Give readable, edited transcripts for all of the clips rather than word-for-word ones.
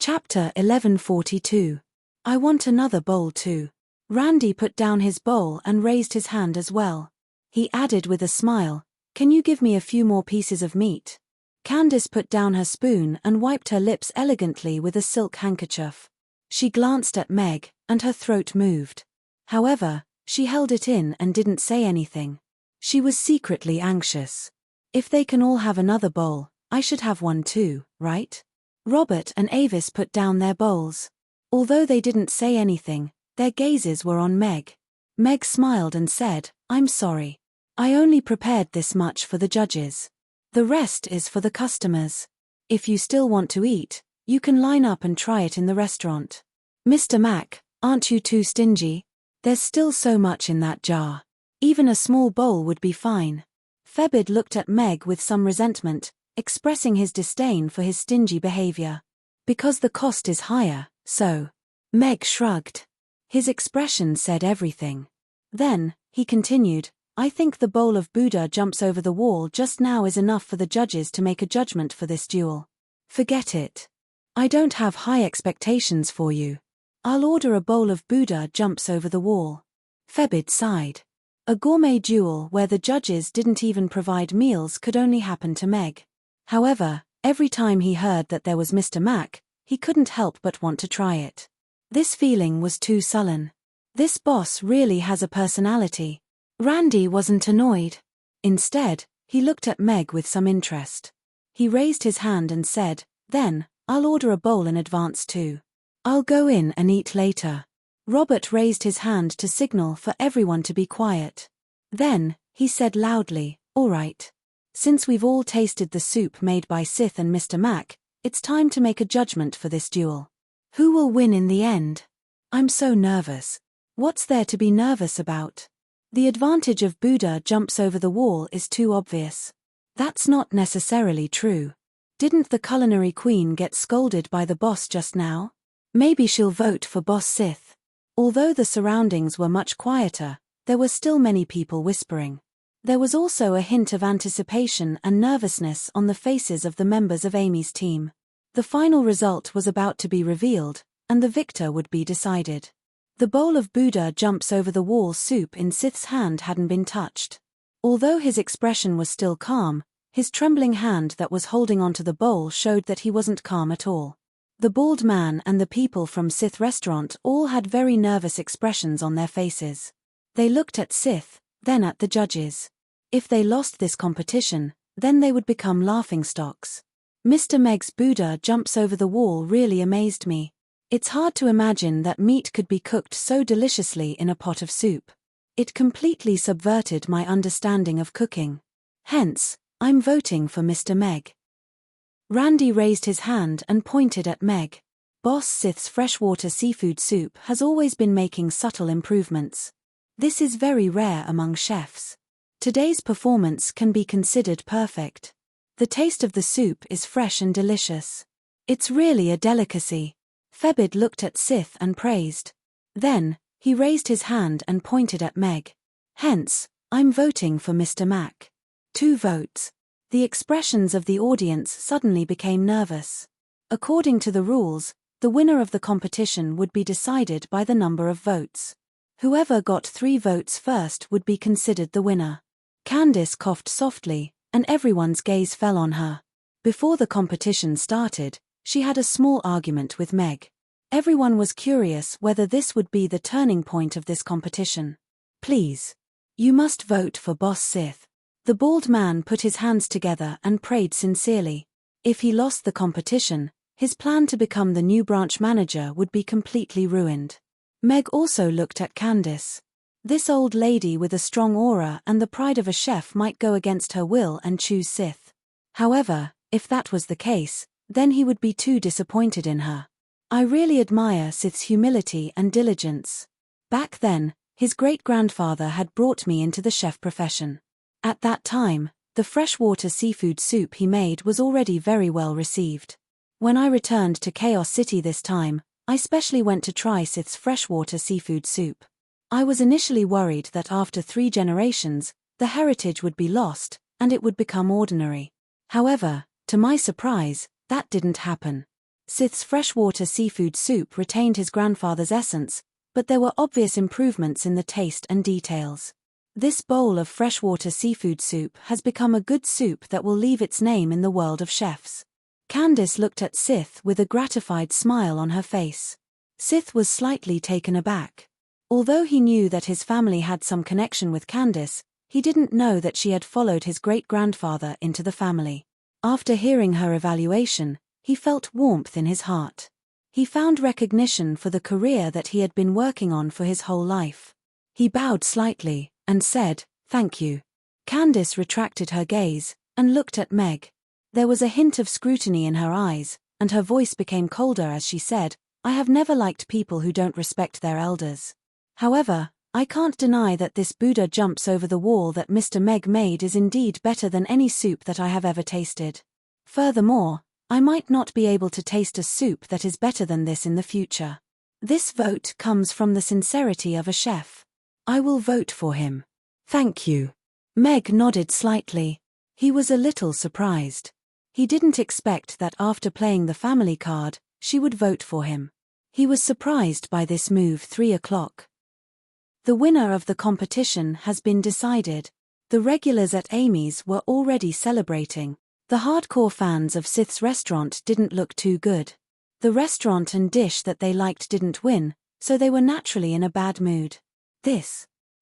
Chapter 1142. I want another bowl too. Randy put down his bowl and raised his hand as well. He added with a smile, "Can you give me a few more pieces of meat?" Candace put down her spoon and wiped her lips elegantly with a silk handkerchief. She glanced at Meg, and her throat moved. However, she held it in and didn't say anything. She was secretly anxious. If they can all have another bowl, I should have one too, right? Robert and Avis put down their bowls. Although they didn't say anything, their gazes were on Meg. Meg smiled and said, "I'm sorry. I only prepared this much for the judges. The rest is for the customers. If you still want to eat, you can line up and try it in the restaurant." "Mr. Mac, aren't you too stingy? There's still so much in that jar. Even a small bowl would be fine." Febid looked at Meg with some resentment, expressing his disdain for his stingy behavior. "Because the cost is higher, so." Meg shrugged. His expression said everything. Then, he continued, "I think the bowl of Buddha jumps over the wall just now is enough for the judges to make a judgment for this duel. Forget it. I don't have high expectations for you. I'll order a bowl of Buddha jumps over the wall." Febid sighed. A gourmet duel where the judges didn't even provide meals could only happen to Meg. However, every time he heard that there was Mr. Mac, he couldn't help but want to try it. This feeling was too sullen. This boss really has a personality. Randy wasn't annoyed. Instead, he looked at Meg with some interest. He raised his hand and said, "Then, I'll order a bowl in advance too. I'll go in and eat later." Robert raised his hand to signal for everyone to be quiet. Then, he said loudly, "All right. Since we've all tasted the soup made by Sith and Mr. Mac, it's time to make a judgment for this duel. Who will win in the end? I'm so nervous." "What's there to be nervous about? The advantage of Buddha jumps over the wall is too obvious." "That's not necessarily true. Didn't the culinary queen get scolded by the boss just now? Maybe she'll vote for Boss Sith." Although the surroundings were much quieter, there were still many people whispering. There was also a hint of anticipation and nervousness on the faces of the members of Amy's team. The final result was about to be revealed, and the victor would be decided. The bowl of Buddha jumps over the wall soup in Sith's hand hadn't been touched. Although his expression was still calm, his trembling hand that was holding onto the bowl showed that he wasn't calm at all. The bald man and the people from Sith restaurant all had very nervous expressions on their faces. They looked at Sith, then at the judges. If they lost this competition, then they would become laughingstocks. Mr. Meg's Buddha jumps over the wall really amazed me. It's hard to imagine that meat could be cooked so deliciously in a pot of soup. It completely subverted my understanding of cooking. Hence, I'm voting for Mr. Meg." Randy raised his hand and pointed at Meg. Boss Sith's freshwater seafood soup has always been making subtle improvements. This is very rare among chefs. Today's performance can be considered perfect. The taste of the soup is fresh and delicious. It's really a delicacy. Febid looked at Sith and praised. Then, he raised his hand and pointed at Meg. "Hence, I'm voting for Mr. Mac." 2 votes. The expressions of the audience suddenly became nervous. According to the rules, the winner of the competition would be decided by the number of votes. Whoever got 3 votes first would be considered the winner. Candace coughed softly, and everyone's gaze fell on her. Before the competition started, she had a small argument with Meg. Everyone was curious whether this would be the turning point of this competition. "Please. You must vote for Boss Sith." The bald man put his hands together and prayed sincerely. If he lost the competition, his plan to become the new branch manager would be completely ruined. Meg also looked at Candace. This old lady with a strong aura and the pride of a chef might go against her will and choose Sith. However, if that was the case, then he would be too disappointed in her. I really admire Sith's humility and diligence. Back then, his great-grandfather had brought me into the chef profession. At that time, the freshwater seafood soup he made was already very well received. When I returned to Chaos City this time, I specially went to try Sith's freshwater seafood soup. I was initially worried that after 3 generations, the heritage would be lost, and it would become ordinary. However, to my surprise, that didn't happen. Sith's freshwater seafood soup retained his grandfather's essence, but there were obvious improvements in the taste and details. This bowl of freshwater seafood soup has become a good soup that will leave its name in the world of chefs. Candice looked at Sith with a gratified smile on her face. Sith was slightly taken aback. Although he knew that his family had some connection with Candice, he didn't know that she had followed his great-grandfather into the family. After hearing her evaluation, he felt warmth in his heart. He found recognition for the career that he had been working on for his whole life. He bowed slightly and said, "Thank you." Candice retracted her gaze and looked at Meg. There was a hint of scrutiny in her eyes, and her voice became colder as she said, "I have never liked people who don't respect their elders. However, I can't deny that this Buddha jumps over the wall that Mr. Meg made is indeed better than any soup that I have ever tasted. Furthermore, I might not be able to taste a soup that is better than this in the future. This vote comes from the sincerity of a chef. I will vote for him." "Thank you." Meg nodded slightly. He was a little surprised. He didn't expect that after playing the family card, she would vote for him. He was surprised by this move. 3 o'clock. The winner of the competition has been decided. The regulars at Amy's were already celebrating. The hardcore fans of Sith's restaurant didn't look too good. The restaurant and dish that they liked didn't win, so they were naturally in a bad mood.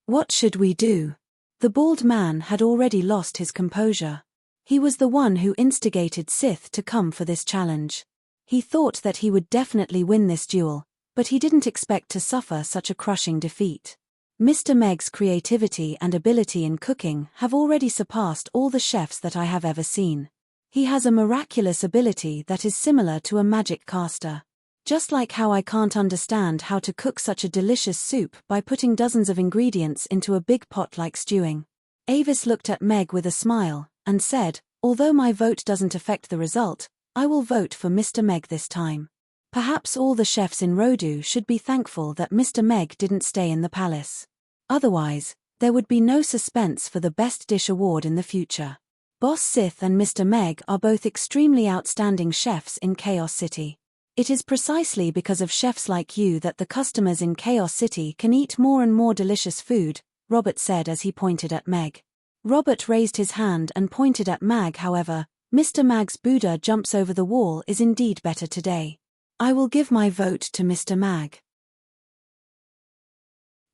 What should we do? The bald man had already lost his composure. He was the one who instigated Sith to come for this challenge. He thought that he would definitely win this duel, but he didn't expect to suffer such a crushing defeat. Mr. Meg's creativity and ability in cooking have already surpassed all the chefs that I have ever seen. He has a miraculous ability that is similar to a magic caster. Just like how I can't understand how to cook such a delicious soup by putting dozens of ingredients into a big pot like stewing. Avis looked at Meg with a smile, and said, "Although my vote doesn't affect the result, I will vote for Mr. Meg this time." Perhaps all the chefs in Rodu should be thankful that Mr. Meg didn't stay in the palace. Otherwise, there would be no suspense for the Best Dish Award in the future. Boss Sith and Mr. Meg are both extremely outstanding chefs in Chaos City. It is precisely because of chefs like you that the customers in Chaos City can eat more and more delicious food, Robert said as he pointed at Meg. Robert raised his hand and pointed at Mag. However, Mr. Mag's Buddha jumps over the wall is indeed better today. I will give my vote to Mr. Mag.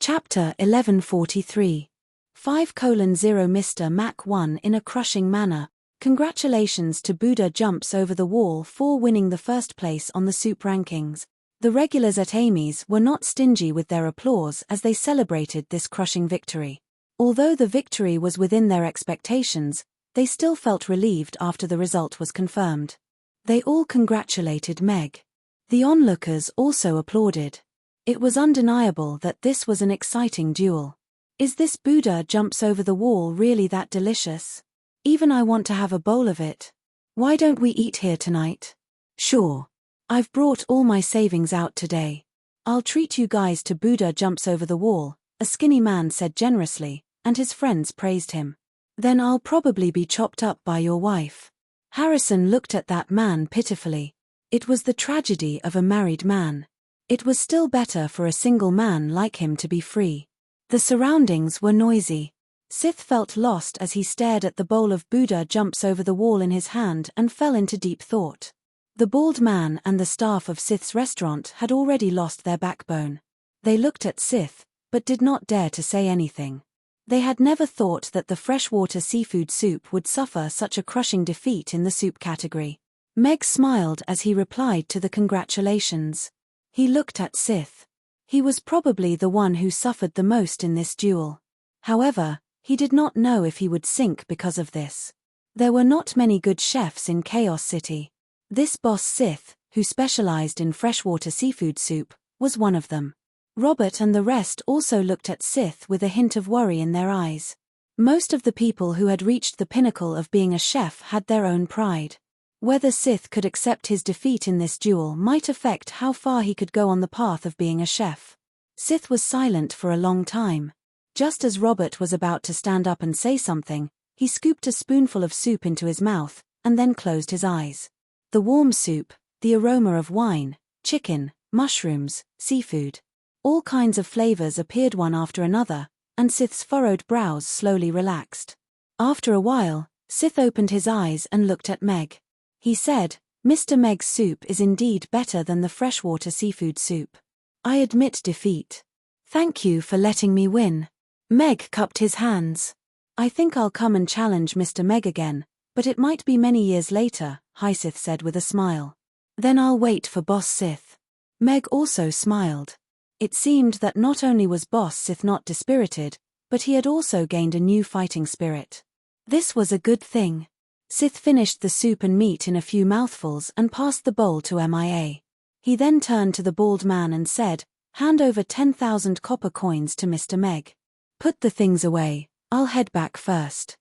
Chapter 1143. 5:0 Mr. Mac won in a crushing manner. Congratulations to Buddha jumps over the wall for winning the first place on the soup rankings. The regulars at Amy's were not stingy with their applause as they celebrated this crushing victory. Although the victory was within their expectations, they still felt relieved after the result was confirmed. They all congratulated Meg. The onlookers also applauded. It was undeniable that this was an exciting duel. Is this Buddha jumps over the wall really that delicious? Even I want to have a bowl of it. Why don't we eat here tonight? Sure. I've brought all my savings out today. I'll treat you guys to Buddha jumps over the wall, a skinny man said generously, and his friends praised him. Then I'll probably be chopped up by your wife. Harrison looked at that man pitifully. It was the tragedy of a married man. It was still better for a single man like him to be free. The surroundings were noisy. Sith felt lost as he stared at the bowl of Buddha jumps over the wall in his hand and fell into deep thought. The bald man and the staff of Sith's restaurant had already lost their backbone. They looked at Sith, but did not dare to say anything. They had never thought that the freshwater seafood soup would suffer such a crushing defeat in the soup category. Meg smiled as he replied to the congratulations. He looked at Sith. He was probably the one who suffered the most in this duel. However, he did not know if he would sink because of this. There were not many good chefs in Chaos City. This boss Sith, who specialized in freshwater seafood soup, was one of them. Robert and the rest also looked at Sith with a hint of worry in their eyes. Most of the people who had reached the pinnacle of being a chef had their own pride. Whether Sith could accept his defeat in this duel might affect how far he could go on the path of being a chef. Sith was silent for a long time. Just as Robert was about to stand up and say something, he scooped a spoonful of soup into his mouth, and then closed his eyes. The warm soup, the aroma of wine, chicken, mushrooms, seafood. All kinds of flavors appeared one after another, and Sith's furrowed brows slowly relaxed. After a while, Sith opened his eyes and looked at Meg. He said, "Mr. Meg's soup is indeed better than the freshwater seafood soup. I admit defeat. Thank you for letting me win." Meg cupped his hands. "I think I'll come and challenge Mr. Meg again, but it might be many years later," Sith said with a smile. "Then I'll wait for Boss Sith." Meg also smiled. It seemed that not only was Boss Sith not dispirited, but he had also gained a new fighting spirit. This was a good thing. Sith finished the soup and meat in a few mouthfuls and passed the bowl to Mia. He then turned to the bald man and said, "Hand over 10,000 copper coins to Mr. Meg. Put the things away, I'll head back first."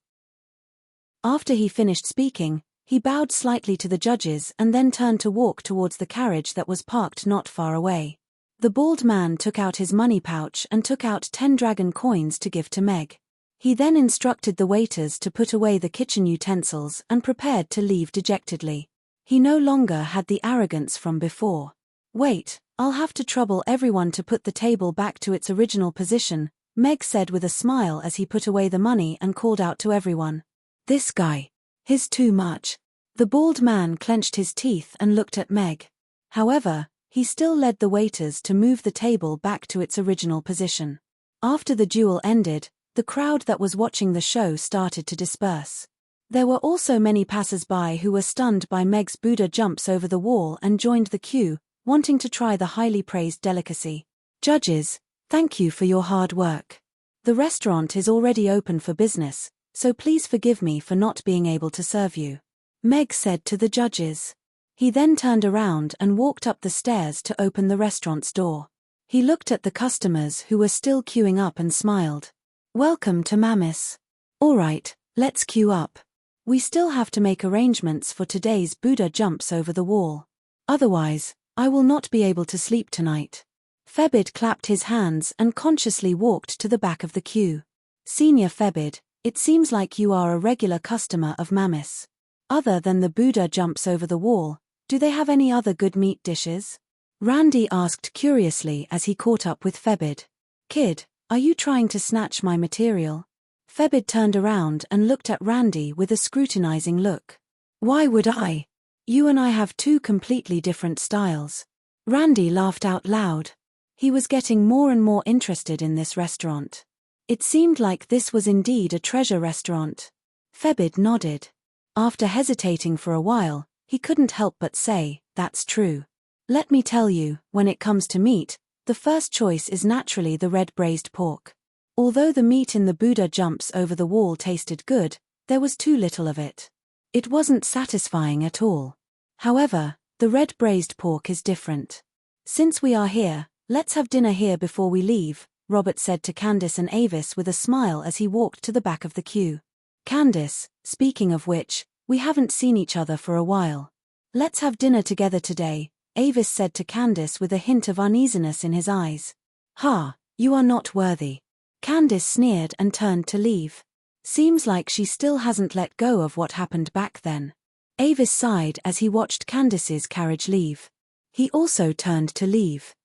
After he finished speaking, he bowed slightly to the judges and then turned to walk towards the carriage that was parked not far away. The bald man took out his money pouch and took out 10 dragon coins to give to Meg. He then instructed the waiters to put away the kitchen utensils and prepared to leave dejectedly. He no longer had the arrogance from before. "Wait, I'll have to trouble everyone to put the table back to its original position," Meg said with a smile as he put away the money and called out to everyone. "This guy. He's too much." The bald man clenched his teeth and looked at Meg. However, he still led the waiters to move the table back to its original position. After the duel ended, the crowd that was watching the show started to disperse. There were also many passers-by who were stunned by Meg's Buddha jumps over the wall and joined the queue, wanting to try the highly praised delicacy. "Judges, thank you for your hard work. The restaurant is already open for business, so please forgive me for not being able to serve you," Meg said to the judges. He then turned around and walked up the stairs to open the restaurant's door. He looked at the customers who were still queuing up and smiled. "Welcome to Mammoth. All right, let's queue up. We still have to make arrangements for today's Buddha jumps over the wall. Otherwise, I will not be able to sleep tonight." Febid clapped his hands and consciously walked to the back of the queue. "Senior Febid, it seems like you are a regular customer of Mammoth. Other than the Buddha jumps over the wall, do they have any other good meat dishes?" Randy asked curiously as he caught up with Febid. "Kid, are you trying to snatch my material?" Febid turned around and looked at Randy with a scrutinizing look. "Why would I? You and I have two completely different styles." Randy laughed out loud. He was getting more and more interested in this restaurant. It seemed like this was indeed a treasure restaurant. Febid nodded. After hesitating for a while, he couldn't help but say, "That's true. Let me tell you, when it comes to meat, the first choice is naturally the red braised pork. Although the meat in the Buddha jumps over the wall tasted good, there was too little of it. It wasn't satisfying at all. However, the red braised pork is different. Since we are here, let's have dinner here before we leave," Robert said to Candice and Avis with a smile as he walked to the back of the queue. "Candice, speaking of which, we haven't seen each other for a while. Let's have dinner together today," Avis said to Candice with a hint of uneasiness in his eyes. "Ha, you are not worthy." Candice sneered and turned to leave. Seems like she still hasn't let go of what happened back then. Avis sighed as he watched Candice's carriage leave. He also turned to leave.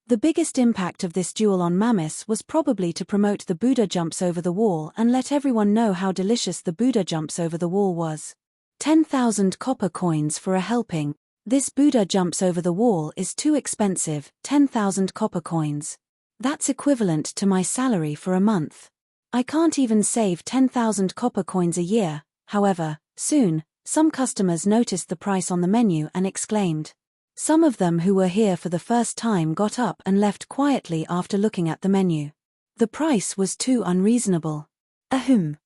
The biggest impact of this duel on Mammoth was probably to promote the Buddha jumps over the wall and let everyone know how delicious the Buddha jumps over the wall was. 10,000 copper coins for a helping. This Buddha jumps over the wall is too expensive, 10,000 copper coins. That's equivalent to my salary for a month. I can't even save 10,000 copper coins a year. However, soon, some customers noticed the price on the menu and exclaimed. Some of them who were here for the first time got up and left quietly after looking at the menu. The price was too unreasonable. Ahem.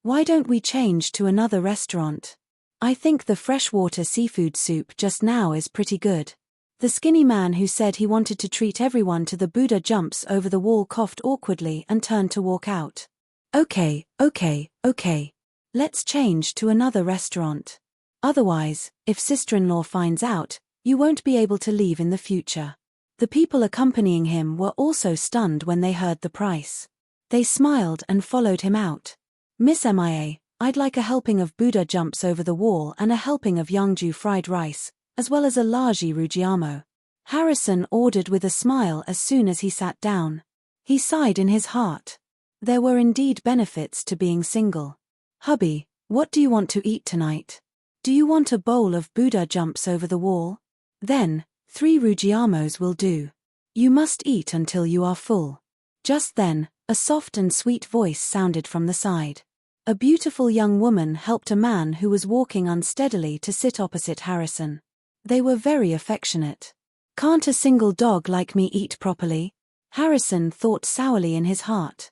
Why don't we change to another restaurant? I think the freshwater seafood soup just now is pretty good. The skinny man who said he wanted to treat everyone to the Buddha jumps over the wall coughed awkwardly and turned to walk out. Okay. Let's change to another restaurant. Otherwise, if sister-in-law finds out, you won't be able to leave in the future. The people accompanying him were also stunned when they heard the price. They smiled and followed him out. Miss Mia, I'd like a helping of Buddha jumps over the wall and a helping of Yangju fried rice, as well as a largi rugiamo. Harrison ordered with a smile as soon as he sat down. He sighed in his heart. There were indeed benefits to being single. Hubby, what do you want to eat tonight? Do you want a bowl of Buddha jumps over the wall? Then, 3 rugiamos will do. You must eat until you are full. Just then, a soft and sweet voice sounded from the side. A beautiful young woman helped a man who was walking unsteadily to sit opposite Harrison. They were very affectionate. Can't a single dog like me eat properly? Harrison thought sourly in his heart.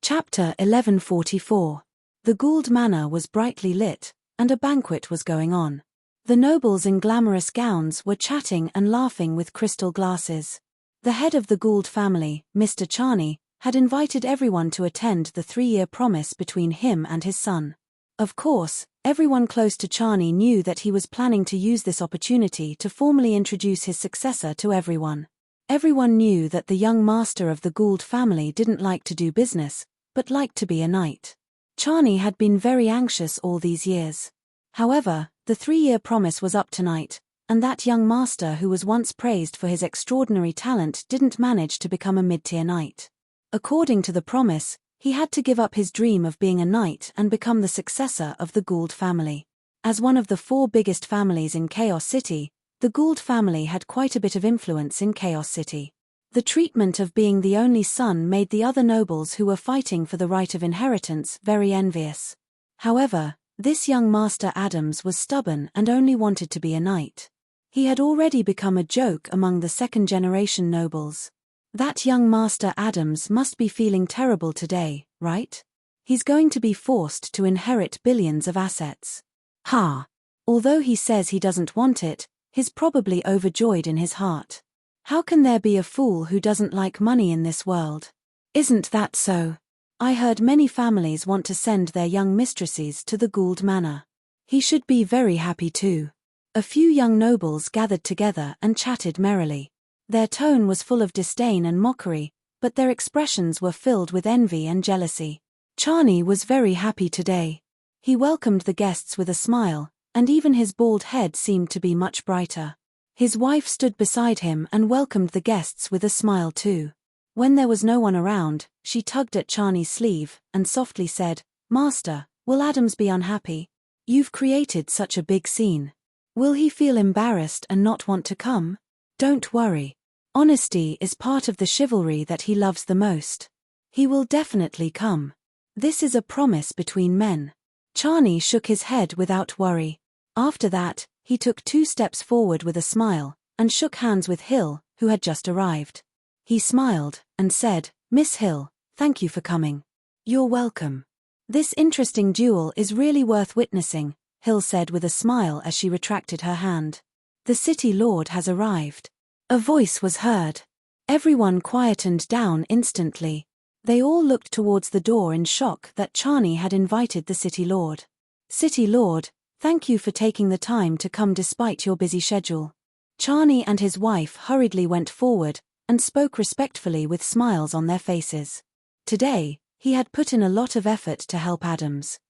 Chapter 1144. The Gould Manor was brightly lit, and a banquet was going on. The nobles in glamorous gowns were chatting and laughing with crystal glasses. The head of the Gould family, Mr. Charney, had invited everyone to attend the 3-year promise between him and his son. Of course, everyone close to Charney knew that he was planning to use this opportunity to formally introduce his successor to everyone. Everyone knew that the young master of the Gould family didn't like to do business, but liked to be a knight. Charney had been very anxious all these years. However, the 3-year promise was up tonight, and that young master who was once praised for his extraordinary talent didn't manage to become a mid-tier knight. According to the promise, he had to give up his dream of being a knight and become the successor of the Gould family. As one of the 4 biggest families in Chaos City, the Gould family had quite a bit of influence in Chaos City. The treatment of being the only son made the other nobles who were fighting for the right of inheritance very envious. However, this young Master Adams was stubborn and only wanted to be a knight. He had already become a joke among the second-generation nobles. That young Master Adams must be feeling terrible today, right? He's going to be forced to inherit billions of assets. Ha! Although he says he doesn't want it, he's probably overjoyed in his heart. How can there be a fool who doesn't like money in this world? Isn't that so? I heard many families want to send their young mistresses to the Gould Manor. He should be very happy too. A few young nobles gathered together and chatted merrily. Their tone was full of disdain and mockery, but their expressions were filled with envy and jealousy. Charney was very happy today. He welcomed the guests with a smile, and even his bald head seemed to be much brighter. His wife stood beside him and welcomed the guests with a smile too. When there was no one around, she tugged at Charney's sleeve and softly said, "Master, will Adams be unhappy? You've created such a big scene. Will he feel embarrassed and not want to come? Don't worry. Honesty is part of the chivalry that he loves the most. He will definitely come. This is a promise between men." Charney shook his head without worry. After that, he took 2 steps forward with a smile, and shook hands with Hill, who had just arrived. He smiled, and said, "Miss Hill, thank you for coming." "You're welcome. This interesting duel is really worth witnessing," Hill said with a smile as she retracted her hand. "The city lord has arrived." A voice was heard. Everyone quietened down instantly. They all looked towards the door in shock that Charney had invited the city lord. "City lord, thank you for taking the time to come despite your busy schedule." Charney and his wife hurriedly went forward and spoke respectfully with smiles on their faces. Today, he had put in a lot of effort to help Adams.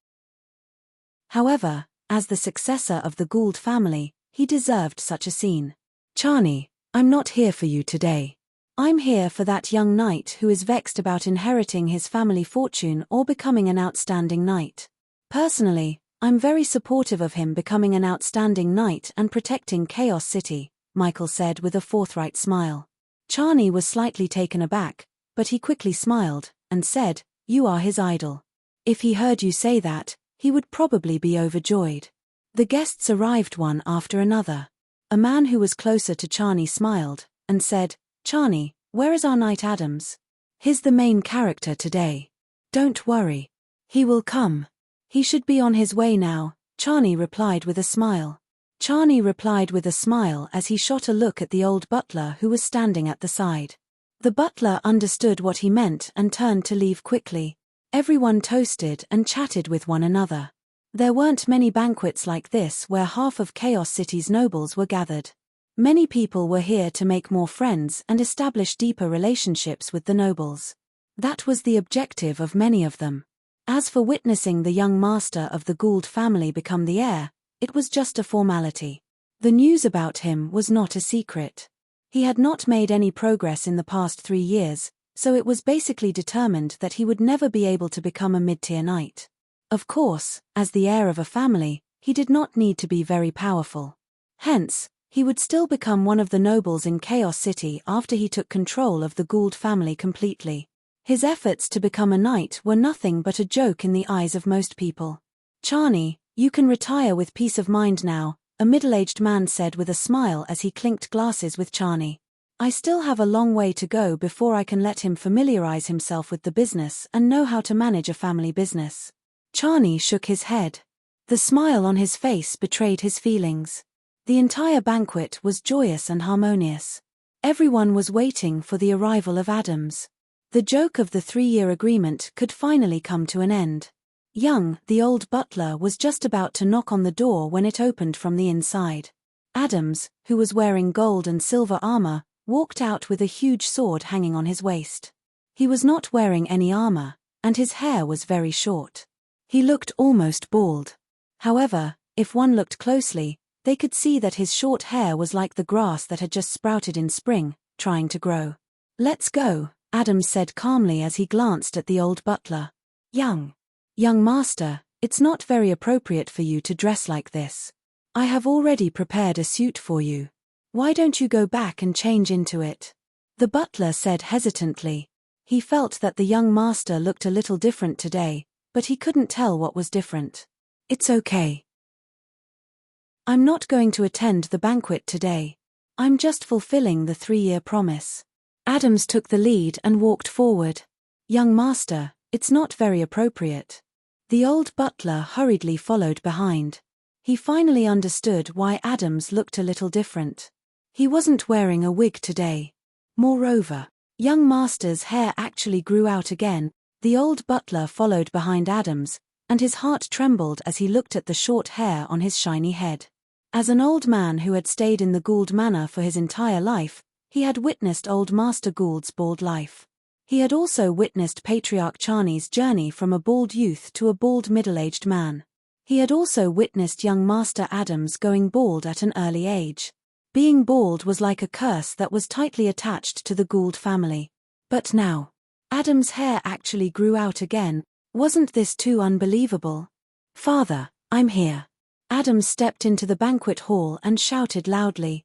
However, as the successor of the Gould family, he deserved such a scene. "Charney, I'm not here for you today. I'm here for that young knight who is vexed about inheriting his family fortune or becoming an outstanding knight. Personally, I'm very supportive of him becoming an outstanding knight and protecting Chaos City," Michael said with a forthright smile. Charney was slightly taken aback, but he quickly smiled, and said, "You are his idol. If he heard you say that, he would probably be overjoyed." The guests arrived one after another. A man who was closer to Charney smiled, and said, "Charney, where is our knight Adams? He's the main character today. Don't worry. He will come. He should be on his way now," Charney replied with a smile. Charney replied with a smile as he shot a look at the old butler who was standing at the side. The butler understood what he meant and turned to leave quickly. Everyone toasted and chatted with one another. There weren't many banquets like this where half of Chaos City's nobles were gathered. Many people were here to make more friends and establish deeper relationships with the nobles. That was the objective of many of them. As for witnessing the young master of the Gould family become the heir, it was just a formality. The news about him was not a secret. He had not made any progress in the past 3 years, so it was basically determined that he would never be able to become a mid-tier knight. Of course, as the heir of a family, he did not need to be very powerful. Hence, he would still become one of the nobles in Chaos City after he took control of the Gould family completely. His efforts to become a knight were nothing but a joke in the eyes of most people. "Charney, you can retire with peace of mind now," a middle-aged man said with a smile as he clinked glasses with Charney. "I still have a long way to go before I can let him familiarize himself with the business and know how to manage a family business." Charney shook his head. The smile on his face betrayed his feelings. The entire banquet was joyous and harmonious. Everyone was waiting for the arrival of Adams. The joke of the 3-year agreement could finally come to an end. Young, the old butler, was just about to knock on the door when it opened from the inside. Adams, who was wearing gold and silver armor, walked out with a huge sword hanging on his waist. He was not wearing any armor, and his hair was very short. He looked almost bald. However, if one looked closely, they could see that his short hair was like the grass that had just sprouted in spring, trying to grow. "Let's go," Adams said calmly as he glanced at the old butler. Young master, it's not very appropriate for you to dress like this. I have already prepared a suit for you. Why don't you go back and change into it?" The butler said hesitantly. He felt that the young master looked a little different today, but he couldn't tell what was different. "It's okay. I'm not going to attend the banquet today. I'm just fulfilling the 3-year promise." Adams took the lead and walked forward. "Young master, it's not very appropriate." The old butler hurriedly followed behind. He finally understood why Adams looked a little different. He wasn't wearing a wig today. Moreover, young master's hair actually grew out again. The old butler followed behind Adams, and his heart trembled as he looked at the short hair on his shiny head. As an old man who had stayed in the Gould manor for his entire life, he had witnessed old Master Gould's bald life. He had also witnessed Patriarch Charney's journey from a bald youth to a bald middle-aged man. He had also witnessed young Master Adams going bald at an early age. Being bald was like a curse that was tightly attached to the Gould family. But now, Adams' hair actually grew out again. Wasn't this too unbelievable? "Father, I'm here." Adams stepped into the banquet hall and shouted loudly.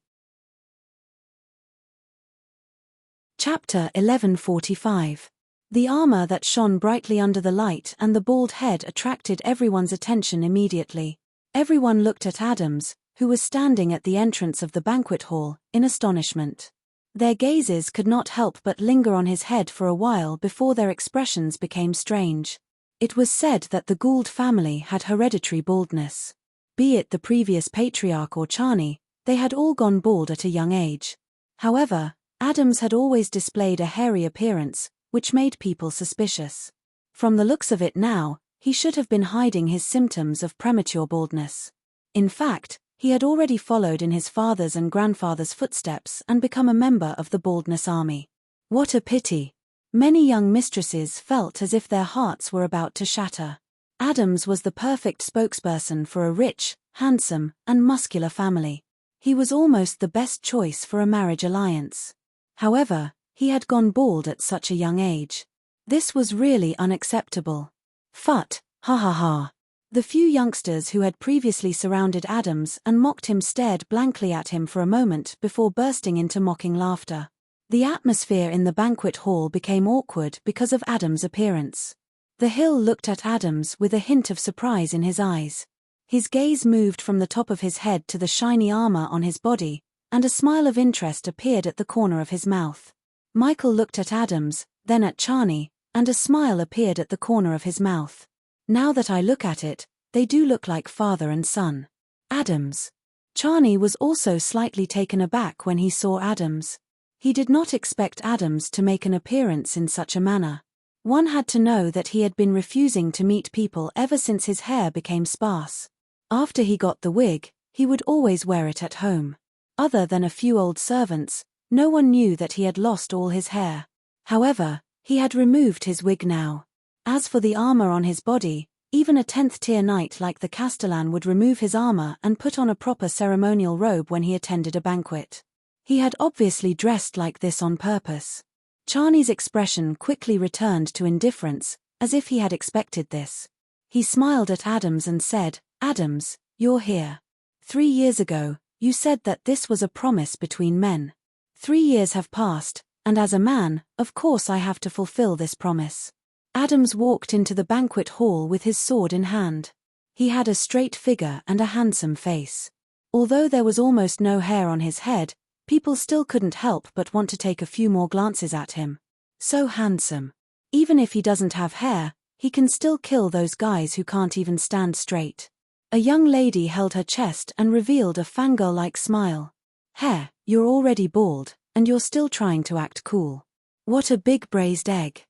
Chapter 11:45. The armor that shone brightly under the light and the bald head attracted everyone's attention immediately. Everyone looked at Adams, who was standing at the entrance of the banquet hall, in astonishment. Their gazes could not help but linger on his head for a while before their expressions became strange. It was said that the Gould family had hereditary baldness. Be it the previous patriarch or Charney, they had all gone bald at a young age. However, Adams had always displayed a hairy appearance, which made people suspicious. From the looks of it now, he should have been hiding his symptoms of premature baldness. In fact, he had already followed in his father's and grandfather's footsteps and become a member of the baldness army. What a pity! Many young mistresses felt as if their hearts were about to shatter. Adams was the perfect spokesperson for a rich, handsome, and muscular family. He was almost the best choice for a marriage alliance. However, he had gone bald at such a young age. This was really unacceptable. "Phut, ha ha ha." The few youngsters who had previously surrounded Adams and mocked him stared blankly at him for a moment before bursting into mocking laughter. The atmosphere in the banquet hall became awkward because of Adams' appearance. The Hill looked at Adams with a hint of surprise in his eyes. His gaze moved from the top of his head to the shiny armor on his body, and a smile of interest appeared at the corner of his mouth. Michael looked at Adams, then at Charney, and a smile appeared at the corner of his mouth. "Now that I look at it, they do look like father and son." Adams. Charney was also slightly taken aback when he saw Adams. He did not expect Adams to make an appearance in such a manner. One had to know that he had been refusing to meet people ever since his hair became sparse. After he got the wig, he would always wear it at home. Other than a few old servants, no one knew that he had lost all his hair. However, He had removed his wig now. As for the armor on his body, even a 10th-tier knight like the Castellan would remove his armor and put on a proper ceremonial robe when he attended a banquet. He had obviously dressed like this on purpose. Chani's expression quickly returned to indifference, as if he had expected this. He smiled at Adams and said, "Adams, you're here. 3 years ago, you said that this was a promise between men. 3 years have passed, and as a man, of course I have to fulfill this promise." Adams walked into the banquet hall with his sword in hand. He had a straight figure and a handsome face. Although there was almost no hair on his head, people still couldn't help but want to take a few more glances at him. So handsome. Even if he doesn't have hair, he can still kill those guys who can't even stand straight. A young lady held her chest and revealed a fangirl-like smile. "Hair, you're already bald, and you're still trying to act cool. What a big braised egg."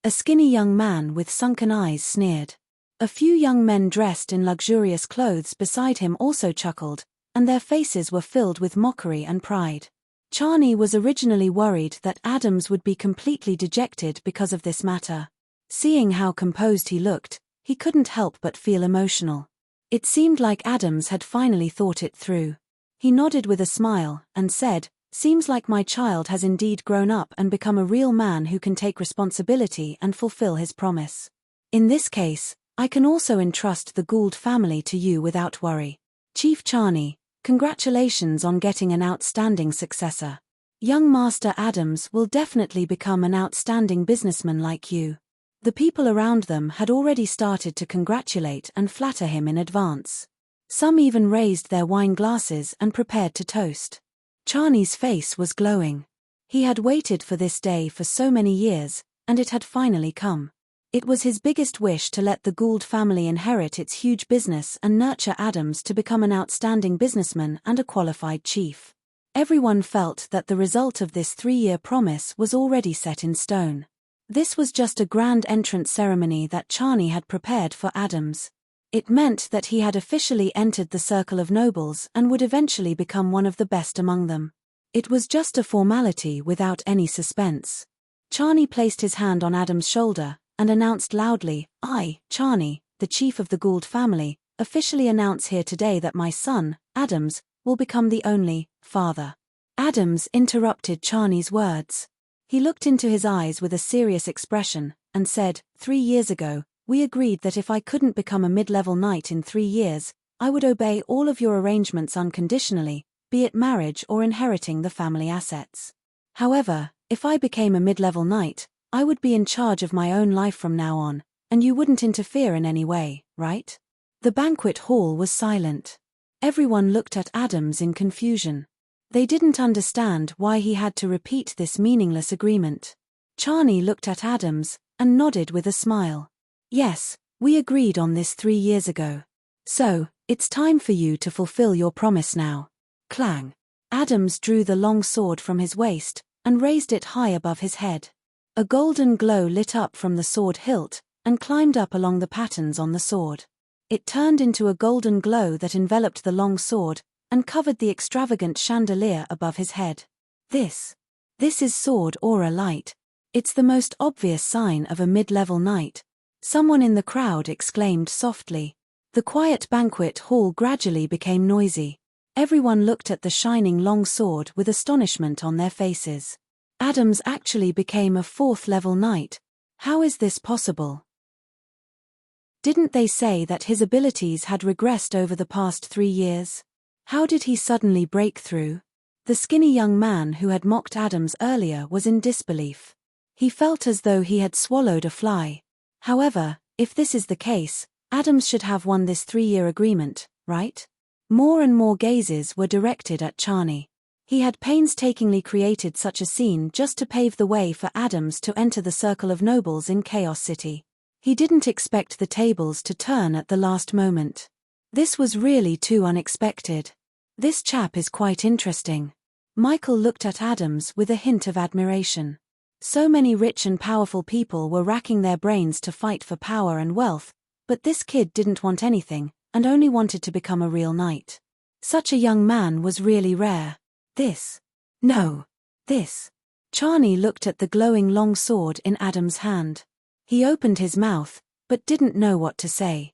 A skinny young man with sunken eyes sneered. A few young men dressed in luxurious clothes beside him also chuckled, and their faces were filled with mockery and pride. Chani was originally worried that Adams would be completely dejected because of this matter. Seeing how composed he looked, he couldn't help but feel emotional. It seemed like Adams had finally thought it through. He nodded with a smile and said, "Seems like my child has indeed grown up and become a real man who can take responsibility and fulfill his promise. In this case, I can also entrust the Gould family to you without worry. Chief Chani, congratulations on getting an outstanding successor. Young Master Adams will definitely become an outstanding businessman like you." The people around them had already started to congratulate and flatter him in advance. Some even raised their wine glasses and prepared to toast. Chani's face was glowing. He had waited for this day for so many years, and it had finally come. It was his biggest wish to let the Gould family inherit its huge business and nurture Adams to become an outstanding businessman and a qualified chief. Everyone felt that the result of this 3-year promise was already set in stone. This was just a grand entrance ceremony that Chani had prepared for Adams. It meant that he had officially entered the circle of nobles and would eventually become one of the best among them. It was just a formality without any suspense. Chani placed his hand on Adams' shoulder and announced loudly, "I, Chani, the chief of the Gould family, officially announce here today that my son, Adams, will become the only father." Adams interrupted Chani's words. He looked into his eyes with a serious expression and said, "3 years ago, we agreed that if I couldn't become a mid-level knight in 3 years, I would obey all of your arrangements unconditionally, be it marriage or inheriting the family assets. However, if I became a mid-level knight, I would be in charge of my own life from now on, and you wouldn't interfere in any way, right?" The banquet hall was silent. Everyone looked at Adams in confusion. They didn't understand why he had to repeat this meaningless agreement. Chani looked at Adams and nodded with a smile. "Yes, we agreed on this 3 years ago. So, it's time for you to fulfill your promise now." Clang! Adams drew the long sword from his waist and raised it high above his head. A golden glow lit up from the sword hilt and climbed up along the patterns on the sword. It turned into a golden glow that enveloped the long sword and covered the extravagant chandelier above his head. This is sword aura light. It's the most obvious sign of a mid-level knight," someone in the crowd exclaimed softly. The quiet banquet hall gradually became noisy. Everyone looked at the shining long sword with astonishment on their faces. Adams actually became a 4th-level knight. How is this possible? Didn't they say that his abilities had regressed over the past 3 years? How did he suddenly break through? The skinny young man who had mocked Adams earlier was in disbelief. He felt as though he had swallowed a fly. However, if this is the case, Adams should have won this 3-year agreement, right? More and more gazes were directed at Chani. He had painstakingly created such a scene just to pave the way for Adams to enter the circle of nobles in Chaos City. He didn't expect the tables to turn at the last moment. This was really too unexpected. This chap is quite interesting. Michael looked at Adams with a hint of admiration. So many rich and powerful people were racking their brains to fight for power and wealth, but this kid didn't want anything, and only wanted to become a real knight. Such a young man was really rare. This. Charney looked at the glowing long sword in Adam's hand. He opened his mouth, but didn't know what to say.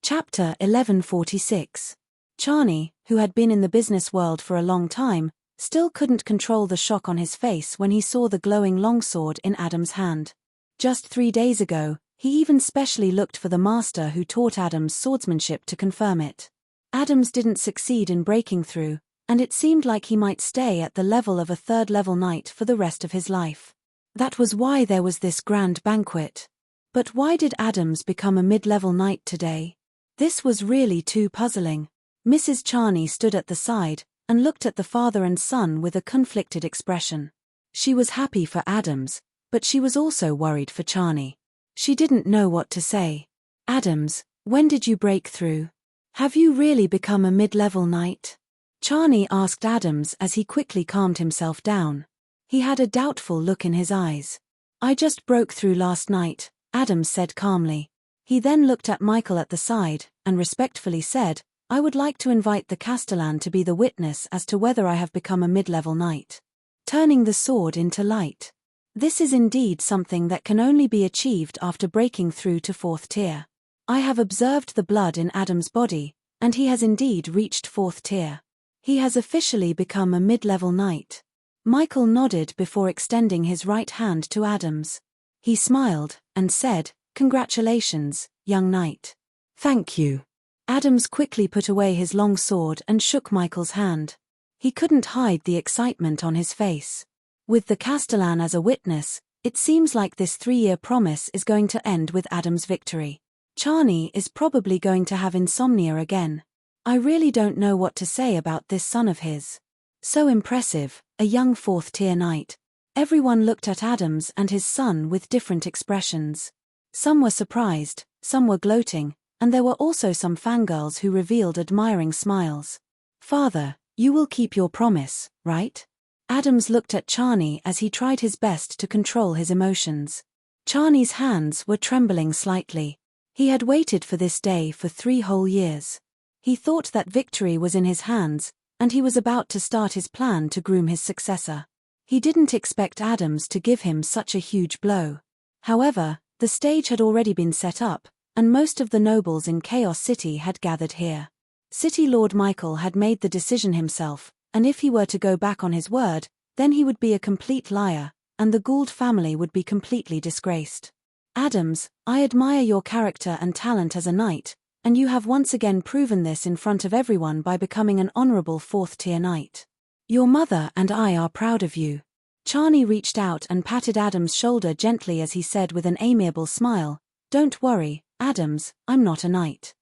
Chapter 1146. Charney, who had been in the business world for a long time, still couldn't control the shock on his face when he saw the glowing longsword in Adam's hand. Just 3 days ago, he even specially looked for the master who taught Adam's swordsmanship to confirm it. Adams didn't succeed in breaking through, and it seemed like he might stay at the level of a third-level knight for the rest of his life. That was why there was this grand banquet. But why did Adams become a mid-level knight today? This was really too puzzling. Mrs. Charney stood at the side and looked at the father and son with a conflicted expression. She was happy for Adams, but she was also worried for Charney. She didn't know what to say. Adams, when did you break through? Have you really become a mid-level knight? Charney asked Adams as he quickly calmed himself down. He had a doubtful look in his eyes. I just broke through last night, Adams said calmly. He then looked at Michael at the side, and respectfully said, I would like to invite the Castellan to be the witness as to whether I have become a mid-level knight. Turning the sword into light. This is indeed something that can only be achieved after breaking through to 4th tier. I have observed the blood in Adam's body, and he has indeed reached 4th tier. He has officially become a mid-level knight. Michael nodded before extending his right hand to Adams. He smiled and said, Congratulations, young knight. Thank you. Adams quickly put away his long sword and shook Michael's hand. He couldn't hide the excitement on his face. With the Castellan as a witness, it seems like this 3-year promise is going to end with Adam's victory. Charney is probably going to have insomnia again. I really don't know what to say about this son of his. So impressive, a young 4th tier knight. Everyone looked at Adams and his son with different expressions. Some were surprised, some were gloating, and there were also some fangirls who revealed admiring smiles. Father, you will keep your promise, right? Adams looked at Charney as he tried his best to control his emotions. Charney's hands were trembling slightly. He had waited for this day for 3 whole years. He thought that victory was in his hands, and he was about to start his plan to groom his successor. He didn't expect Adams to give him such a huge blow. However, the stage had already been set up, and most of the nobles in Chaos City had gathered here. City Lord Michael had made the decision himself, and if he were to go back on his word, then he would be a complete liar, and the Gould family would be completely disgraced. Adams, I admire your character and talent as a knight, and you have once again proven this in front of everyone by becoming an honorable 4th tier knight. Your mother and I are proud of you. Charney reached out and patted Adams' shoulder gently as he said with an amiable smile, Don't worry, Adams, I'm not a knight.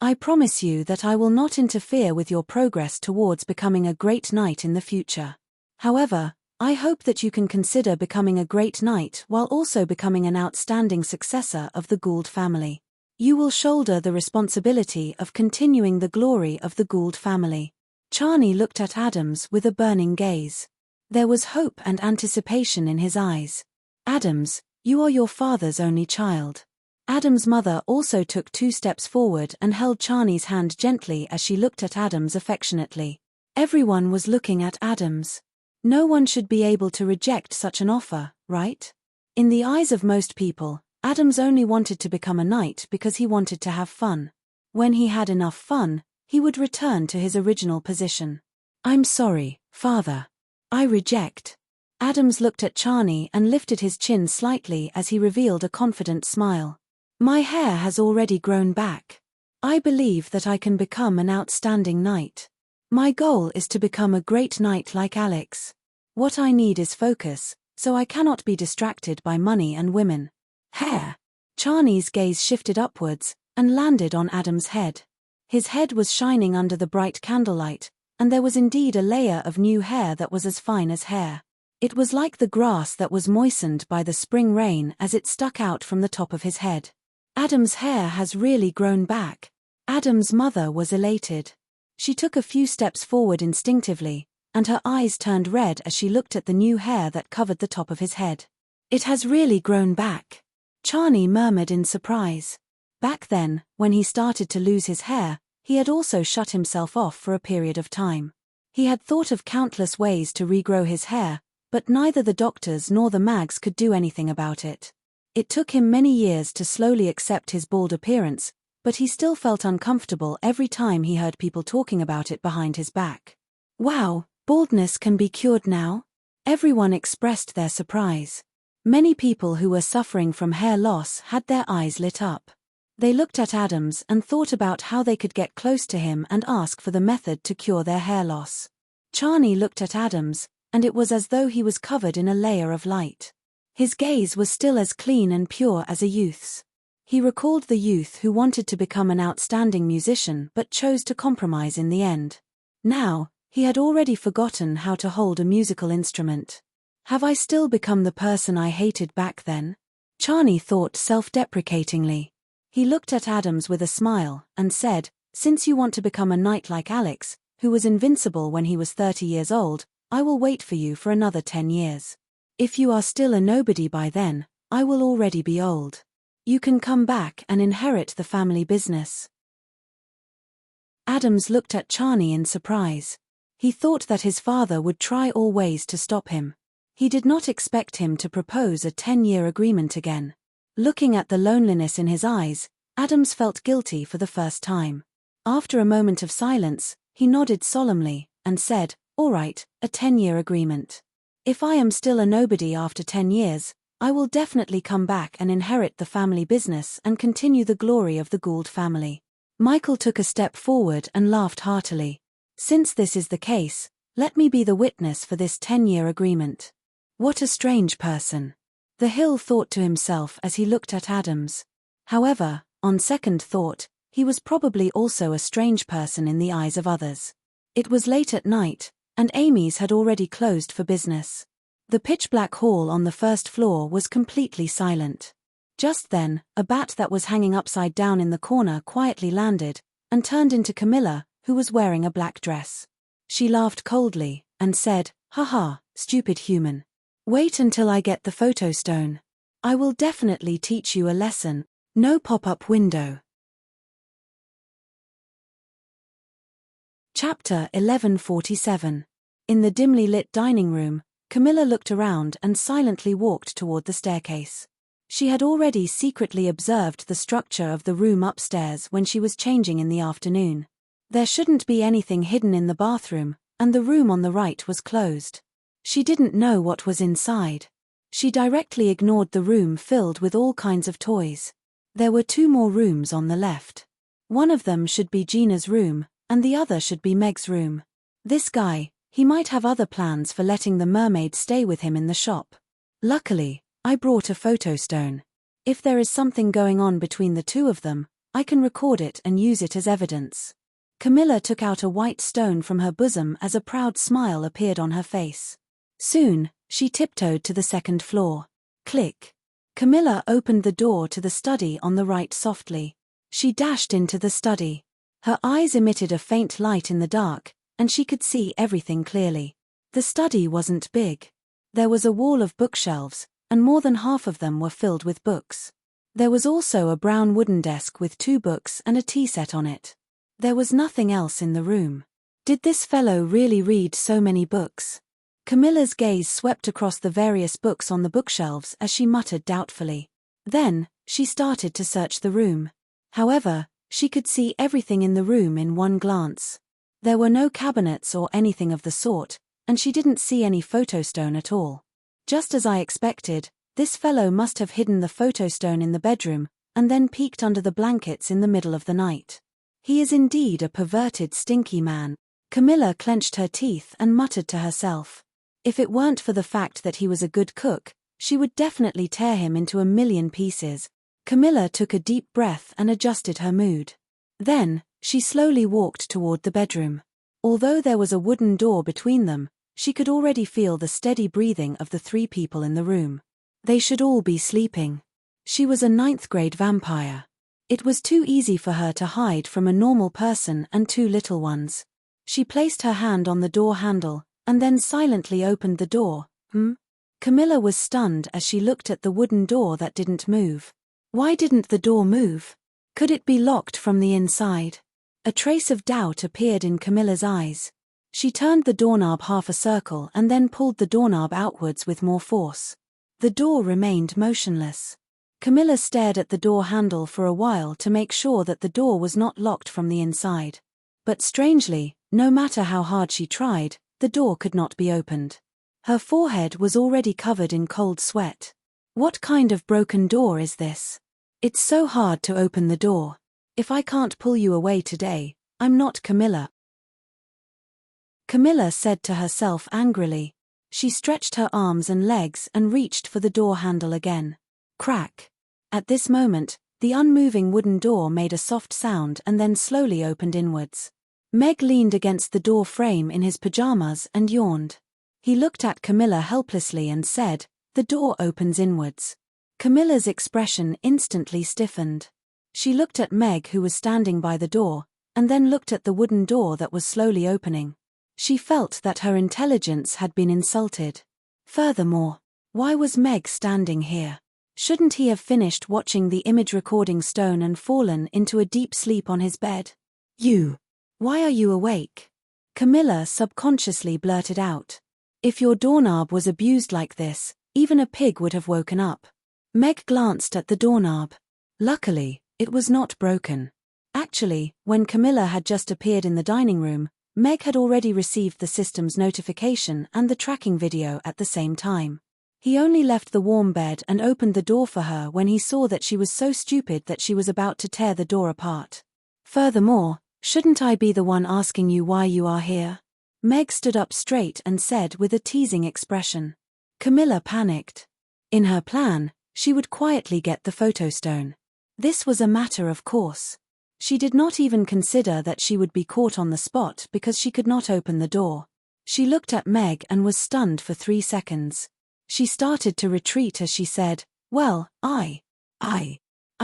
I promise you that I will not interfere with your progress towards becoming a great knight in the future. However, I hope that you can consider becoming a great knight while also becoming an outstanding successor of the Gould family. You will shoulder the responsibility of continuing the glory of the Gould family. Charney looked at Adams with a burning gaze. There was hope and anticipation in his eyes. Adams, you are your father's only child. Adams' mother also took 2 steps forward and held Charney's hand gently as she looked at Adams affectionately. Everyone was looking at Adams. No one should be able to reject such an offer, right? In the eyes of most people, Adams only wanted to become a knight because he wanted to have fun. When he had enough fun, he would return to his original position. I'm sorry, father. I reject. Adams looked at Charney and lifted his chin slightly as he revealed a confident smile. My hair has already grown back. I believe that I can become an outstanding knight. My goal is to become a great knight like Alex. What I need is focus, so I cannot be distracted by money and women. Hair. Charney's gaze shifted upwards and landed on Adam's head. His head was shining under the bright candlelight, and there was indeed a layer of new hair that was as fine as hair. It was like the grass that was moistened by the spring rain as it stuck out from the top of his head. Adam's hair has really grown back. Adam's mother was elated. She took a few steps forward instinctively, and her eyes turned red as she looked at the new hair that covered the top of his head. It has really grown back. Charney murmured in surprise. Back then, when he started to lose his hair, he had also shut himself off for a period of time. He had thought of countless ways to regrow his hair, but neither the doctors nor the mags could do anything about it. It took him many years to slowly accept his bald appearance, but he still felt uncomfortable every time he heard people talking about it behind his back. Wow, baldness can be cured now? Everyone expressed their surprise. Many people who were suffering from hair loss had their eyes lit up. They looked at Adams and thought about how they could get close to him and ask for the method to cure their hair loss. Chani looked at Adams, and it was as though he was covered in a layer of light. His gaze was still as clean and pure as a youth's. He recalled the youth who wanted to become an outstanding musician but chose to compromise in the end. Now, he had already forgotten how to hold a musical instrument. Have I still become the person I hated back then? Chani thought self-deprecatingly. He looked at Adams with a smile and said, since you want to become a knight like Alex, who was invincible when he was 30 years old, I will wait for you for another 10 years. If you are still a nobody by then, I will already be old. You can come back and inherit the family business. Adams looked at Chani in surprise. He thought that his father would try all ways to stop him. He did not expect him to propose a 10-year agreement again. Looking at the loneliness in his eyes, Adams felt guilty for the first time. After a moment of silence, he nodded solemnly and said, all right, a 10-year agreement. If I am still a nobody after 10 years, I will definitely come back and inherit the family business and continue the glory of the Gould family. Michael took a step forward and laughed heartily. Since this is the case, let me be the witness for this 10-year agreement. What a strange person. The Hill thought to himself as he looked at Adams. However, on second thought, he was probably also a strange person in the eyes of others. It was late at night, and Amy's had already closed for business. The pitch-black hall on the first floor was completely silent. Just then, a bat that was hanging upside down in the corner quietly landed, and turned into Camilla, who was wearing a black dress. She laughed coldly, and said, "Ha, stupid human. Wait until I get the photo stone. I will definitely teach you a lesson. No pop-up window." Chapter 1147. In the dimly lit dining room, Camilla looked around and silently walked toward the staircase. She had already secretly observed the structure of the room upstairs when she was changing in the afternoon. There shouldn't be anything hidden in the bathroom, and the room on the right was closed. She didn't know what was inside. She directly ignored the room filled with all kinds of toys. There were 2 more rooms on the left. One of them should be Gina's room, and the other should be Meg's room. This guy, he might have other plans for letting the mermaid stay with him in the shop. Luckily, I brought a photo stone. If there is something going on between the 2 of them, I can record it and use it as evidence. Camilla took out a white stone from her bosom as a proud smile appeared on her face. Soon, she tiptoed to the second floor. Click. Camilla opened the door to the study on the right softly. She dashed into the study. Her eyes emitted a faint light in the dark, and she could see everything clearly. The study wasn't big. There was a wall of bookshelves, and more than half of them were filled with books. There was also a brown wooden desk with 2 books and a tea set on it. There was nothing else in the room. Did this fellow really read so many books? Camilla's gaze swept across the various books on the bookshelves as she muttered doubtfully. Then, she started to search the room. However, she could see everything in the room in one glance. There were no cabinets or anything of the sort, and she didn't see any photo stone at all. Just as I expected, this fellow must have hidden the photo stone in the bedroom, and then peeked under the blankets in the middle of the night. He is indeed a perverted, stinky man. Camilla clenched her teeth and muttered to herself. If it weren't for the fact that he was a good cook, she would definitely tear him into a million pieces. Camilla took a deep breath and adjusted her mood. Then, she slowly walked toward the bedroom. Although there was a wooden door between them, she could already feel the steady breathing of the 3 people in the room. They should all be sleeping. She was a 9th-grade vampire. It was too easy for her to hide from a normal person and 2 little ones. She placed her hand on the door handle, and then silently opened the door. Camilla was stunned as she looked at the wooden door that didn't move. Why didn't the door move? Could it be locked from the inside? A trace of doubt appeared in Camilla's eyes. She turned the doorknob half a circle and then pulled the doorknob outwards with more force. The door remained motionless. Camilla stared at the door handle for a while to make sure that the door was not locked from the inside. But strangely, no matter how hard she tried, the door could not be opened. Her forehead was already covered in cold sweat. What kind of broken door is this? It's so hard to open the door. If I can't pull you away today, I'm not Camilla. Camilla said to herself angrily. She stretched her arms and legs and reached for the door handle again. Crack. At this moment, the unmoving wooden door made a soft sound and then slowly opened inwards. Meg leaned against the door frame in his pajamas and yawned. He looked at Camilla helplessly and said, "The door opens inwards." Camilla's expression instantly stiffened. She looked at Meg, who was standing by the door, and then looked at the wooden door that was slowly opening. She felt that her intelligence had been insulted. Furthermore, why was Meg standing here? Shouldn't he have finished watching the image recording stone and fallen into a deep sleep on his bed? "You. Why are you awake?" Camilla subconsciously blurted out. "If your doorknob was abused like this, even a pig would have woken up." Meg glanced at the doorknob. Luckily, it was not broken. Actually, when Camilla had just appeared in the dining room, Meg had already received the system's notification and the tracking video at the same time. He only left the warm bed and opened the door for her when he saw that she was so stupid that she was about to tear the door apart. "Furthermore, shouldn't I be the one asking you why you are here?" Meg stood up straight and said with a teasing expression. Camilla panicked. In her plan, she would quietly get the photo stone. This was a matter of course. She did not even consider that she would be caught on the spot because she could not open the door. She looked at Meg and was stunned for 3 seconds. She started to retreat as she said, "Well, I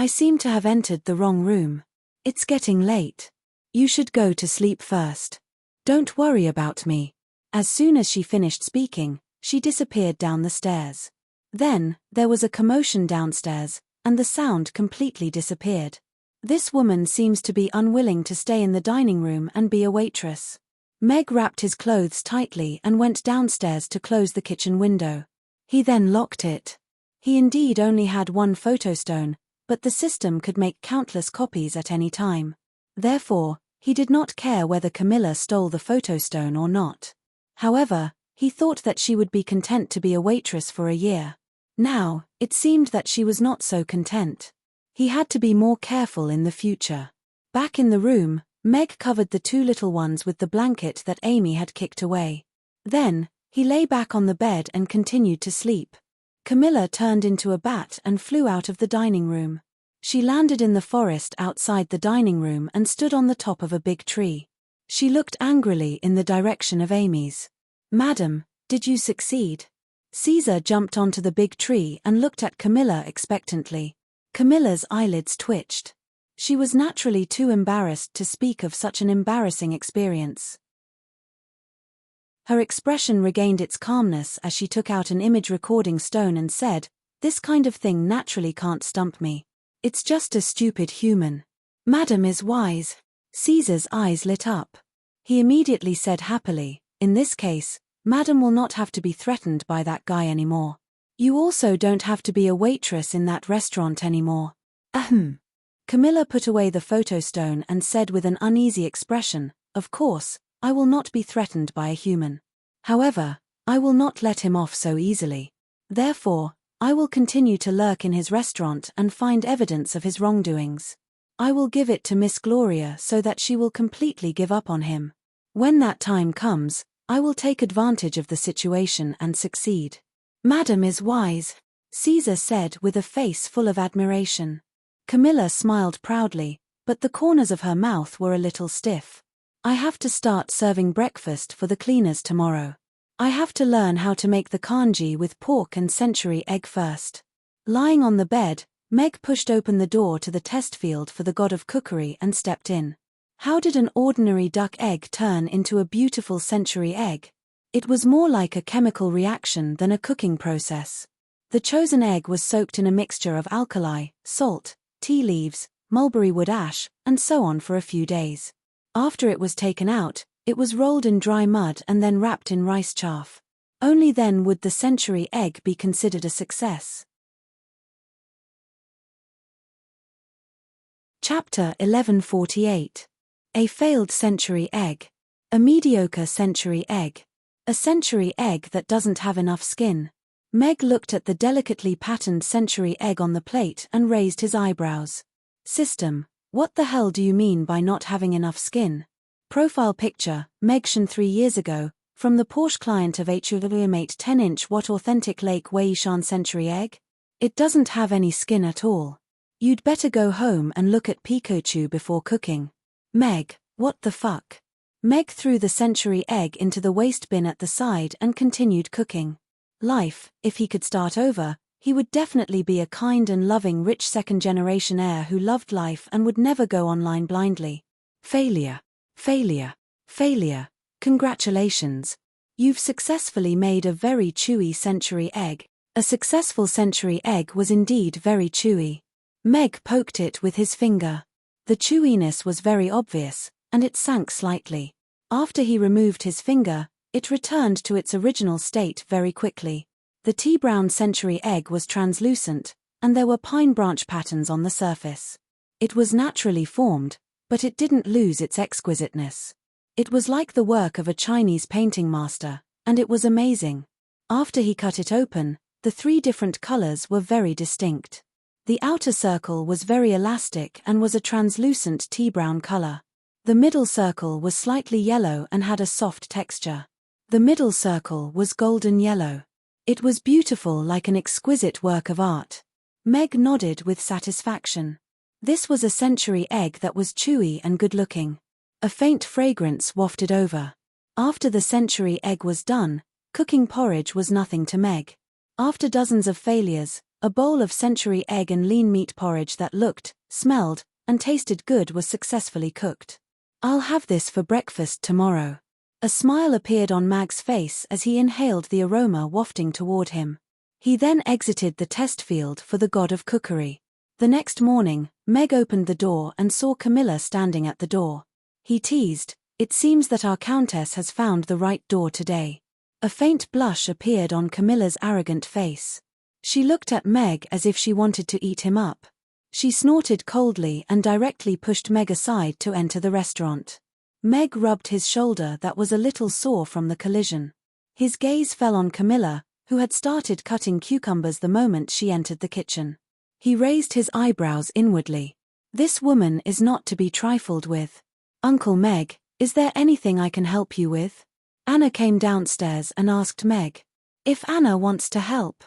seem to have entered the wrong room. It's getting late. You should go to sleep first. Don't worry about me." As soon as she finished speaking, she disappeared down the stairs. Then, there was a commotion downstairs, and the sound completely disappeared. This woman seems to be unwilling to stay in the dining room and be a waitress. Meg wrapped his clothes tightly and went downstairs to close the kitchen window. He then locked it. He indeed only had one photostone, but the system could make countless copies at any time. Therefore, he did not care whether Camilla stole the photostone or not. However, he thought that she would be content to be a waitress for a year. Now, it seemed that she was not so content. He had to be more careful in the future. Back in the room, Meg covered the 2 little ones with the blanket that Amy had kicked away. Then, he lay back on the bed and continued to sleep. Camilla turned into a bat and flew out of the dining room. She landed in the forest outside the dining room and stood on the top of a big tree. She looked angrily in the direction of Amy's. "Madam, did you succeed?" Caesar jumped onto the big tree and looked at Camilla expectantly. Camilla's eyelids twitched. She was naturally too embarrassed to speak of such an embarrassing experience. Her expression regained its calmness as she took out an image recording stone and said, "This kind of thing naturally can't stump me. It's just a stupid human." "Madam is wise." Caesar's eyes lit up. He immediately said happily, "In this case, Madam will not have to be threatened by that guy anymore. You also don't have to be a waitress in that restaurant anymore." Ahem. Camilla put away the photostone and said with an uneasy expression, "Of course, I will not be threatened by a human. However, I will not let him off so easily. Therefore, I will continue to lurk in his restaurant and find evidence of his wrongdoings. I will give it to Miss Gloria so that she will completely give up on him. When that time comes, I will take advantage of the situation and succeed." "Madam is wise," Caesar said with a face full of admiration. Camilla smiled proudly, but the corners of her mouth were a little stiff. "I have to start serving breakfast for the cleaners tomorrow. I have to learn how to make the kanji with pork and century egg first." Lying on the bed, Meg pushed open the door to the test field for the god of cookery and stepped in. How did an ordinary duck egg turn into a beautiful century egg? It was more like a chemical reaction than a cooking process. The chosen egg was soaked in a mixture of alkali, salt, tea leaves, mulberry wood ash, and so on for a few days. After it was taken out, It was rolled in dry mud and then wrapped in rice chaff. Only then would the century egg be considered a success. Chapter 1148. A failed century egg. A mediocre century egg. A century egg that doesn't have enough skin. Meg looked at the delicately patterned century egg on the plate and raised his eyebrows. System, what the hell do you mean by not having enough skin? Profile picture, Megshan 3 years ago, from the Porsche client of HUVMate 10-inch What Authentic Lake Weishan century egg? It doesn't have any skin at all. You'd better go home and look at Pikachu before cooking. Meg, what the fuck? Meg threw the century egg into the waste bin at the side and continued cooking. Life, if he could start over, he would definitely be a kind and loving rich second-generation heir who loved life and would never go online blindly. Failure. Failure. Failure. Congratulations. You've successfully made a very chewy century egg. A successful century egg was indeed very chewy. Meg poked it with his finger. The chewiness was very obvious, and it sank slightly. After he removed his finger, it returned to its original state very quickly. The tea-brown century egg was translucent, and there were pine branch patterns on the surface. It was naturally formed, but it didn't lose its exquisiteness. It was like the work of a Chinese painting master, and it was amazing. After he cut it open, the 3 different colors were very distinct. The outer circle was very elastic and was a translucent tea-brown color. The middle circle was slightly yellow and had a soft texture. The middle circle was golden yellow. It was beautiful, like an exquisite work of art. Meg nodded with satisfaction. This was a century egg that was chewy and good-looking. A faint fragrance wafted over. After the century egg was done, cooking porridge was nothing to Meg. After dozens of failures, a bowl of century egg and lean meat porridge that looked, smelled, and tasted good was successfully cooked. I'll have this for breakfast tomorrow. A smile appeared on Mag's face as he inhaled the aroma wafting toward him. He then exited the test field for the god of cookery. The next morning, Meg opened the door and saw Camilla standing at the door. He teased, "It seems that our countess has found the right door today." A faint blush appeared on Camilla's arrogant face. She looked at Meg as if she wanted to eat him up. She snorted coldly and directly pushed Meg aside to enter the restaurant. Meg rubbed his shoulder that was a little sore from the collision. His gaze fell on Camilla, who had started cutting cucumbers the moment she entered the kitchen. He raised his eyebrows inwardly. This woman is not to be trifled with. Uncle Meg, is there anything I can help you with? Anna came downstairs and asked Meg. If Anna wants to help.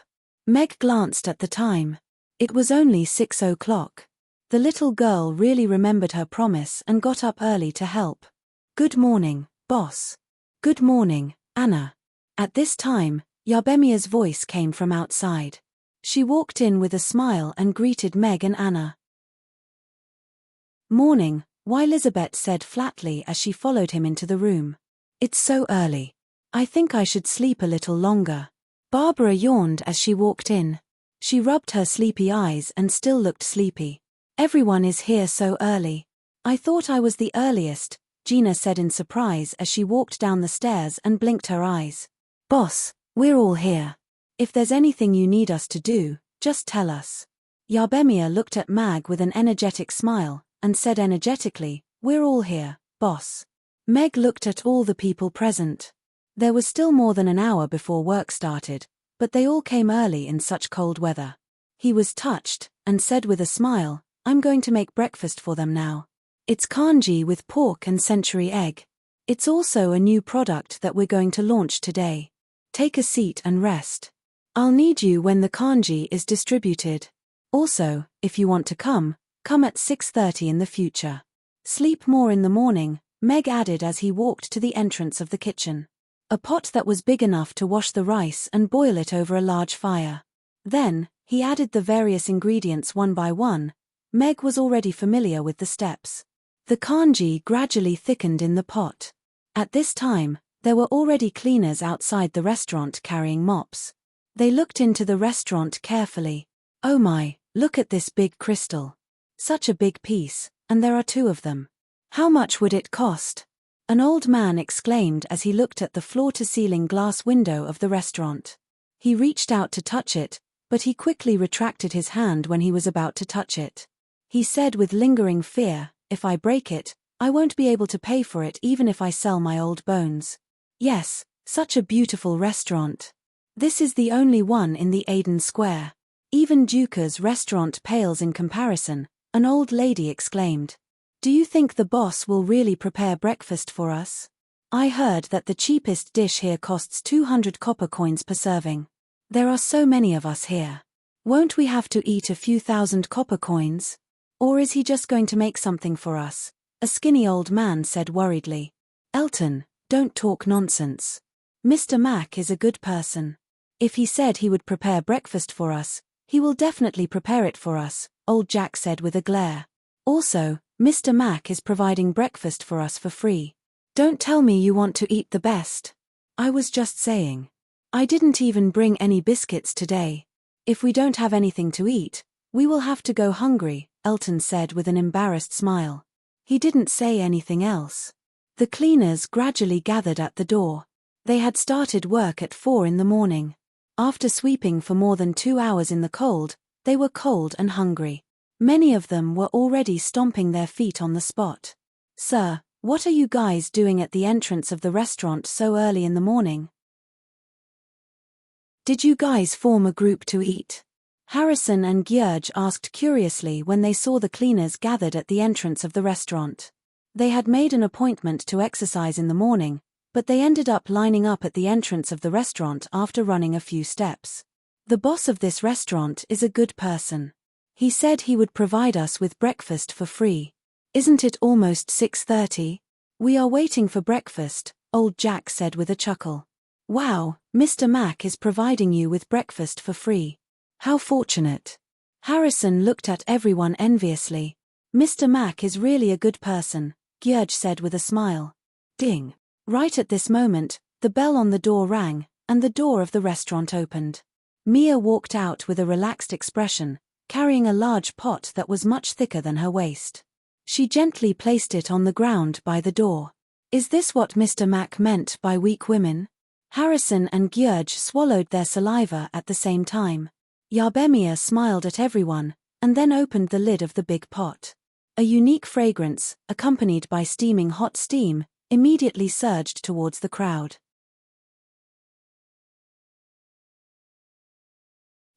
Meg glanced at the time. It was only 6 o'clock. The little girl really remembered her promise and got up early to help. Good morning, boss. Good morning, Anna. At this time, Yabemia's voice came from outside. She walked in with a smile and greeted Meg and Anna. Morning, why Elizabeth said flatly as she followed him into the room. It's so early. I think I should sleep a little longer. Barbara yawned as she walked in. She rubbed her sleepy eyes and still looked sleepy. Everyone is here so early. I thought I was the earliest, Gina said in surprise as she walked down the stairs and blinked her eyes. Boss, we're all here. If there's anything you need us to do, just tell us. Yabemia looked at Mag with an energetic smile, and said energetically, we're all here, boss. Meg looked at all the people present. There was still more than an hour before work started, but they all came early in such cold weather. He was touched, and said with a smile, I'm going to make breakfast for them now. It's kanji with pork and century egg. It's also a new product that we're going to launch today. Take a seat and rest. I'll need you when the kanji is distributed. Also, if you want to come at 6:30 in the future. Sleep more in the morning, Meg added as he walked to the entrance of the kitchen. A pot that was big enough to wash the rice and boil it over a large fire. Then, he added the various ingredients one by one. Meg was already familiar with the steps. The kanji gradually thickened in the pot. At this time, there were already cleaners outside the restaurant carrying mops. They looked into the restaurant carefully. Oh my, look at this big crystal. Such a big piece, and there are 2 of them. How much would it cost? an old man exclaimed as he looked at the floor-to-ceiling glass window of the restaurant. He reached out to touch it, but he quickly retracted his hand when he was about to touch it. He said with lingering fear, "If I break it, I won't be able to pay for it even if I sell my old bones." Yes, such a beautiful restaurant. This is the only one in the Aden Square. Even Duca's restaurant pales in comparison, an old lady exclaimed. "Do you think the boss will really prepare breakfast for us? I heard that the cheapest dish here costs 200 copper coins per serving. There are so many of us here. Won't we have to eat a few thousand copper coins? Or is he just going to make something for us?" A skinny old man said worriedly. "Elton, don't talk nonsense. Mr. Mac is a good person. If he said he would prepare breakfast for us, he will definitely prepare it for us," old Jack said with a glare. "Also, Mr. Mac is providing breakfast for us for free. Don't tell me you want to eat the best. I was just saying. I didn't even bring any biscuits today. If we don't have anything to eat, we will have to go hungry," Elton said with an embarrassed smile. He didn't say anything else. The cleaners gradually gathered at the door. They had started work at 4 in the morning. After sweeping for more than 2 hours in the cold, they were cold and hungry. Many of them were already stomping their feet on the spot. "Sir, what are you guys doing at the entrance of the restaurant so early in the morning? Did you guys form a group to eat?" Harrison and Gyurge asked curiously when they saw the cleaners gathered at the entrance of the restaurant. They had made an appointment to exercise in the morning, but they ended up lining up at the entrance of the restaurant after running a few steps. "The boss of this restaurant is a good person. He said he would provide us with breakfast for free. Isn't it almost 6:30? We are waiting for breakfast," old Jack said with a chuckle. "Wow, Mr. Mac is providing you with breakfast for free. How fortunate." Harrison looked at everyone enviously. "Mr. Mac is really a good person," Gyurge said with a smile. Ding. Right at this moment, the bell on the door rang, and the door of the restaurant opened. Mia walked out with a relaxed expression, carrying a large pot that was much thicker than her waist. She gently placed it on the ground by the door. "Is this what Mr. Mac meant by weak women?" Harrison and Gyurge swallowed their saliva at the same time. Yarbemia smiled at everyone, and then opened the lid of the big pot. A unique fragrance, accompanied by steaming hot steam, immediately surged towards the crowd.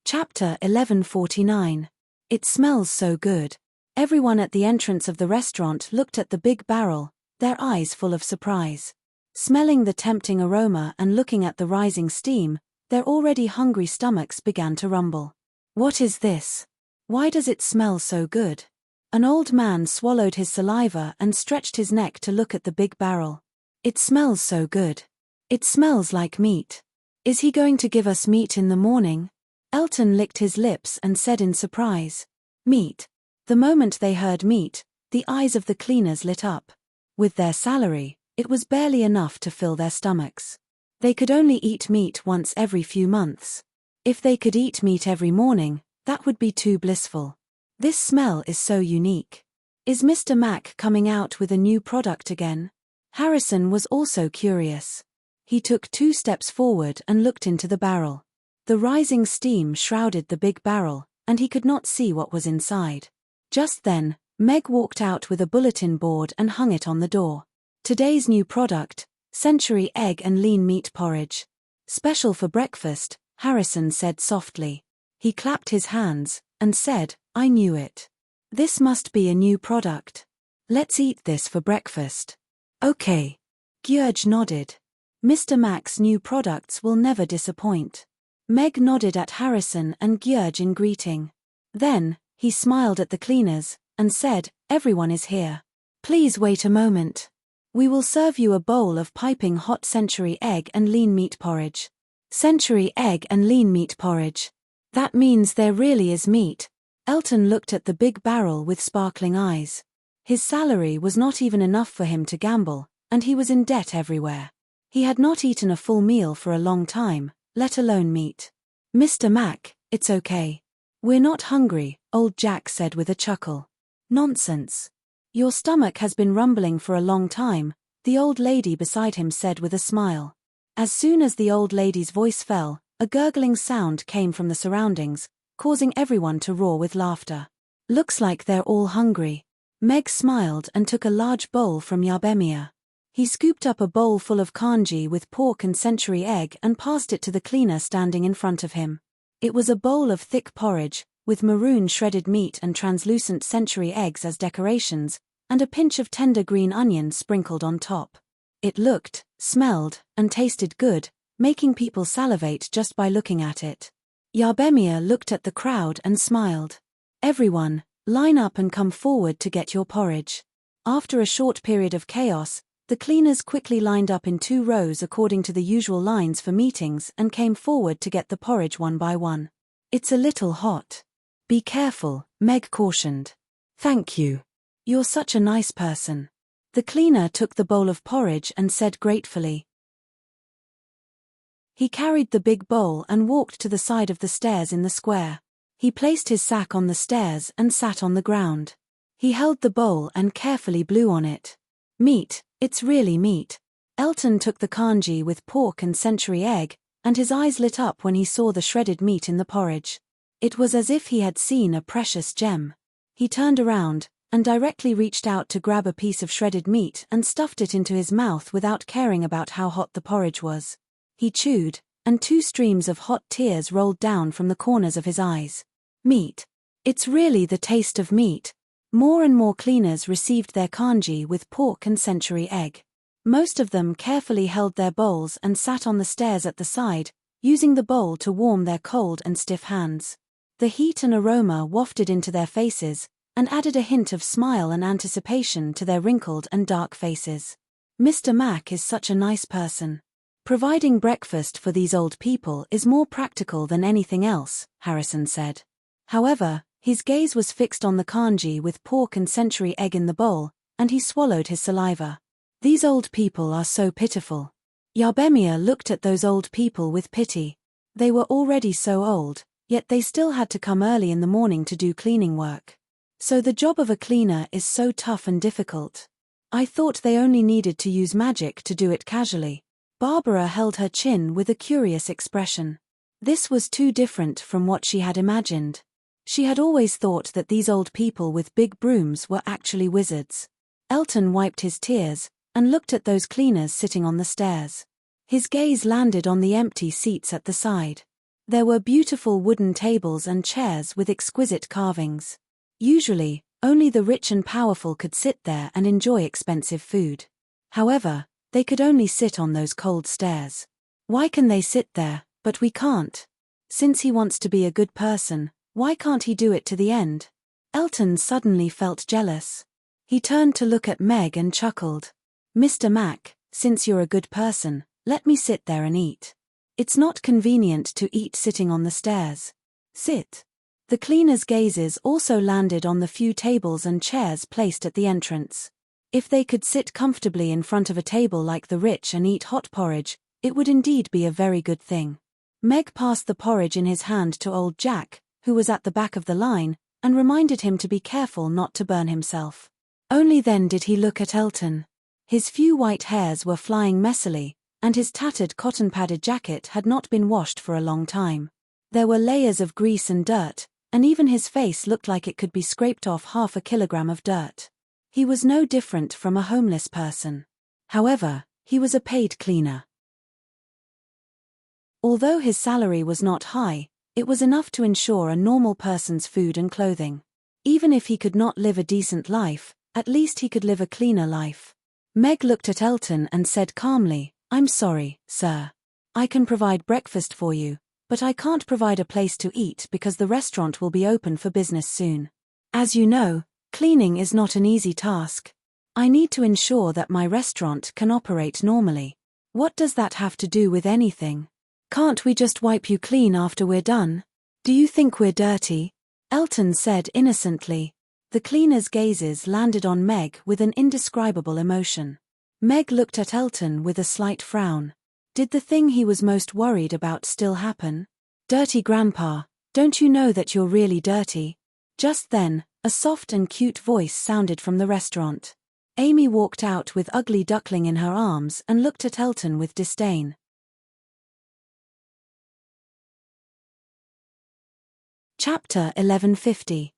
Chapter 1149. It smells so good. Everyone at the entrance of the restaurant looked at the big barrel, their eyes full of surprise. Smelling the tempting aroma and looking at the rising steam, their already hungry stomachs began to rumble. "What is this? Why does it smell so good?" An old man swallowed his saliva and stretched his neck to look at the big barrel. "It smells so good. It smells like meat. Is he going to give us meat in the morning?" Elton licked his lips and said in surprise, "Meat." The moment they heard meat, the eyes of the cleaners lit up. With their salary, it was barely enough to fill their stomachs. They could only eat meat once every few months. If they could eat meat every morning, that would be too blissful. This smell is so unique. Is Mr. Mac coming out with a new product again? Harrison was also curious. He took 2 steps forward and looked into the barrel. The rising steam shrouded the big barrel, and he could not see what was inside. Just then, Meg walked out with a bulletin board and hung it on the door. "Today's new product, Century Egg and Lean Meat Porridge. Special for breakfast," Harrison said softly. He clapped his hands and said, "I knew it. This must be a new product. Let's eat this for breakfast." "Okay." Gyurge nodded. Mr. Mac's new products will never disappoint. Meg nodded at Harrison and Gyurge in greeting. Then, he smiled at the cleaners and said, "Everyone is here. Please wait a moment. We will serve you a bowl of piping hot century egg and lean meat porridge." Century egg and lean meat porridge. That means there really is meat. Elton looked at the big barrel with sparkling eyes. His salary was not even enough for him to gamble, and he was in debt everywhere. He had not eaten a full meal for a long time, let alone meat. "Mr. Mac, it's okay. We're not hungry," old Jack said with a chuckle. "Nonsense. Your stomach has been rumbling for a long time, the old lady beside him said with a smile. As soon as the old lady's voice fell, a gurgling sound came from the surroundings, causing everyone to roar with laughter. Looks like they're all hungry. Meg smiled and took a large bowl from Yabemia. He scooped up a bowl full of kanji with pork and century egg and passed it to the cleaner standing in front of him. It was a bowl of thick porridge, with maroon shredded meat and translucent century eggs as decorations, and a pinch of tender green onions sprinkled on top. It looked, smelled, and tasted good, making people salivate just by looking at it. Yabemia looked at the crowd and smiled. Everyone, line up and come forward to get your porridge. After a short period of chaos, the cleaners quickly lined up in 2 rows according to the usual lines for meetings and came forward to get the porridge one by one. It's a little hot. Be careful, Meg cautioned. Thank you. You're such a nice person. The cleaner took the bowl of porridge and said gratefully. He carried the big bowl and walked to the side of the stairs in the square. He placed his sack on the stairs and sat on the ground. He held the bowl and carefully blew on it. Meat, it's really meat. Elton took the kanji with pork and century egg, and his eyes lit up when he saw the shredded meat in the porridge. It was as if he had seen a precious gem. He turned around, and directly reached out to grab a piece of shredded meat and stuffed it into his mouth without caring about how hot the porridge was. He chewed, and 2 streams of hot tears rolled down from the corners of his eyes. Meat. It's really the taste of meat. More and more cleaners received their kanji with pork and century egg. Most of them carefully held their bowls and sat on the stairs at the side, using the bowl to warm their cold and stiff hands. The heat and aroma wafted into their faces, and added a hint of smile and anticipation to their wrinkled and dark faces. Mr. Mac is such a nice person. Providing breakfast for these old people is more practical than anything else, Harrison said. However, his gaze was fixed on the kanji with pork and century egg in the bowl, and he swallowed his saliva. These old people are so pitiful. Yabemia looked at those old people with pity. They were already so old, yet they still had to come early in the morning to do cleaning work. So the job of a cleaner is so tough and difficult. I thought they only needed to use magic to do it casually. Barbara held her chin with a curious expression. This was too different from what she had imagined. She had always thought that these old people with big brooms were actually wizards. Elton wiped his tears and looked at those cleaners sitting on the stairs. His gaze landed on the empty seats at the side. There were beautiful wooden tables and chairs with exquisite carvings. Usually, only the rich and powerful could sit there and enjoy expensive food. However, they could only sit on those cold stairs. Why can they sit there, but we can't? Since he wants to be a good person, why can't he do it to the end? Elton suddenly felt jealous. He turned to look at Meg and chuckled. Mr. Mac, since you're a good person, let me sit there and eat. It's not convenient to eat sitting on the stairs. Sit. The cleaners' gazes also landed on the few tables and chairs placed at the entrance. If they could sit comfortably in front of a table like the rich and eat hot porridge, it would indeed be a very good thing. Meg passed the porridge in his hand to old Jack, who was at the back of the line, and reminded him to be careful not to burn himself. Only then did he look at Elton. His few white hairs were flying messily, and his tattered cotton-padded jacket had not been washed for a long time. There were layers of grease and dirt, and even his face looked like it could be scraped off 1/2 kilogram of dirt. He was no different from a homeless person. However, he was a paid cleaner. Although his salary was not high, it was enough to ensure a normal person's food and clothing. Even if he could not live a decent life, at least he could live a cleaner life. Meg looked at Elton and said calmly, I'm sorry, sir. I can provide breakfast for you, but I can't provide a place to eat because the restaurant will be open for business soon. As you know, cleaning is not an easy task. I need to ensure that my restaurant can operate normally. What does that have to do with anything? Can't we just wipe you clean after we're done? Do you think we're dirty? Elton said innocently. The cleaner's gazes landed on Meg with an indescribable emotion. Meg looked at Elton with a slight frown. Did the thing he was most worried about still happen? Dirty Grandpa, don't you know that you're really dirty? Just then, a soft and cute voice sounded from the restaurant. Amy walked out with Ugly Duckling in her arms and looked at Elton with disdain. Chapter 1150.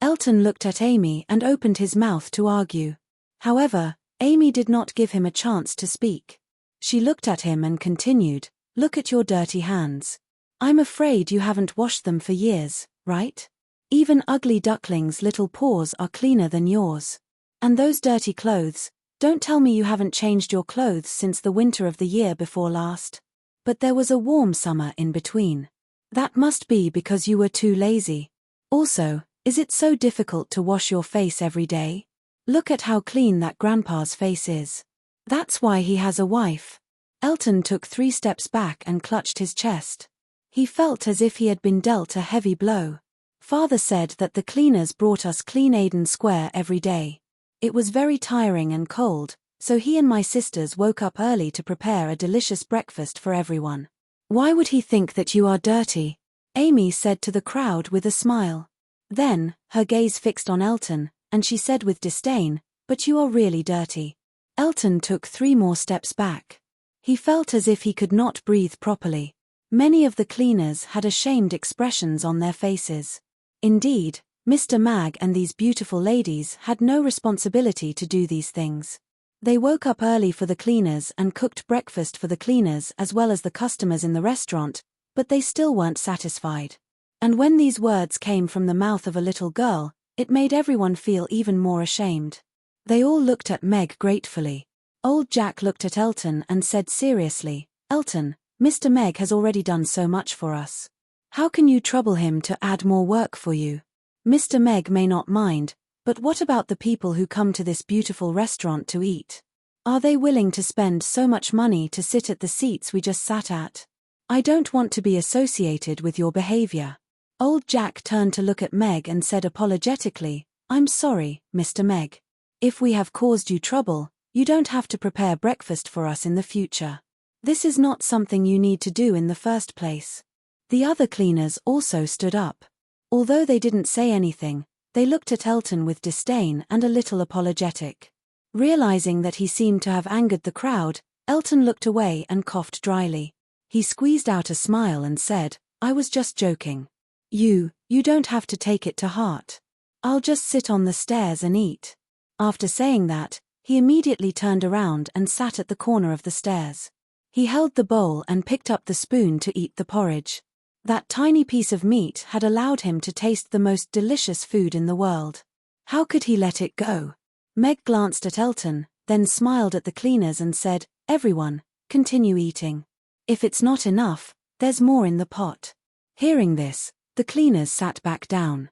Elton looked at Amy and opened his mouth to argue. However, Amy did not give him a chance to speak. She looked at him and continued, "Look at your dirty hands. I'm afraid you haven't washed them for years, right? Even Ugly Duckling's little paws are cleaner than yours. And those dirty clothes, don't tell me you haven't changed your clothes since the winter of the year before last. But there was a warm summer in between. That must be because you were too lazy. Also, is it so difficult to wash your face every day? Look at how clean that grandpa's face is. That's why he has a wife." Elton took 3 steps back and clutched his chest. He felt as if he had been dealt a heavy blow. Father said that the cleaners brought us clean Aden Square every day. It was very tiring and cold, so he and my sisters woke up early to prepare a delicious breakfast for everyone. "Why would he think that you are dirty?" Amy said to the crowd with a smile. Then, her gaze fixed on Elton, and she said with disdain, "But you are really dirty." Elton took 3 more steps back. He felt as if he could not breathe properly. Many of the cleaners had ashamed expressions on their faces. Indeed, Mr. Mag and these beautiful ladies had no responsibility to do these things. They woke up early for the cleaners and cooked breakfast for the cleaners as well as the customers in the restaurant, but they still weren't satisfied. And when these words came from the mouth of a little girl, it made everyone feel even more ashamed. They all looked at Meg gratefully. Old Jack looked at Elton and said seriously, "Elton, Mr. Meg has already done so much for us. How can you trouble him to add more work for you? Mr. Meg may not mind, but what about the people who come to this beautiful restaurant to eat? Are they willing to spend so much money to sit at the seats we just sat at? I don't want to be associated with your behavior." Old Jack turned to look at Meg and said apologetically, "I'm sorry, Mr. Meg. If we have caused you trouble, you don't have to prepare breakfast for us in the future. This is not something you need to do in the first place." The other cleaners also stood up. Although they didn't say anything, they looked at Elton with disdain and a little apologetic. Realizing that he seemed to have angered the crowd, Elton looked away and coughed dryly. He squeezed out a smile and said, "I was just joking. You don't have to take it to heart. I'll just sit on the stairs and eat." After saying that, he immediately turned around and sat at the corner of the stairs. He held the bowl and picked up the spoon to eat the porridge. That tiny piece of meat had allowed him to taste the most delicious food in the world. How could he let it go? Meg glanced at Elton, then smiled at the cleaners and said, "Everyone, continue eating. If it's not enough, there's more in the pot." Hearing this, the cleaners sat back down.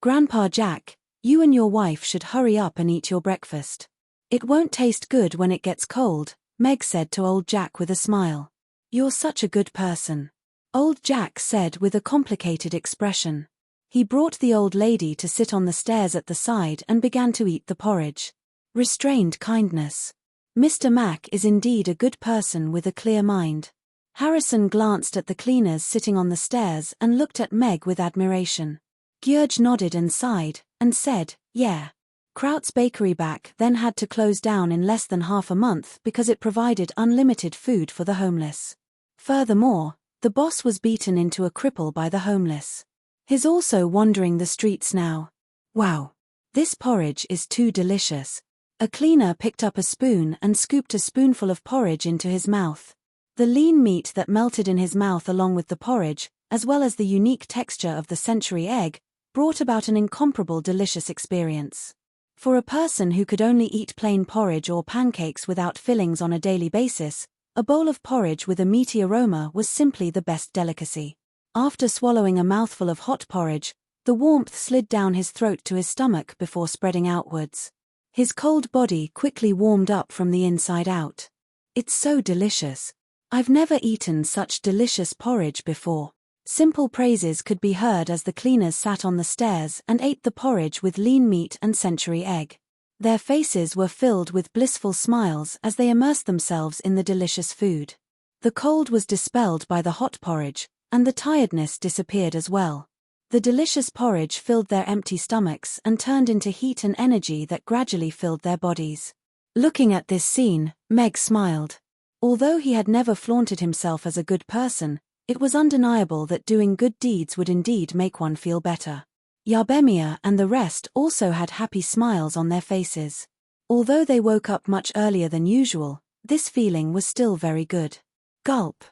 "Grandpa Jack, you and your wife should hurry up and eat your breakfast. It won't taste good when it gets cold," Meg said to old Jack with a smile. "You're such a good person," old Jack said with a complicated expression. He brought the old lady to sit on the stairs at the side and began to eat the porridge. Restrained kindness. Mr. Mac is indeed a good person with a clear mind. Harrison glanced at the cleaners sitting on the stairs and looked at Meg with admiration. George nodded and sighed, and said, "Yeah." Kraut's Bakery back then had to close down in less than half a month because it provided unlimited food for the homeless. Furthermore, the boss was beaten into a cripple by the homeless. He's also wandering the streets now. "Wow. This porridge is too delicious." A cleaner picked up a spoon and scooped a spoonful of porridge into his mouth. The lean meat that melted in his mouth along with the porridge, as well as the unique texture of the century egg, brought about an incomparable delicious experience. For a person who could only eat plain porridge or pancakes without fillings on a daily basis, a bowl of porridge with a meaty aroma was simply the best delicacy. After swallowing a mouthful of hot porridge, the warmth slid down his throat to his stomach before spreading outwards. His cold body quickly warmed up from the inside out. "It's so delicious. I've never eaten such delicious porridge before." Simple praises could be heard as the cleaners sat on the stairs and ate the porridge with lean meat and century egg. Their faces were filled with blissful smiles as they immersed themselves in the delicious food. The cold was dispelled by the hot porridge, and the tiredness disappeared as well. The delicious porridge filled their empty stomachs and turned into heat and energy that gradually filled their bodies. Looking at this scene, Meg smiled. Although he had never flaunted himself as a good person, it was undeniable that doing good deeds would indeed make one feel better. Yabemia and the rest also had happy smiles on their faces. Although they woke up much earlier than usual, this feeling was still very good. Gulp.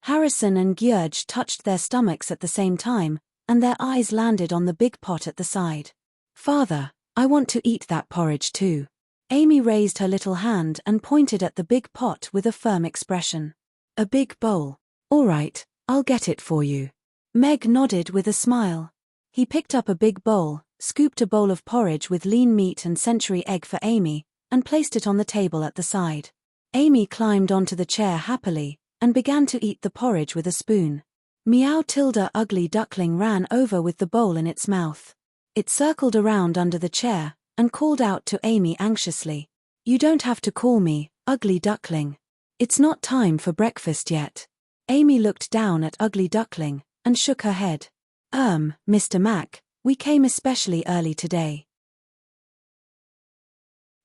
Harrison and Gyurge touched their stomachs at the same time, and their eyes landed on the big pot at the side. Father, I want to eat that porridge too. Amy raised her little hand and pointed at the big pot with a firm expression. A big bowl. All right, I'll get it for you. Meg nodded with a smile. He picked up a big bowl, scooped a bowl of porridge with lean meat and century egg for Amy, and placed it on the table at the side. Amy climbed onto the chair happily, and began to eat the porridge with a spoon. Meow Tilda Ugly Duckling ran over with the bowl in its mouth. It circled around under the chair, and called out to Amy anxiously. You don't have to call me, Ugly Duckling. It's not time for breakfast yet. Amy looked down at Ugly Duckling, and shook her head. Mr. Mac, we came especially early today.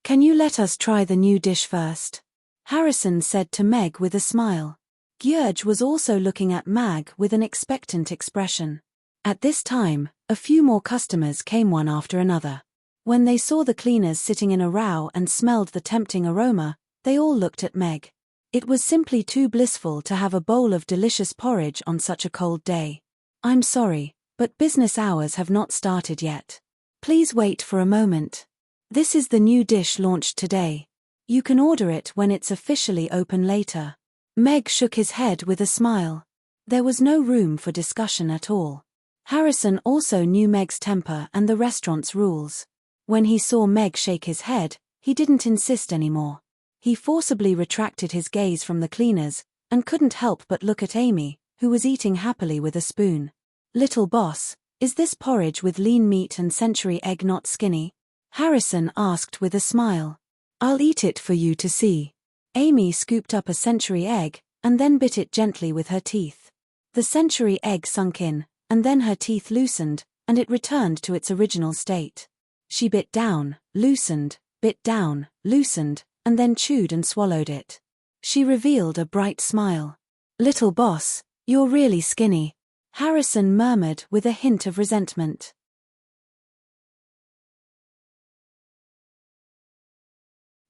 Can you let us try the new dish first? Harrison said to Meg with a smile. Gyurge was also looking at Mag with an expectant expression. At this time, a few more customers came one after another. When they saw the cleaners sitting in a row and smelled the tempting aroma, they all looked at Meg. It was simply too blissful to have a bowl of delicious porridge on such a cold day. I'm sorry, but business hours have not started yet. Please wait for a moment. This is the new dish launched today. You can order it when it's officially open later. Meg shook his head with a smile. There was no room for discussion at all. Harrison also knew Meg's temper and the restaurant's rules. When he saw Meg shake his head, he didn't insist anymore. He forcibly retracted his gaze from the cleaners, and couldn't help but look at Amy, who was eating happily with a spoon. Little boss, is this porridge with lean meat and century egg not skinny? Harrison asked with a smile. I'll eat it for you to see. Amy scooped up a century egg, and then bit it gently with her teeth. The century egg sunk in, and then her teeth loosened, and it returned to its original state. She bit down, loosened, bit down, loosened, and then chewed and swallowed it. She revealed a bright smile. Little boss, you're really skinny. Harrison murmured with a hint of resentment.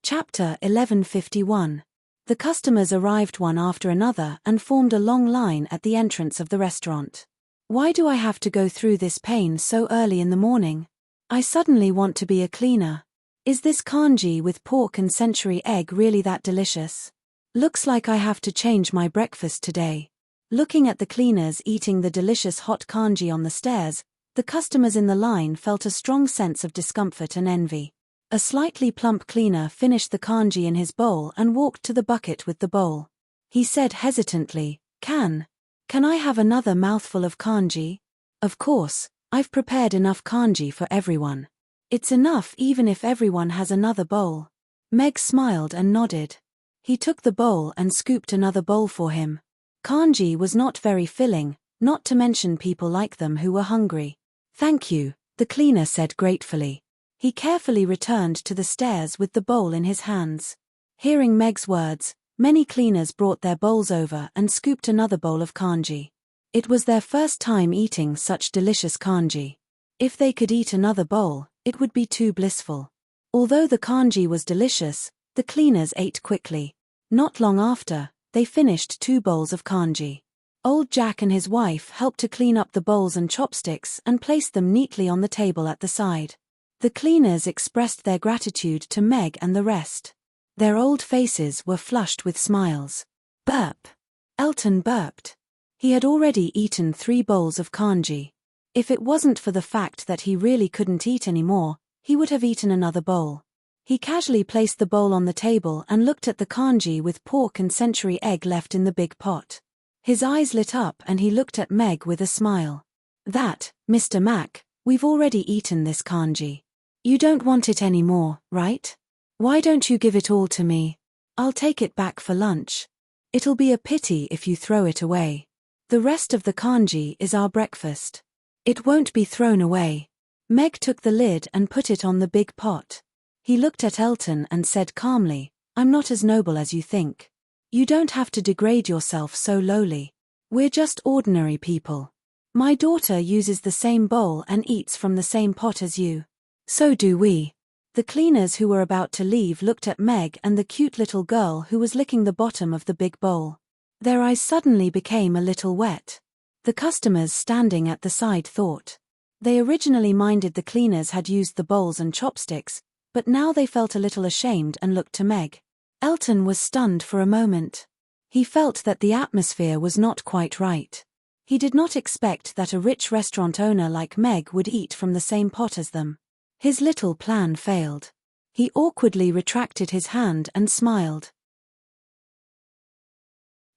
Chapter 1151. The customers arrived one after another and formed a long line at the entrance of the restaurant. Why do I have to go through this pain so early in the morning? I suddenly want to be a cleaner. Is this congee with pork and century egg really that delicious? Looks like I have to change my breakfast today. Looking at the cleaners eating the delicious hot congee on the stairs, the customers in the line felt a strong sense of discomfort and envy. A slightly plump cleaner finished the congee in his bowl and walked to the bucket with the bowl. He said hesitantly, Can I have another mouthful of congee? Of course, I've prepared enough congee for everyone. It's enough even if everyone has another bowl. Meg smiled and nodded. He took the bowl and scooped another bowl for him. Congee was not very filling, not to mention people like them who were hungry. Thank you, the cleaner said gratefully. He carefully returned to the stairs with the bowl in his hands. Hearing Meg's words, many cleaners brought their bowls over and scooped another bowl of congee. It was their first time eating such delicious congee. If they could eat another bowl, it would be too blissful. Although the congee was delicious, the cleaners ate quickly. Not long after, they finished 2 bowls of congee. Old Jack and his wife helped to clean up the bowls and chopsticks and placed them neatly on the table at the side. The cleaners expressed their gratitude to Meg and the rest. Their old faces were flushed with smiles. Burp. Elton burped. He had already eaten 3 bowls of congee. If it wasn't for the fact that he really couldn't eat anymore, he would have eaten another bowl. He casually placed the bowl on the table and looked at the congee with pork and century egg left in the big pot. His eyes lit up and he looked at Meg with a smile. That, Mr. Mac, we've already eaten this congee. You don't want it anymore, right? Why don't you give it all to me? I'll take it back for lunch. It'll be a pity if you throw it away. The rest of the congee is our breakfast. It won't be thrown away. Meg took the lid and put it on the big pot. He looked at Elton and said calmly, I'm not as noble as you think. You don't have to degrade yourself so lowly. We're just ordinary people. My daughter uses the same bowl and eats from the same pot as you. So do we. The cleaners who were about to leave looked at Meg and the cute little girl who was licking the bottom of the big bowl. Their eyes suddenly became a little wet. The customers standing at the side thought. They originally minded the cleaners had used the bowls and chopsticks, but now they felt a little ashamed and looked to Meg. Elton was stunned for a moment. He felt that the atmosphere was not quite right. He did not expect that a rich restaurant owner like Meg would eat from the same pot as them. His little plan failed. He awkwardly retracted his hand and smiled.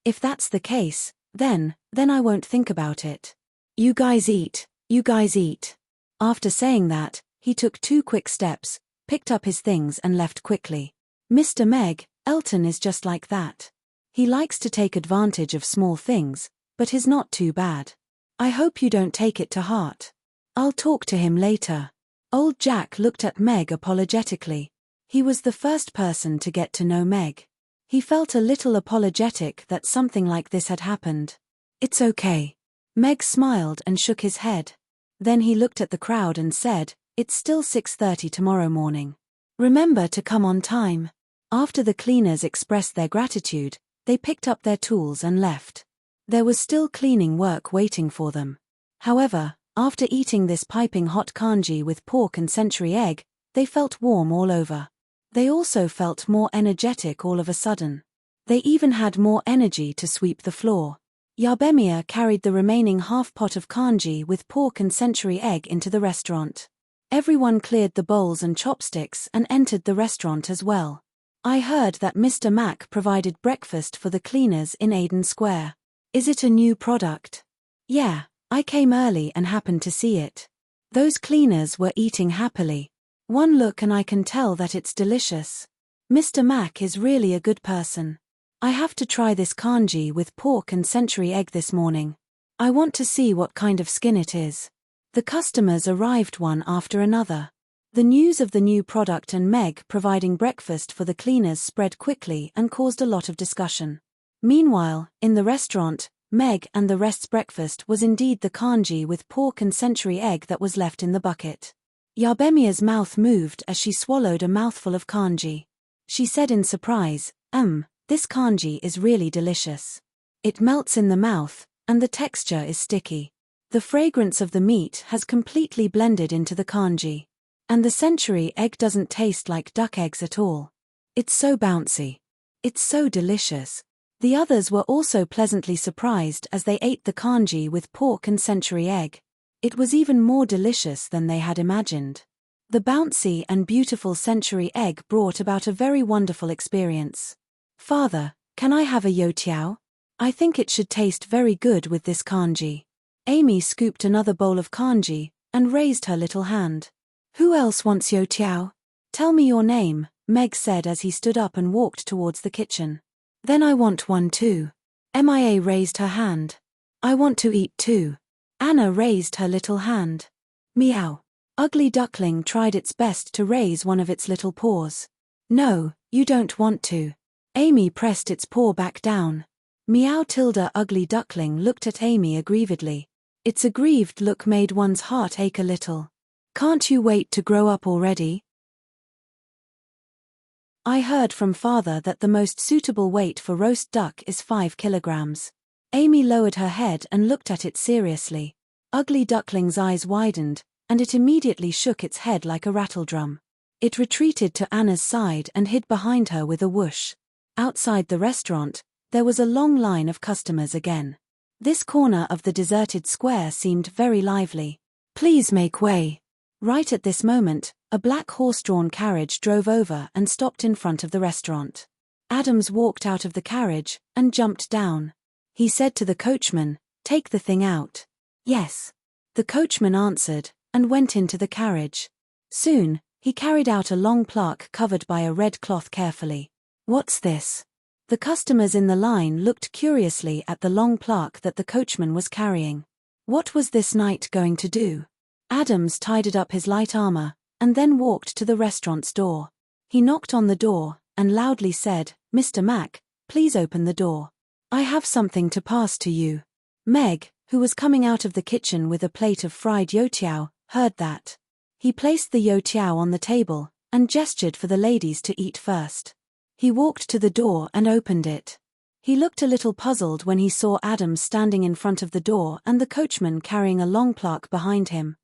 If that's the case, then I won't think about it. You guys eat, you guys eat. After saying that, he took 2 quick steps, picked up his things and left quickly. Mr. Meg, Elton is just like that. He likes to take advantage of small things, but he's not too bad. I hope you don't take it to heart. I'll talk to him later. Old Jack looked at Meg apologetically. He was the first person to get to know Meg. He felt a little apologetic that something like this had happened. It's okay. Meg smiled and shook his head. Then he looked at the crowd and said, it's still 6:30 tomorrow morning. Remember to come on time. After the cleaners expressed their gratitude, they picked up their tools and left. There was still cleaning work waiting for them. However, after eating this piping hot congee with pork and century egg, they felt warm all over. They also felt more energetic all of a sudden. They even had more energy to sweep the floor. Yabemia carried the remaining half pot of congee with pork and century egg into the restaurant. Everyone cleared the bowls and chopsticks and entered the restaurant as well. I heard that Mr. Mac provided breakfast for the cleaners in Aden Square. Is it a new product? Yeah, I came early and happened to see it. Those cleaners were eating happily. One look and I can tell that it's delicious. Mr. Mac is really a good person. I have to try this congee with pork and century egg this morning. I want to see what kind of skin it is. The customers arrived one after another. The news of the new product and Meg providing breakfast for the cleaners spread quickly and caused a lot of discussion. Meanwhile, in the restaurant, Meg and the rest's breakfast was indeed the congee with pork and century egg that was left in the bucket. Yabemia's mouth moved as she swallowed a mouthful of congee. She said in surprise, this congee is really delicious. It melts in the mouth, and the texture is sticky. The fragrance of the meat has completely blended into the congee. And the century egg doesn't taste like duck eggs at all. It's so bouncy. It's so delicious. The others were also pleasantly surprised as they ate the congee with pork and century egg. It was even more delicious than they had imagined. The bouncy and beautiful century egg brought about a very wonderful experience. Father, can I have a youtiao? I think it should taste very good with this congee. Amy scooped another bowl of congee and raised her little hand. Who else wants youtiao? Tell me your name, Meg said as he stood up and walked towards the kitchen. Then I want one too. Mia raised her hand. I want to eat too. Anna raised her little hand. Meow. Ugly Duckling tried its best to raise one of its little paws. No, you don't want to. Amy pressed its paw back down. Meow tilde Ugly Duckling looked at Amy aggrievedly. Its aggrieved look made one's heart ache a little. Can't you wait to grow up already? I heard from father that the most suitable weight for roast duck is 5 kilograms. Amy lowered her head and looked at it seriously. Ugly Duckling's eyes widened, and it immediately shook its head like a rattledrum. It retreated to Anna's side and hid behind her with a whoosh. Outside the restaurant, there was a long line of customers again. This corner of the deserted square seemed very lively. Please make way. Right at this moment, a black horse-drawn carriage drove over and stopped in front of the restaurant. Adams walked out of the carriage and jumped down. He said to the coachman, "Take the thing out." "Yes." The coachman answered, and went into the carriage. Soon, he carried out a long plaque covered by a red cloth carefully. "What's this?" The customers in the line looked curiously at the long plaque that the coachman was carrying. What was this knight going to do? Adams tidied up his light armor, and then walked to the restaurant's door. He knocked on the door, and loudly said, "Mr. Mac, please open the door. I have something to pass to you." Meg, who was coming out of the kitchen with a plate of fried youtiao, heard that. He placed the youtiao on the table, and gestured for the ladies to eat first. He walked to the door and opened it. He looked a little puzzled when he saw Adams standing in front of the door and the coachman carrying a long plaque behind him.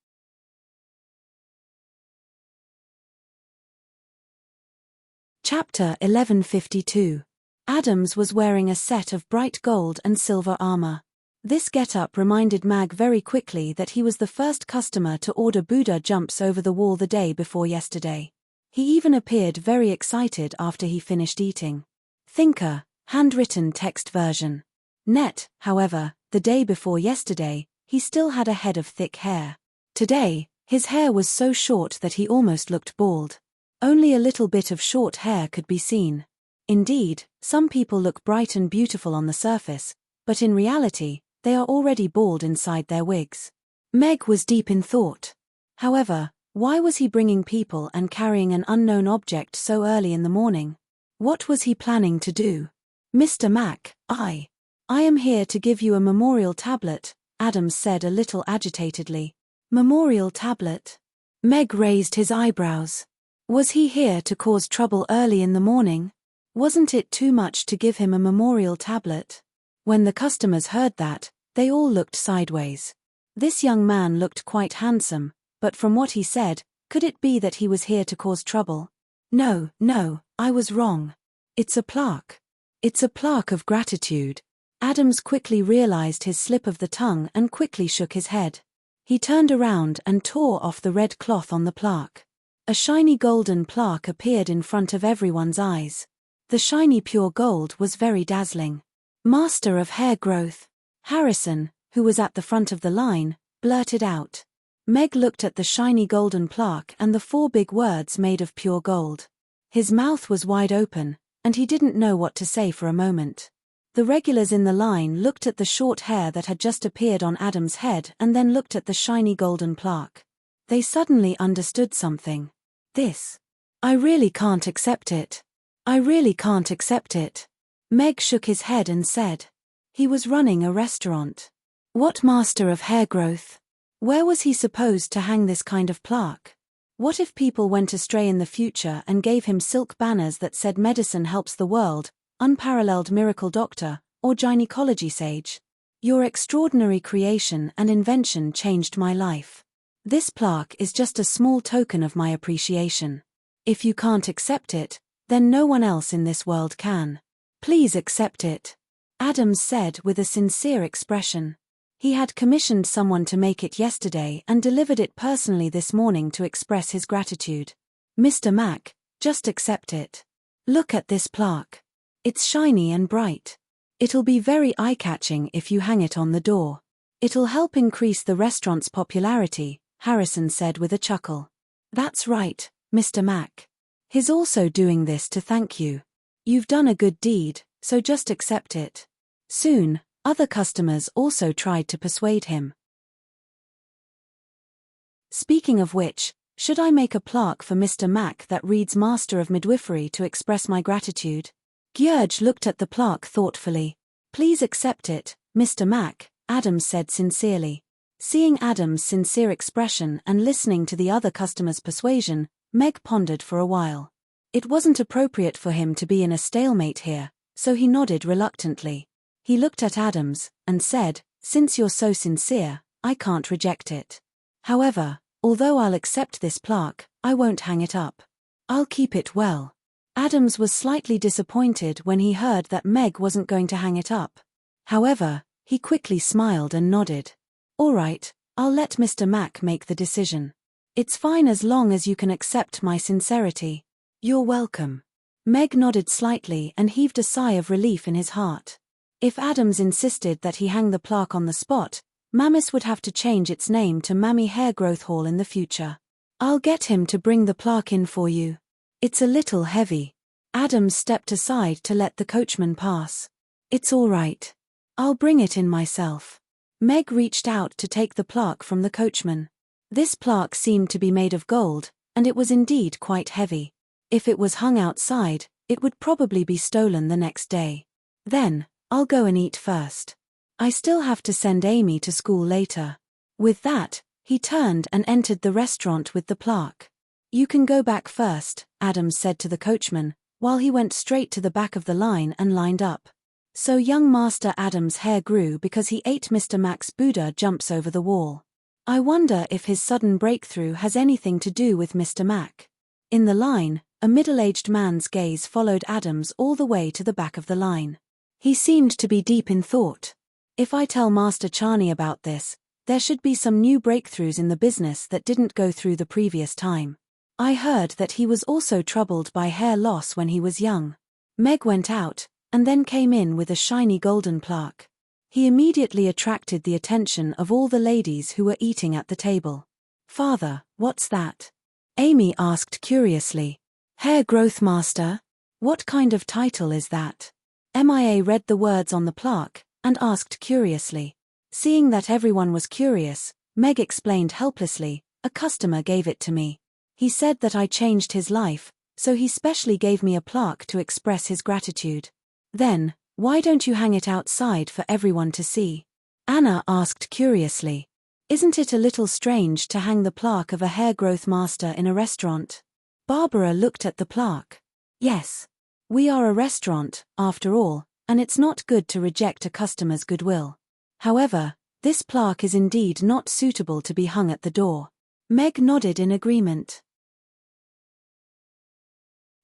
Chapter 1152. Adams was wearing a set of bright gold and silver armor. This get-up reminded Mag very quickly that he was the first customer to order Buddha jumps over the wall the day before yesterday. He even appeared very excited after he finished eating. Thinker, handwritten text version. Net, however, the day before yesterday, he still had a head of thick hair. Today, his hair was so short that he almost looked bald. Only a little bit of short hair could be seen. Indeed, some people look bright and beautiful on the surface, but in reality, they are already bald inside their wigs. Meg was deep in thought. However, why was he bringing people and carrying an unknown object so early in the morning? What was he planning to do? "Mr. Mac, I am here to give you a memorial tablet," Adams said a little agitatedly. "Memorial tablet?" Meg raised his eyebrows. Was he here to cause trouble early in the morning? Wasn't it too much to give him a memorial tablet? When the customers heard that, they all looked sideways. This young man looked quite handsome, but from what he said, could it be that he was here to cause trouble? No, I was wrong. It's a plaque. It's a plaque of gratitude. Adams quickly realized his slip of the tongue and quickly shook his head. He turned around and tore off the red cloth on the plaque. A shiny golden plaque appeared in front of everyone's eyes. The shiny pure gold was very dazzling. "Master of Hair Growth." Harrison, who was at the front of the line, blurted out. Meg looked at the shiny golden plaque and the 4 big words made of pure gold. His mouth was wide open, and he didn't know what to say for a moment. The regulars in the line looked at the short hair that had just appeared on Adam's head and then looked at the shiny golden plaque. They suddenly understood something. I really can't accept it. I really can't accept it. Meg shook his head and said. He was running a restaurant. What master of hair growth? Where was he supposed to hang this kind of plaque? What if people went astray in the future and gave him silk banners that said medicine helps the world, unparalleled miracle doctor, or gynecology sage? Your extraordinary creation and invention changed my life. This plaque is just a small token of my appreciation. If you can't accept it, then no one else in this world can. Please accept it. Adams said with a sincere expression. He had commissioned someone to make it yesterday and delivered it personally this morning to express his gratitude. Mr. Mac, just accept it. Look at this plaque. It's shiny and bright. It'll be very eye-catching if you hang it on the door. It'll help increase the restaurant's popularity, Harrison said with a chuckle. That's right, Mr. Mac. He's also doing this to thank you. You've done a good deed, so just accept it. Soon, other customers also tried to persuade him. Speaking of which, should I make a plaque for Mr. Mac that reads Master of Midwifery to express my gratitude? Gyurge looked at the plaque thoughtfully. Please accept it, Mr. Mac, Adams said sincerely. Seeing Adams' sincere expression and listening to the other customers' persuasion, Meg pondered for a while. It wasn't appropriate for him to be in a stalemate here, so he nodded reluctantly. He looked at Adams, and said, Since you're so sincere, I can't reject it. However, although I'll accept this plaque, I won't hang it up. I'll keep it well. Adams was slightly disappointed when he heard that Meg wasn't going to hang it up. However, he quickly smiled and nodded. All right, I'll let Mr. Mac make the decision. It's fine as long as you can accept my sincerity. You're welcome. Meg nodded slightly and heaved a sigh of relief in his heart. If Adams insisted that he hang the plaque on the spot, Mammis would have to change its name to Mammy Hair Growth Hall in the future. I'll get him to bring the plaque in for you. It's a little heavy. Adams stepped aside to let the coachman pass. It's all right. I'll bring it in myself. Meg reached out to take the plaque from the coachman. This plaque seemed to be made of gold, and it was indeed quite heavy. If it was hung outside, it would probably be stolen the next day. Then, I'll go and eat first. I still have to send Amy to school later. With that, he turned and entered the restaurant with the plaque. You can go back first, Adams said to the coachman, while he went straight to the back of the line and lined up. So young Master Adams' hair grew because he ate Mr. Mac's Buddha jumps over the wall. I wonder if his sudden breakthrough has anything to do with Mr. Mac. In the line, a middle-aged man's gaze followed Adams all the way to the back of the line. He seemed to be deep in thought. If I tell Master Charney about this, there should be some new breakthroughs in the business that didn't go through the previous time. I heard that he was also troubled by hair loss when he was young. Meg went out, and then came in with a shiny golden plaque. He immediately attracted the attention of all the ladies who were eating at the table. Father, what's that? Amy asked curiously. Hair Growth Master? What kind of title is that? MIA read the words on the plaque, and asked curiously. Seeing that everyone was curious, Meg explained helplessly, a customer gave it to me. He said that I changed his life, so he specially gave me a plaque to express his gratitude. Then, why don't you hang it outside for everyone to see? Anna asked curiously. Isn't it a little strange to hang the plaque of a hair growth master in a restaurant? Barbara looked at the plaque. Yes. We are a restaurant, after all, and it's not good to reject a customer's goodwill. However, this plaque is indeed not suitable to be hung at the door. Meg nodded in agreement.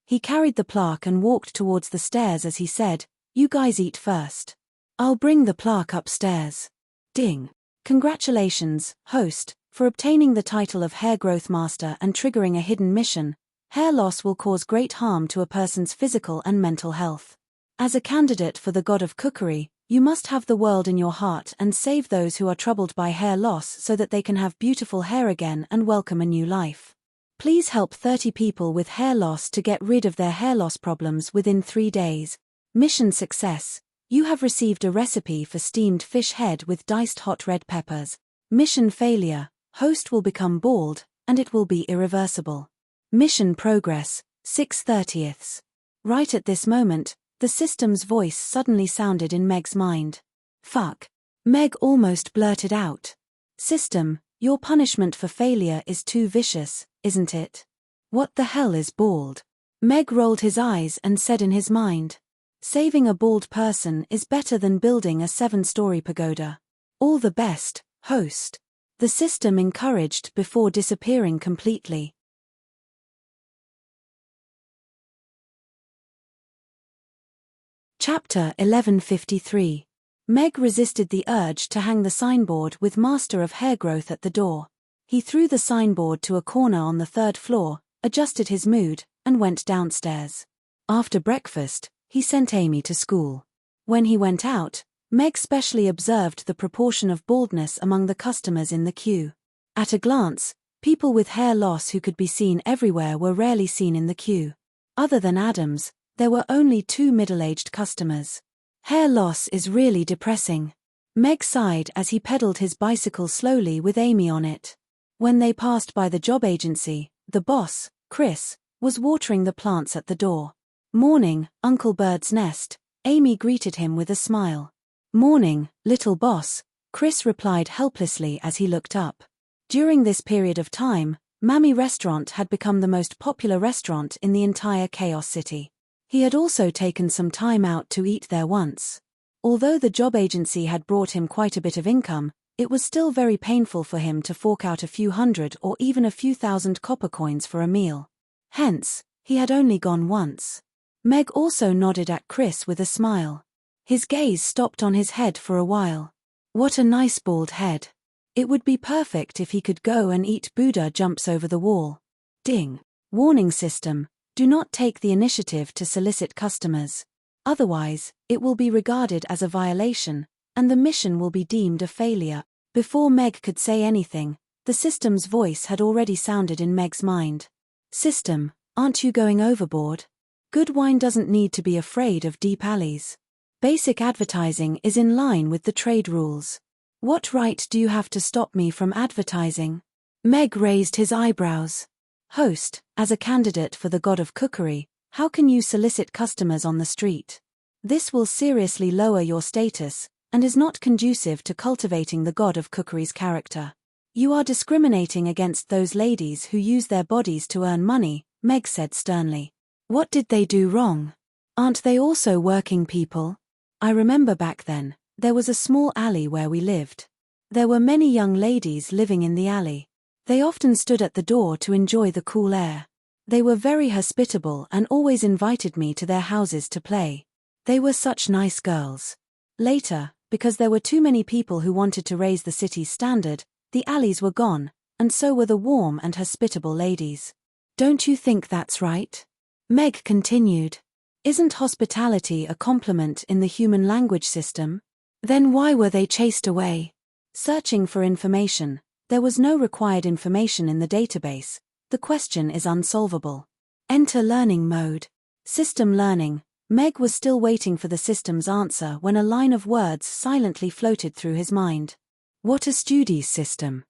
He carried the plaque and walked towards the stairs as he said, You guys eat first. I'll bring the plaque upstairs. Ding. Congratulations, host, for obtaining the title of Hair Growth Master and triggering a hidden mission. Hair loss will cause great harm to a person's physical and mental health. As a candidate for the god of cookery, you must have the world in your heart and save those who are troubled by hair loss so that they can have beautiful hair again and welcome a new life. Please help 30 people with hair loss to get rid of their hair loss problems within 3 days. Mission success. You have received a recipe for steamed fish head with diced hot red peppers. Mission failure. Host will become bald, and it will be irreversible. Mission progress. 6/30. Right at this moment, the system's voice suddenly sounded in Meg's mind. Fuck. Meg almost blurted out. System, your punishment for failure is too vicious, isn't it? What the hell is bald? Meg rolled his eyes and said in his mind. Saving a bald person is better than building a 7-story pagoda. All the best, host. The system encouraged before disappearing completely. Chapter 1153. Meg resisted the urge to hang the signboard with Master of Hair Growth at the door. He threw the signboard to a corner on the 3rd floor, adjusted his mood, and went downstairs. After breakfast, he sent Amy to school. When he went out, Meg specially observed the proportion of baldness among the customers in the queue. At a glance, people with hair loss who could be seen everywhere were rarely seen in the queue. Other than Adams, there were only 2 middle-aged customers. Hair loss is really depressing. Meg sighed as he pedaled his bicycle slowly with Amy on it. When they passed by the job agency, the boss, Chris, was watering the plants at the door. Morning, Uncle Bird's nest, Amy greeted him with a smile. Morning, little boss, Chris replied helplessly as he looked up. During this period of time, Mammy Restaurant had become the most popular restaurant in the entire Chaos City. He had also taken some time out to eat there once. Although the job agency had brought him quite a bit of income, it was still very painful for him to fork out a few hundred or even a few thousand copper coins for a meal. Hence, he had only gone once. Meg also nodded at Chris with a smile. His gaze stopped on his head for a while. What a nice bald head. It would be perfect if he could go and eat Buddha jumps over the wall. Ding. Warning system. Do not take the initiative to solicit customers. Otherwise, it will be regarded as a violation, and the mission will be deemed a failure. Before Meg could say anything, the system's voice had already sounded in Meg's mind. System, aren't you going overboard? Good wine doesn't need to be afraid of deep alleys. Basic advertising is in line with the trade rules. What right do you have to stop me from advertising? Meg raised his eyebrows. Host, as a candidate for the god of cookery, how can you solicit customers on the street? This will seriously lower your status, and is not conducive to cultivating the god of cookery's character. You are discriminating against those ladies who use their bodies to earn money, Meg said sternly. What did they do wrong? Aren't they also working people? I remember back then, there was a small alley where we lived. There were many young ladies living in the alley. They often stood at the door to enjoy the cool air. They were very hospitable and always invited me to their houses to play. They were such nice girls. Later, because there were too many people who wanted to raise the city's standard, the alleys were gone, and so were the warm and hospitable ladies. Don't you think that's right? Meg continued. Isn't hospitality a compliment in the human language system? Then why were they chased away? Searching for information. There was no required information in the database. The question is unsolvable. Enter learning mode. System learning. Meg was still waiting for the system's answer when a line of words silently floated through his mind. What a studies system.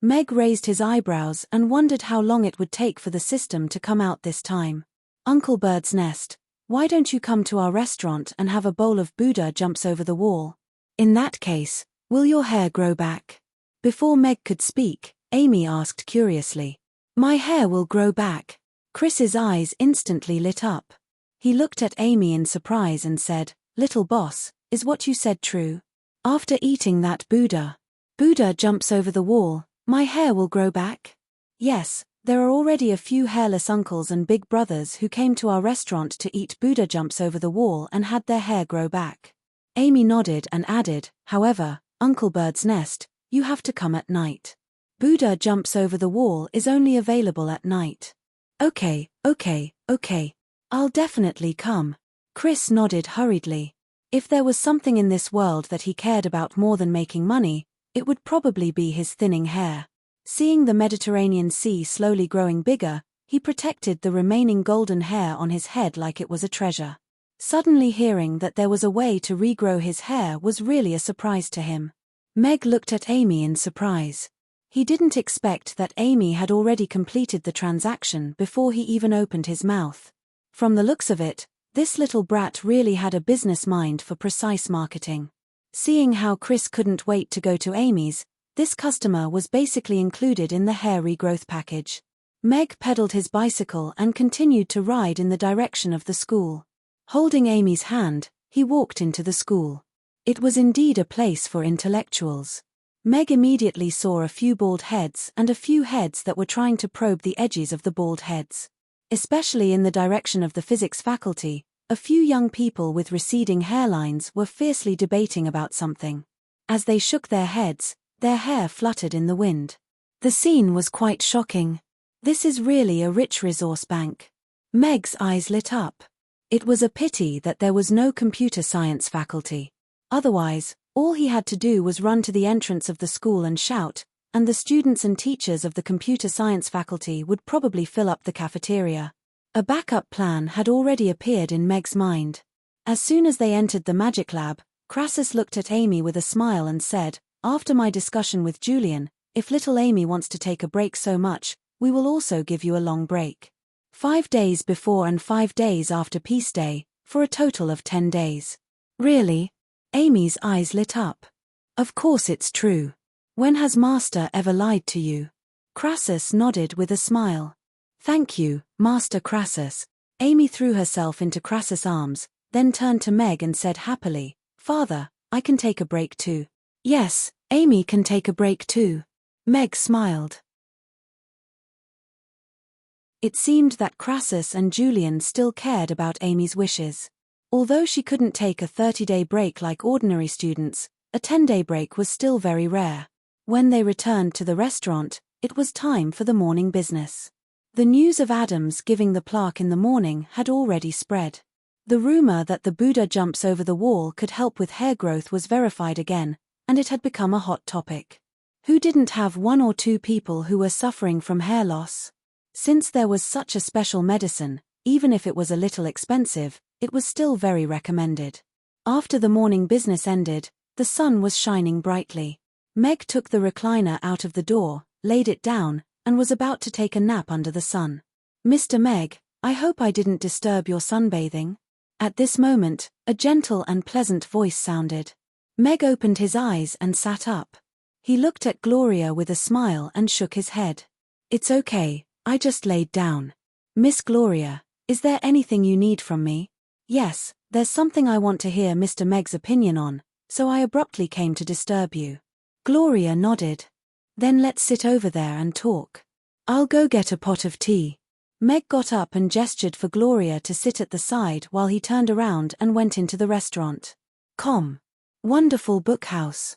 Meg raised his eyebrows and wondered how long it would take for the system to come out this time. Uncle Bird's Nest, why don't you come to our restaurant and have a bowl of Buddha jumps over the wall? In that case, will your hair grow back? Before Meg could speak, Amy asked curiously. My hair will grow back. Chris's eyes instantly lit up. He looked at Amy in surprise and said, Little boss, is what you said true? After eating that Buddha jumps over the wall, my hair will grow back? Yes, there are already a few hairless uncles and big brothers who came to our restaurant to eat Buddha jumps over the wall and had their hair grow back. Amy nodded and added, however, Uncle Bird's Nest, you have to come at night. Buddha jumps over the wall is only available at night. Okay. I'll definitely come. Chris nodded hurriedly. If there was something in this world that he cared about more than making money, it would probably be his thinning hair. Seeing the Mediterranean Sea slowly growing bigger, he protected the remaining golden hair on his head like it was a treasure. Suddenly hearing that there was a way to regrow his hair was really a surprise to him. Meg looked at Amy in surprise. He didn't expect that Amy had already completed the transaction before he even opened his mouth. From the looks of it, this little brat really had a business mind for precise marketing. Seeing how Chris couldn't wait to go to Amy's, this customer was basically included in the hair regrowth package. Meg pedaled his bicycle and continued to ride in the direction of the school. Holding Amy's hand, he walked into the school. It was indeed a place for intellectuals. Meg immediately saw a few bald heads and a few heads that were trying to probe the edges of the bald heads. Especially in the direction of the physics faculty, a few young people with receding hairlines were fiercely debating about something. As they shook their heads, their hair fluttered in the wind. The scene was quite shocking. This is really a rich resource bank. Meg's eyes lit up. It was a pity that there was no computer science faculty. Otherwise, all he had to do was run to the entrance of the school and shout, and the students and teachers of the computer science faculty would probably fill up the cafeteria. A backup plan had already appeared in Meg's mind. As soon as they entered the magic lab, Crassus looked at Amy with a smile and said, After my discussion with Julian, if little Amy wants to take a break so much, we will also give you a long break. 5 days before and 5 days after Peace Day, for a total of 10 days. Really? Amy's eyes lit up. Of course it's true. When has Master ever lied to you? Crassus nodded with a smile. Thank you, Master Crassus. Amy threw herself into Crassus' arms, then turned to Meg and said happily, Father, I can take a break too. Yes, Amy can take a break too. Meg smiled. It seemed that Crassus and Julian still cared about Amy's wishes. Although she couldn't take a 30-day break like ordinary students, a 10-day break was still very rare. When they returned to the restaurant, it was time for the morning business. The news of Adams giving the plaque in the morning had already spread. The rumor that the Buddha jumps over the wall could help with hair growth was verified again, and it had become a hot topic. Who didn't have 1 or 2 people who were suffering from hair loss? Since there was such a special medicine, even if it was a little expensive, it was still very recommended. After the morning business ended, the sun was shining brightly. Meg took the recliner out of the door, laid it down, and was about to take a nap under the sun. "Mr. Meg, I hope I didn't disturb your sunbathing?" At this moment, a gentle and pleasant voice sounded. Meg opened his eyes and sat up. He looked at Gloria with a smile and shook his head. "It's okay, I just laid down." "Miss Gloria, is there anything you need from me?" "Yes, there's something I want to hear Mr. Meg's opinion on, so I abruptly came to disturb you." Gloria nodded. "Then let's sit over there and talk. I'll go get a pot of tea." Meg got up and gestured for Gloria to sit at the side while he turned around and went into the restaurant. Wonderful bookhouse.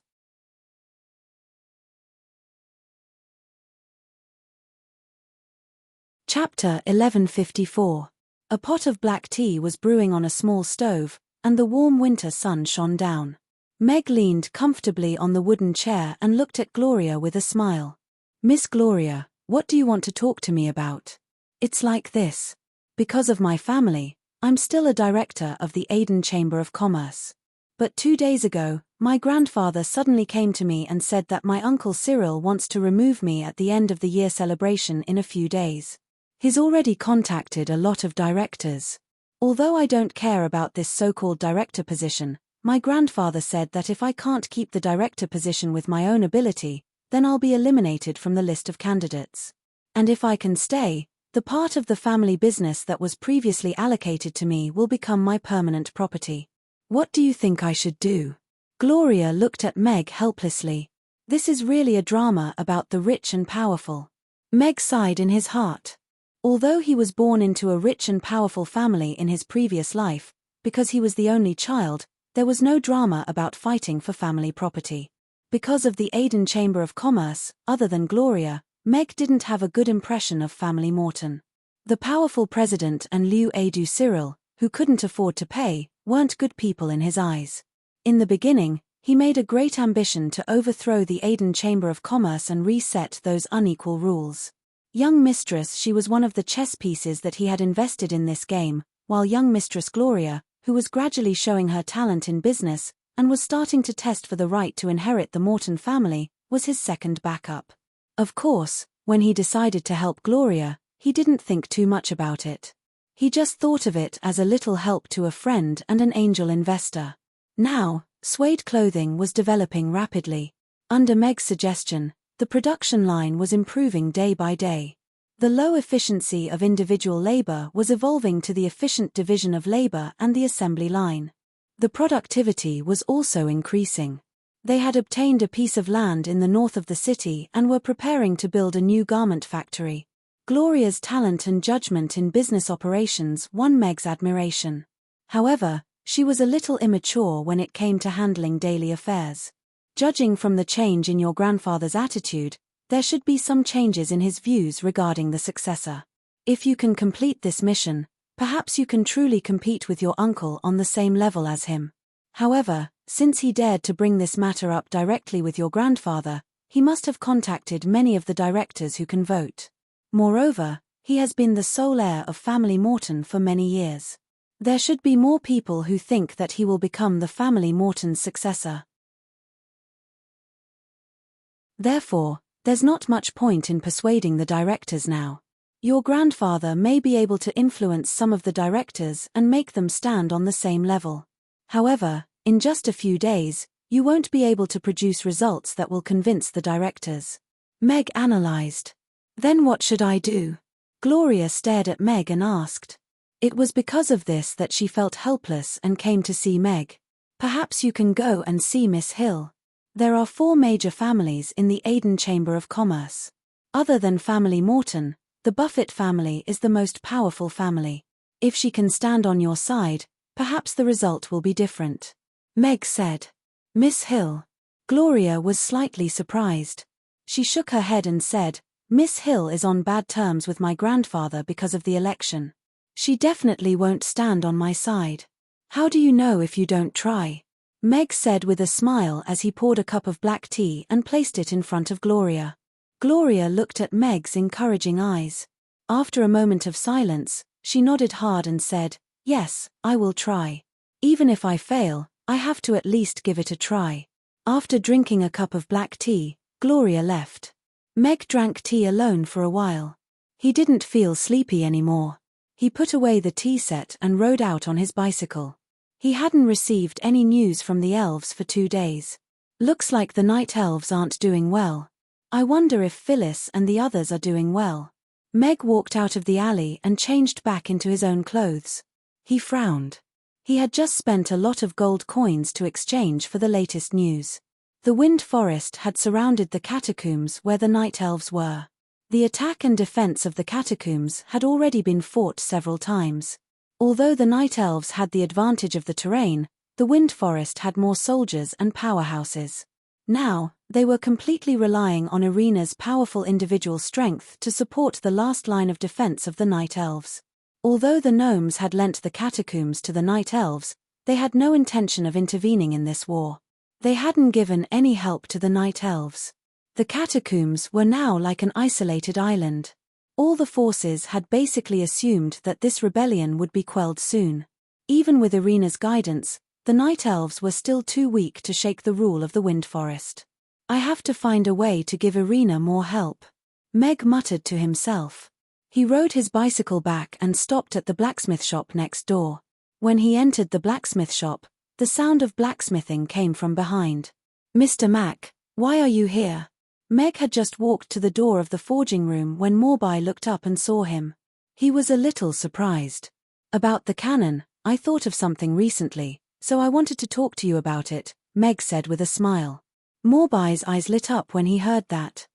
Chapter 1154. A pot of black tea was brewing on a small stove, and the warm winter sun shone down. Meg leaned comfortably on the wooden chair and looked at Gloria with a smile. "Miss Gloria, what do you want to talk to me about?" "It's like this. Because of my family, I'm still a director of the Aden Chamber of Commerce. But 2 days ago, my grandfather suddenly came to me and said that my uncle Cyril wants to remove me at the end of the year celebration in a few days. He's already contacted a lot of directors. Although I don't care about this so-called director position, my grandfather said that if I can't keep the director position with my own ability, then I'll be eliminated from the list of candidates. And if I can stay, the part of the family business that was previously allocated to me will become my permanent property. What do you think I should do?" Gloria looked at Meg helplessly. This is really a drama about the rich and powerful. Meg sighed in his heart. Although he was born into a rich and powerful family in his previous life, because he was the only child, there was no drama about fighting for family property. Because of the Aden Chamber of Commerce, other than Gloria, Meg didn't have a good impression of family Morton. The powerful president and Liu Adu Cyril, who couldn't afford to pay, weren't good people in his eyes. In the beginning, he made a great ambition to overthrow the Aden Chamber of Commerce and reset those unequal rules. Young Mistress, she was one of the chess pieces that he had invested in this game, while young Mistress Gloria, who was gradually showing her talent in business, and was starting to test for the right to inherit the Morton family, was his second backup. Of course, when he decided to help Gloria, he didn't think too much about it. He just thought of it as a little help to a friend and an angel investor. Now, suede clothing was developing rapidly. Under Meg's suggestion, the production line was improving day by day. The low efficiency of individual labor was evolving to the efficient division of labor and the assembly line. The productivity was also increasing. They had obtained a piece of land in the north of the city and were preparing to build a new garment factory. Gloria's talent and judgment in business operations won Meg's admiration. However, she was a little immature when it came to handling daily affairs. Judging from the change in your grandfather's attitude, there should be some changes in his views regarding the successor. If you can complete this mission, perhaps you can truly compete with your uncle on the same level as him. However, since he dared to bring this matter up directly with your grandfather, he must have contacted many of the directors who can vote. Moreover, he has been the sole heir of family Morton for many years. There should be more people who think that he will become the family Morton's successor. Therefore, there's not much point in persuading the directors now. Your grandfather may be able to influence some of the directors and make them stand on the same level. However, in just a few days, you won't be able to produce results that will convince the directors. Meg analyzed. Then what should I do? Gloria stared at Meg and asked. It was because of this that she felt helpless and came to see Meg. Perhaps you can go and see Miss Hill. There are 4 major families in the Aden Chamber of Commerce. Other than family Morton, the Buffett family is the most powerful family. If she can stand on your side, perhaps the result will be different. Meg said. Miss Hill. Gloria was slightly surprised. She shook her head and said, Miss Hill is on bad terms with my grandfather because of the election. She definitely won't stand on my side. How do you know if you don't try? Meg said with a smile as he poured a cup of black tea and placed it in front of Gloria. Gloria looked at Meg's encouraging eyes. After a moment of silence, she nodded hard and said, Yes, I will try. Even if I fail, I have to at least give it a try. After drinking a cup of black tea, Gloria left. Meg drank tea alone for a while. He didn't feel sleepy anymore. He put away the tea set and rode out on his bicycle. He hadn't received any news from the elves for 2 days. Looks like the night elves aren't doing well. I wonder if Phyllis and the others are doing well. Meg walked out of the alley and changed back into his own clothes. He frowned. He had just spent a lot of gold coins to exchange for the latest news. The wind forest had surrounded the catacombs where the night elves were. The attack and defense of the catacombs had already been fought several times. Although the night elves had the advantage of the terrain, the wind forest had more soldiers and powerhouses. Now, they were completely relying on Irina's powerful individual strength to support the last line of defense of the night elves. Although the gnomes had lent the catacombs to the night elves, they had no intention of intervening in this war. They hadn't given any help to the night elves. The catacombs were now like an isolated island. All the forces had basically assumed that this rebellion would be quelled soon. Even with Irina's guidance, the night elves were still too weak to shake the rule of the wind forest. I have to find a way to give Irina more help, Meg muttered to himself. He rode his bicycle back and stopped at the blacksmith shop next door. When he entered the blacksmith shop, the sound of blacksmithing came from behind. "Mr. Mac, why are you here?" Meg had just walked to the door of the forging room when Morbai looked up and saw him. He was a little surprised. "About the cannon, I thought of something recently, so I wanted to talk to you about it," Meg said with a smile. Morbai's eyes lit up when he heard that.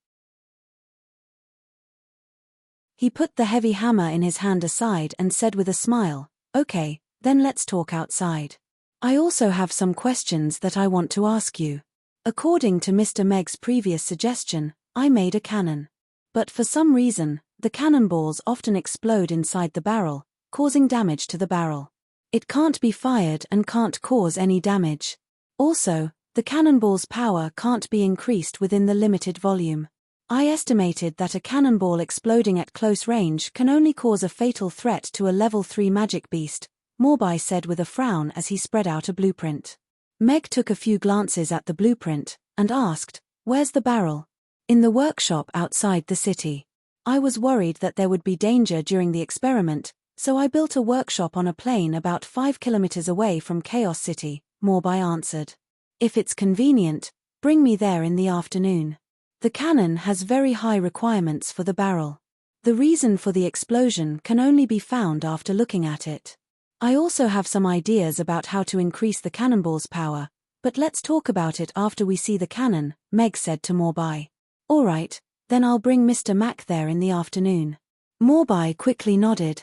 He put the heavy hammer in his hand aside and said with a smile, "Okay, then let's talk outside. I also have some questions that I want to ask you. According to Mr. Meg's previous suggestion, I made a cannon. But for some reason, the cannonballs often explode inside the barrel, causing damage to the barrel. It can't be fired and can't cause any damage. Also, the cannonball's power can't be increased within the limited volume. I estimated that a cannonball exploding at close range can only cause a fatal threat to a level 3 magic beast," Morbai said with a frown as he spread out a blueprint. Meg took a few glances at the blueprint, and asked, "Where's the barrel?" "In the workshop outside the city. I was worried that there would be danger during the experiment, so I built a workshop on a plain about 5 kilometers away from Chaos City," Morbai answered. "If it's convenient, bring me there in the afternoon. The cannon has very high requirements for the barrel. The reason for the explosion can only be found after looking at it. I also have some ideas about how to increase the cannonball's power, but let's talk about it after we see the cannon," Meg said to Morbai. "All right, then I'll bring Mr. Mac there in the afternoon." Morbai quickly nodded.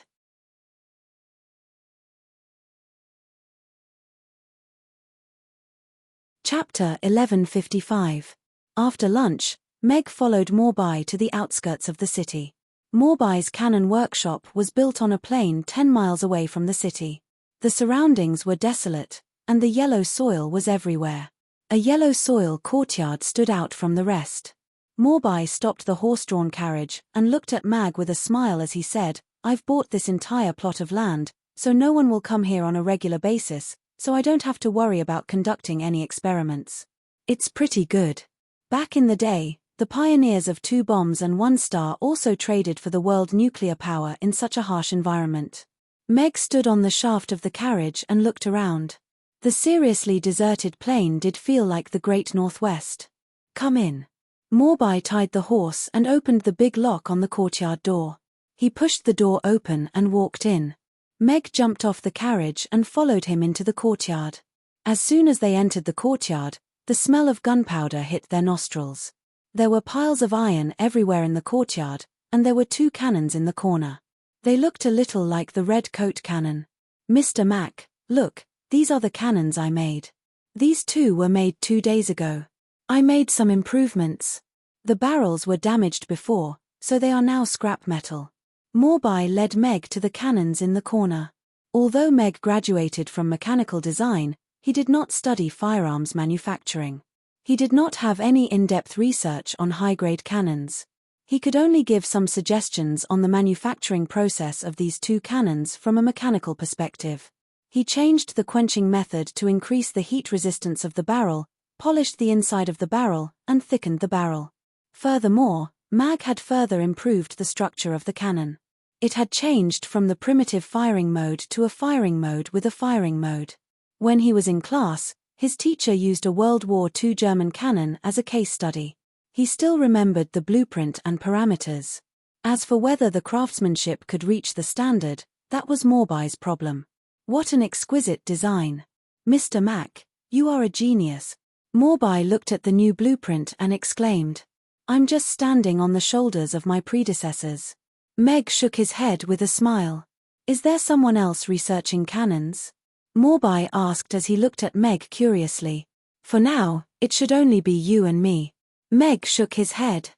Chapter 1155. After lunch, Meg followed Morbai to the outskirts of the city. Morbai's cannon workshop was built on a plain 10 miles away from the city. The surroundings were desolate, and the yellow soil was everywhere. A yellow soil courtyard stood out from the rest. Morbai stopped the horse-drawn carriage and looked at Mag with a smile as he said, "I've bought this entire plot of land, so no one will come here on a regular basis, so I don't have to worry about conducting any experiments. It's pretty good." Back in the day, the pioneers of 2 bombs and 1 star also traded for the world nuclear power in such a harsh environment. Meg stood on the shaft of the carriage and looked around. The seriously deserted plain did feel like the Great Northwest. "Come in." Morbai tied the horse and opened the big lock on the courtyard door. He pushed the door open and walked in. Meg jumped off the carriage and followed him into the courtyard. As soon as they entered the courtyard, the smell of gunpowder hit their nostrils. There were piles of iron everywhere in the courtyard, and there were 2 cannons in the corner. They looked a little like the red coat cannon. "Mr. Mac, look, these are the cannons I made. These 2 were made 2 days ago. I made some improvements. The barrels were damaged before, so they are now scrap metal." Morbai led Meg to the cannons in the corner. Although Meg graduated from mechanical design, he did not study firearms manufacturing. He did not have any in-depth research on high-grade cannons. He could only give some suggestions on the manufacturing process of these 2 cannons from a mechanical perspective. He changed the quenching method to increase the heat resistance of the barrel, polished the inside of the barrel, and thickened the barrel. Furthermore, Mag had further improved the structure of the cannon. It had changed from the primitive firing mode to a firing mode with a firing mode. When he was in class, his teacher used a World War II German cannon as a case study. He still remembered the blueprint and parameters. As for whether the craftsmanship could reach the standard, that was Morbai's problem. What an exquisite design. Mr. Mac, you are a genius. Morbai looked at the new blueprint and exclaimed. I'm just standing on the shoulders of my predecessors. Meg shook his head with a smile. Is there someone else researching cannons? Morbai asked as he looked at Meg curiously. For now, it should only be you and me. Meg shook his head.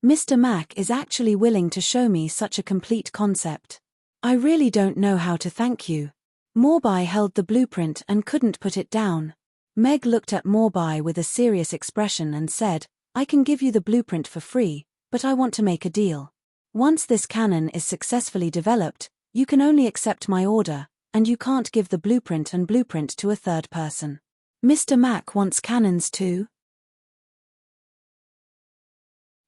Mr. Mac is actually willing to show me such a complete concept. I really don't know how to thank you. Morbai held the blueprint and couldn't put it down. Meg looked at Morbai with a serious expression and said, I can give you the blueprint for free, but I want to make a deal. Once this cannon is successfully developed, you can only accept my order, and you can't give the blueprint to a third person. Mr. Mac wants cannons too?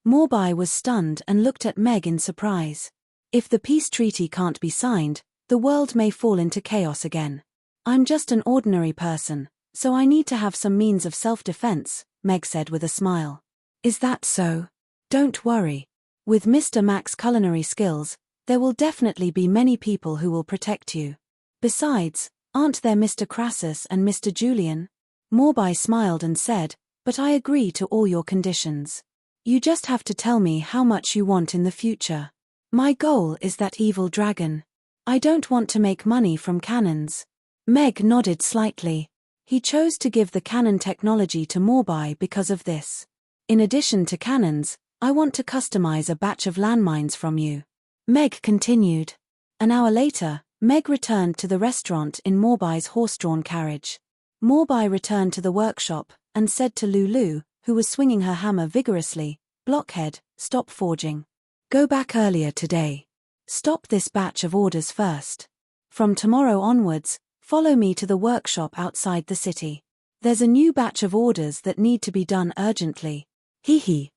Morbai was stunned and looked at Meg in surprise. If the peace treaty can't be signed, the world may fall into chaos again. I'm just an ordinary person, so I need to have some means of self-defense, Meg said with a smile. Is that so? Don't worry. With Mr. Mac's culinary skills, there will definitely be many people who will protect you. Besides, aren't there Mr. Crassus and Mr. Julian? Morbai smiled and said, but I agree to all your conditions. You just have to tell me how much you want in the future. My goal is that evil dragon. I don't want to make money from cannons. Meg nodded slightly. He chose to give the cannon technology to Morbai because of this. In addition to cannons, I want to customize a batch of landmines from you. Meg continued. An hour later, Meg returned to the restaurant in Morbai's horse-drawn carriage. Morbai returned to the workshop and said to Lulu, who was swinging her hammer vigorously, Blockhead, stop forging. Go back earlier today. Stop this batch of orders first. From tomorrow onwards, follow me to the workshop outside the city. There's a new batch of orders that need to be done urgently.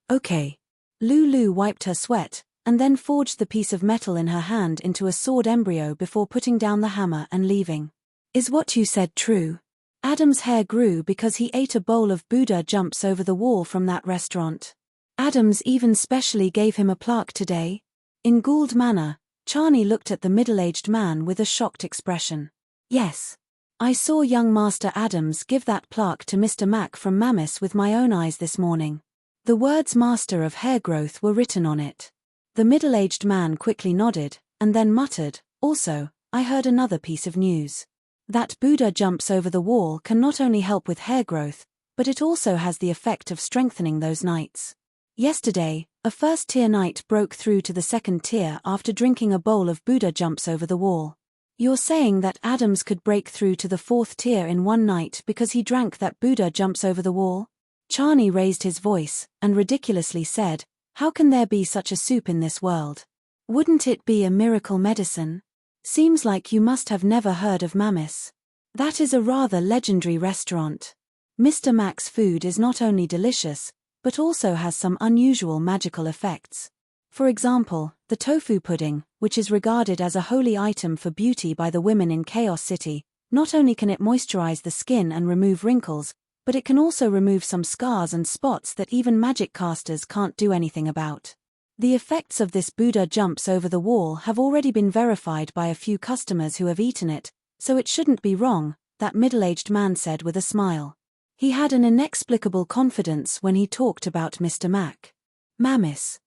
Okay. Lulu wiped her sweat, and then forged the piece of metal in her hand into a sword embryo before putting down the hammer and leaving. Is what you said true? Adam's hair grew because he ate a bowl of Buddha jumps over the wall from that restaurant. Adams even specially gave him a plaque today. In Gould Manor, Charney looked at the middle-aged man with a shocked expression. Yes. I saw young Master Adams give that plaque to Mr. Mac from Mammoth with my own eyes this morning. The words Master of Hair Growth were written on it. The middle-aged man quickly nodded, and then muttered, also, I heard another piece of news. That Buddha jumps over the wall can not only help with hair growth, but it also has the effect of strengthening those knights. Yesterday, a first-tier knight broke through to the second tier after drinking a bowl of Buddha jumps over the wall. You're saying that Adams could break through to the fourth tier in one night because he drank that Buddha jumps over the wall? Charney raised his voice, and ridiculously said, how can there be such a soup in this world? Wouldn't it be a miracle medicine? Seems like you must have never heard of Mammoth. That is a rather legendary restaurant. Mr. Mac's food is not only delicious, but also has some unusual magical effects. For example, the tofu pudding, which is regarded as a holy item for beauty by the women in Chaos City, not only can it moisturize the skin and remove wrinkles, but it can also remove some scars and spots that even magic casters can't do anything about. The effects of this Buddha jumps over the wall have already been verified by a few customers who have eaten it, so it shouldn't be wrong, that middle-aged man said with a smile. He had an inexplicable confidence when he talked about Mr. Mac. Mammoth.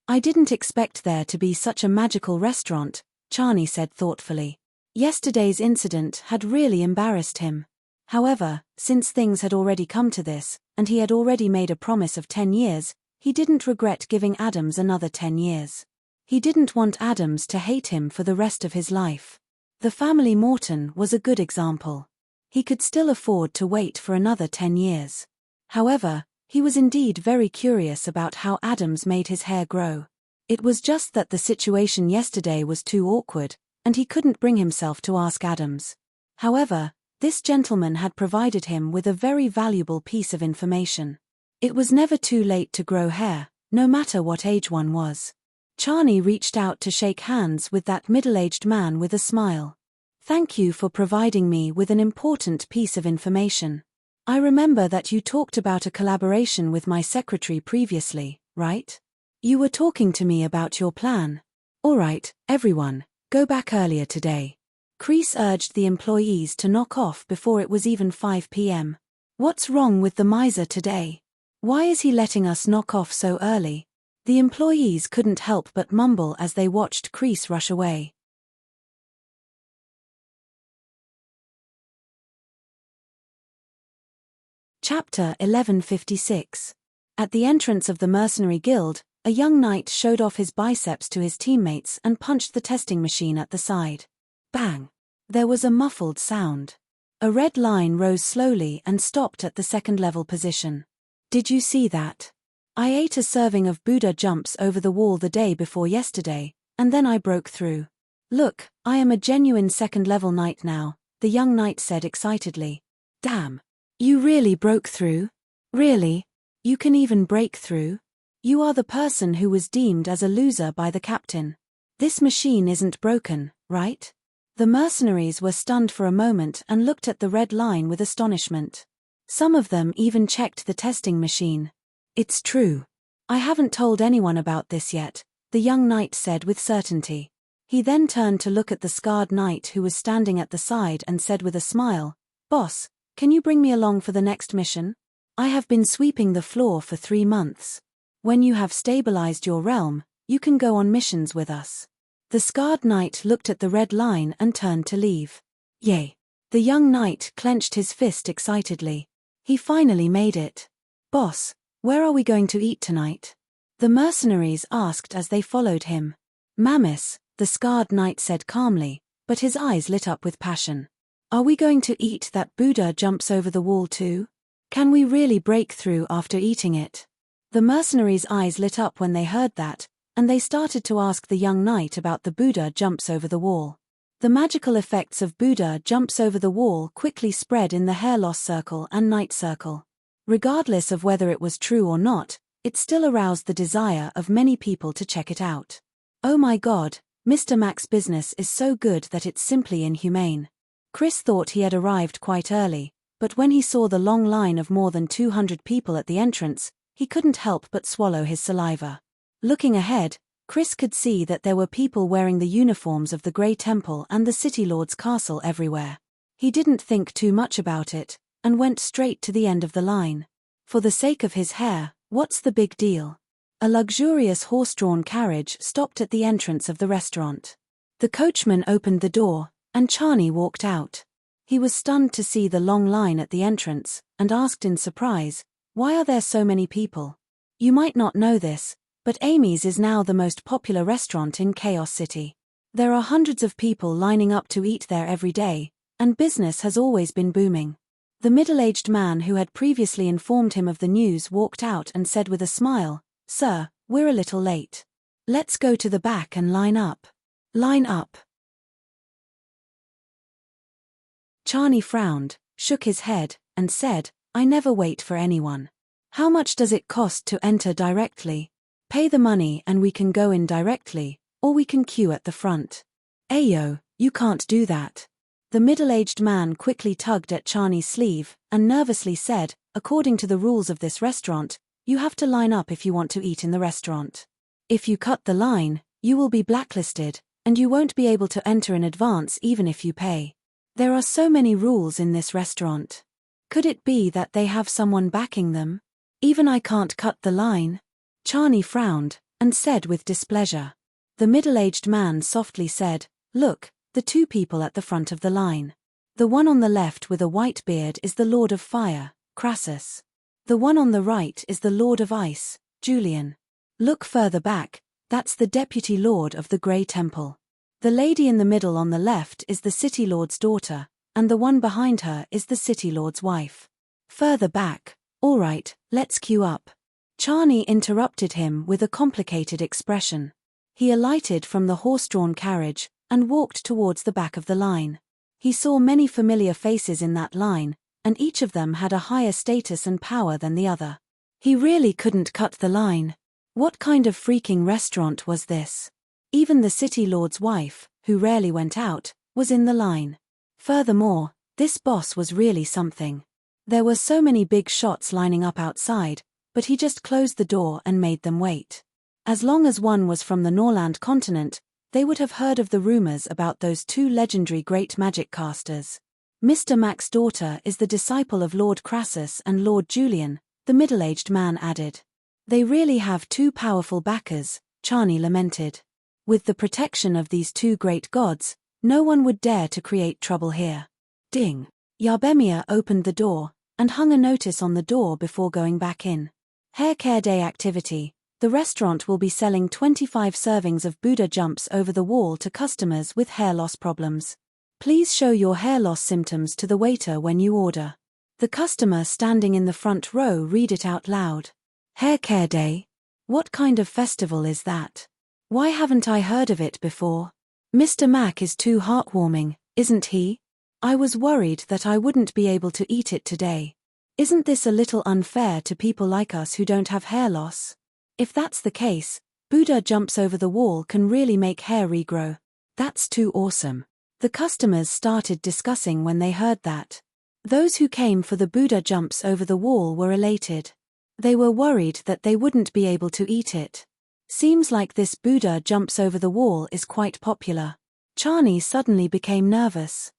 I didn't expect there to be such a magical restaurant, Charney said thoughtfully. Yesterday's incident had really embarrassed him. However, since things had already come to this, and he had already made a promise of 10 years, he didn't regret giving Adams another 10 years. He didn't want Adams to hate him for the rest of his life. The family Morton was a good example. He could still afford to wait for another 10 years. However, he was indeed very curious about how Adams made his hair grow. It was just that the situation yesterday was too awkward, and he couldn't bring himself to ask Adams. However, this gentleman had provided him with a very valuable piece of information. It was never too late to grow hair, no matter what age one was. Charney reached out to shake hands with that middle-aged man with a smile. "Thank you for providing me with an important piece of information. I remember that you talked about a collaboration with my secretary previously, right? You were talking to me about your plan. All right, everyone, go back earlier today." Chris urged the employees to knock off before it was even 5 p.m. "What's wrong with the miser today? Why is he letting us knock off so early?" The employees couldn't help but mumble as they watched Chris rush away. Chapter 1156. At the entrance of the Mercenary Guild, a young knight showed off his biceps to his teammates and punched the testing machine at the side. Bang! There was a muffled sound. A red line rose slowly and stopped at the second-level position. "Did you see that? I ate a serving of Buddha jumps over the wall the day before yesterday, and then I broke through. Look, I am a genuine second-level knight now," the young knight said excitedly. "Damn! You really broke through? Really? You can even break through? You are the person who was deemed as a loser by the captain. This machine isn't broken, right?" The mercenaries were stunned for a moment and looked at the red line with astonishment. Some of them even checked the testing machine. "It's true. I haven't told anyone about this yet," the young knight said with certainty. He then turned to look at the scarred knight who was standing at the side and said with a smile, "Boss, can you bring me along for the next mission? I have been sweeping the floor for 3 months. When you have stabilized your realm, you can go on missions with us." The scarred knight looked at the red line and turned to leave. "Yay!" The young knight clenched his fist excitedly. He finally made it. "Boss, where are we going to eat tonight?" the mercenaries asked as they followed him. "Mammis," the scarred knight said calmly, but his eyes lit up with passion. "Are we going to eat that Buddha jumps over the wall too? Can we really break through after eating it?" The mercenaries' eyes lit up when they heard that, and they started to ask the young knight about the Buddha jumps over the wall. The magical effects of Buddha jumps over the wall quickly spread in the hair loss circle and night circle. Regardless of whether it was true or not, it still aroused the desire of many people to check it out. "Oh my God, Mr. Mac's business is so good that it's simply inhumane." Chris thought he had arrived quite early, but when he saw the long line of more than 200 people at the entrance, he couldn't help but swallow his saliva. Looking ahead, Chris could see that there were people wearing the uniforms of the Grey Temple and the City Lord's castle everywhere. He didn't think too much about it, and went straight to the end of the line. For the sake of his hair, what's the big deal? A luxurious horse-drawn carriage stopped at the entrance of the restaurant. The coachman opened the door, and Charney walked out. He was stunned to see the long line at the entrance, and asked in surprise, "Why are there so many people?" You might not know this, but Amy's is now the most popular restaurant in Chaos City. There are hundreds of people lining up to eat there every day, and business has always been booming. The middle-aged man who had previously informed him of the news walked out and said with a smile, "Sir, we're a little late. Let's go to the back and line up." "Line up." Charney frowned, shook his head, and said, "I never wait for anyone. How much does it cost to enter directly? Pay the money and we can go in directly, or we can queue at the front." "Ayo, you can't do that." The middle-aged man quickly tugged at Charney's sleeve and nervously said, "According to the rules of this restaurant, you have to line up if you want to eat in the restaurant. If you cut the line, you will be blacklisted, and you won't be able to enter in advance even if you pay. There are so many rules in this restaurant. Could it be that they have someone backing them? Even I can't cut the line?" Charney frowned, and said with displeasure. The middle-aged man softly said, "Look, the 2 people at the front of the line. The one on the left with a white beard is the Lord of Fire, Crassus. The one on the right is the Lord of Ice, Julian. Look further back, that's the Deputy Lord of the Grey Temple. The lady in the middle on the left is the City Lord's daughter, and the one behind her is the City Lord's wife. Further back, all right, let's queue up." Charney interrupted him with a complicated expression. He alighted from the horse-drawn carriage, and walked towards the back of the line. He saw many familiar faces in that line, and each of them had a higher status and power than the other. He really couldn't cut the line. What kind of freaking restaurant was this? Even the city lord's wife, who rarely went out, was in the line. Furthermore, this boss was really something. There were so many big shots lining up outside, but he just closed the door and made them wait. As long as one was from the Norland continent, they would have heard of the rumors about those two legendary great magic casters. Mr. Mac's daughter is the disciple of Lord Crassus and Lord Julian, the middle-aged man added. They really have two powerful backers, Chani lamented. With the protection of these two great gods, no one would dare to create trouble here. Ding! Yarbemia opened the door, and hung a notice on the door before going back in. Hair Care Day activity. The restaurant will be selling 25 servings of Buddha jumps over the wall to customers with hair loss problems. Please show your hair loss symptoms to the waiter when you order. The customer standing in the front row read it out loud. Hair Care Day? What kind of festival is that? Why haven't I heard of it before? Mr. Mac is too heartwarming, isn't he? I was worried that I wouldn't be able to eat it today. Isn't this a little unfair to people like us who don't have hair loss? If that's the case, Buddha jumps over the wall can really make hair regrow. That's too awesome. The customers started discussing when they heard that. Those who came for the Buddha jumps over the wall were elated. They were worried that they wouldn't be able to eat it. Seems like this Buddha jumps over the wall is quite popular. Chani suddenly became nervous.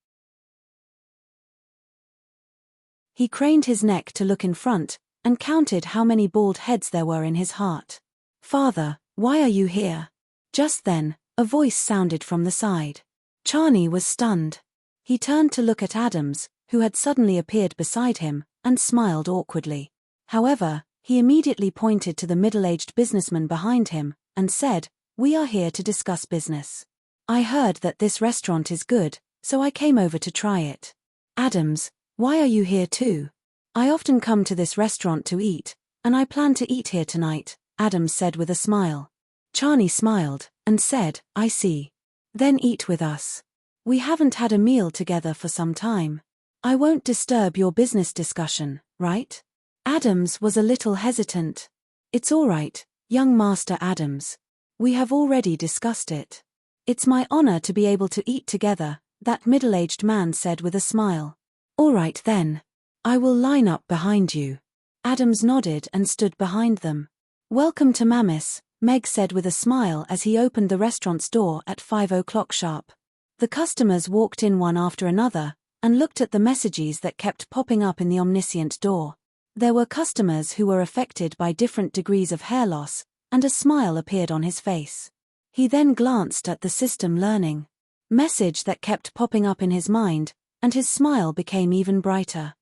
He craned his neck to look in front, and counted how many bald heads there were in his heart. Father, why are you here? Just then, a voice sounded from the side. Chani was stunned. He turned to look at Adams, who had suddenly appeared beside him, and smiled awkwardly. However, he immediately pointed to the middle-aged businessman behind him, and said, "We are here to discuss business. I heard that this restaurant is good, so I came over to try it." Adams, why are you here too? I often come to this restaurant to eat, and I plan to eat here tonight, Adams said with a smile. Chani smiled, and said, I see. Then eat with us. We haven't had a meal together for some time. I won't disturb your business discussion, right? Adams was a little hesitant. It's all right, young Master Adams. We have already discussed it. It's my honor to be able to eat together, that middle-aged man said with a smile. All right then. I will line up behind you. Adams nodded and stood behind them. Welcome to Mammis, Meg said with a smile as he opened the restaurant's door at 5 o'clock sharp. The customers walked in one after another, and looked at the messages that kept popping up in the omniscient door. There were customers who were affected by different degrees of hair loss, and a smile appeared on his face. He then glanced at the system learning message that kept popping up in his mind, and his smile became even brighter.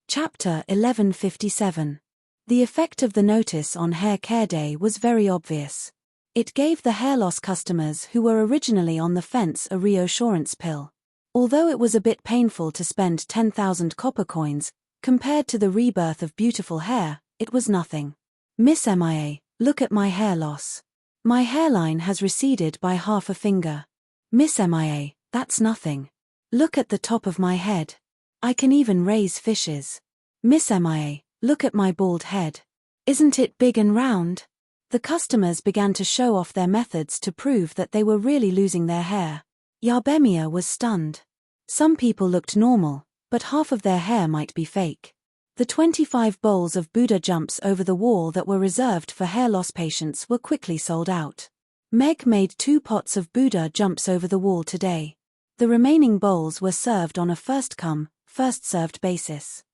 Chapter 1157. The effect of the notice on Hair Care Day was very obvious. It gave the hair loss customers who were originally on the fence a reassurance pill. Although it was a bit painful to spend 10,000 copper coins, compared to the rebirth of beautiful hair, it was nothing. Miss MIA, look at my hair loss. My hairline has receded by half a finger. Miss MIA, that's nothing. Look at the top of my head. I can even raise fishes. Miss MIA, look at my bald head. Isn't it big and round? The customers began to show off their methods to prove that they were really losing their hair. Yarbemia was stunned. Some people looked normal, but half of their hair might be fake. The 25 bowls of Buddha jumps over the wall that were reserved for hair loss patients were quickly sold out. Meg made 2 pots of Buddha jumps over the wall today. The remaining bowls were served on a first-come, first-served basis.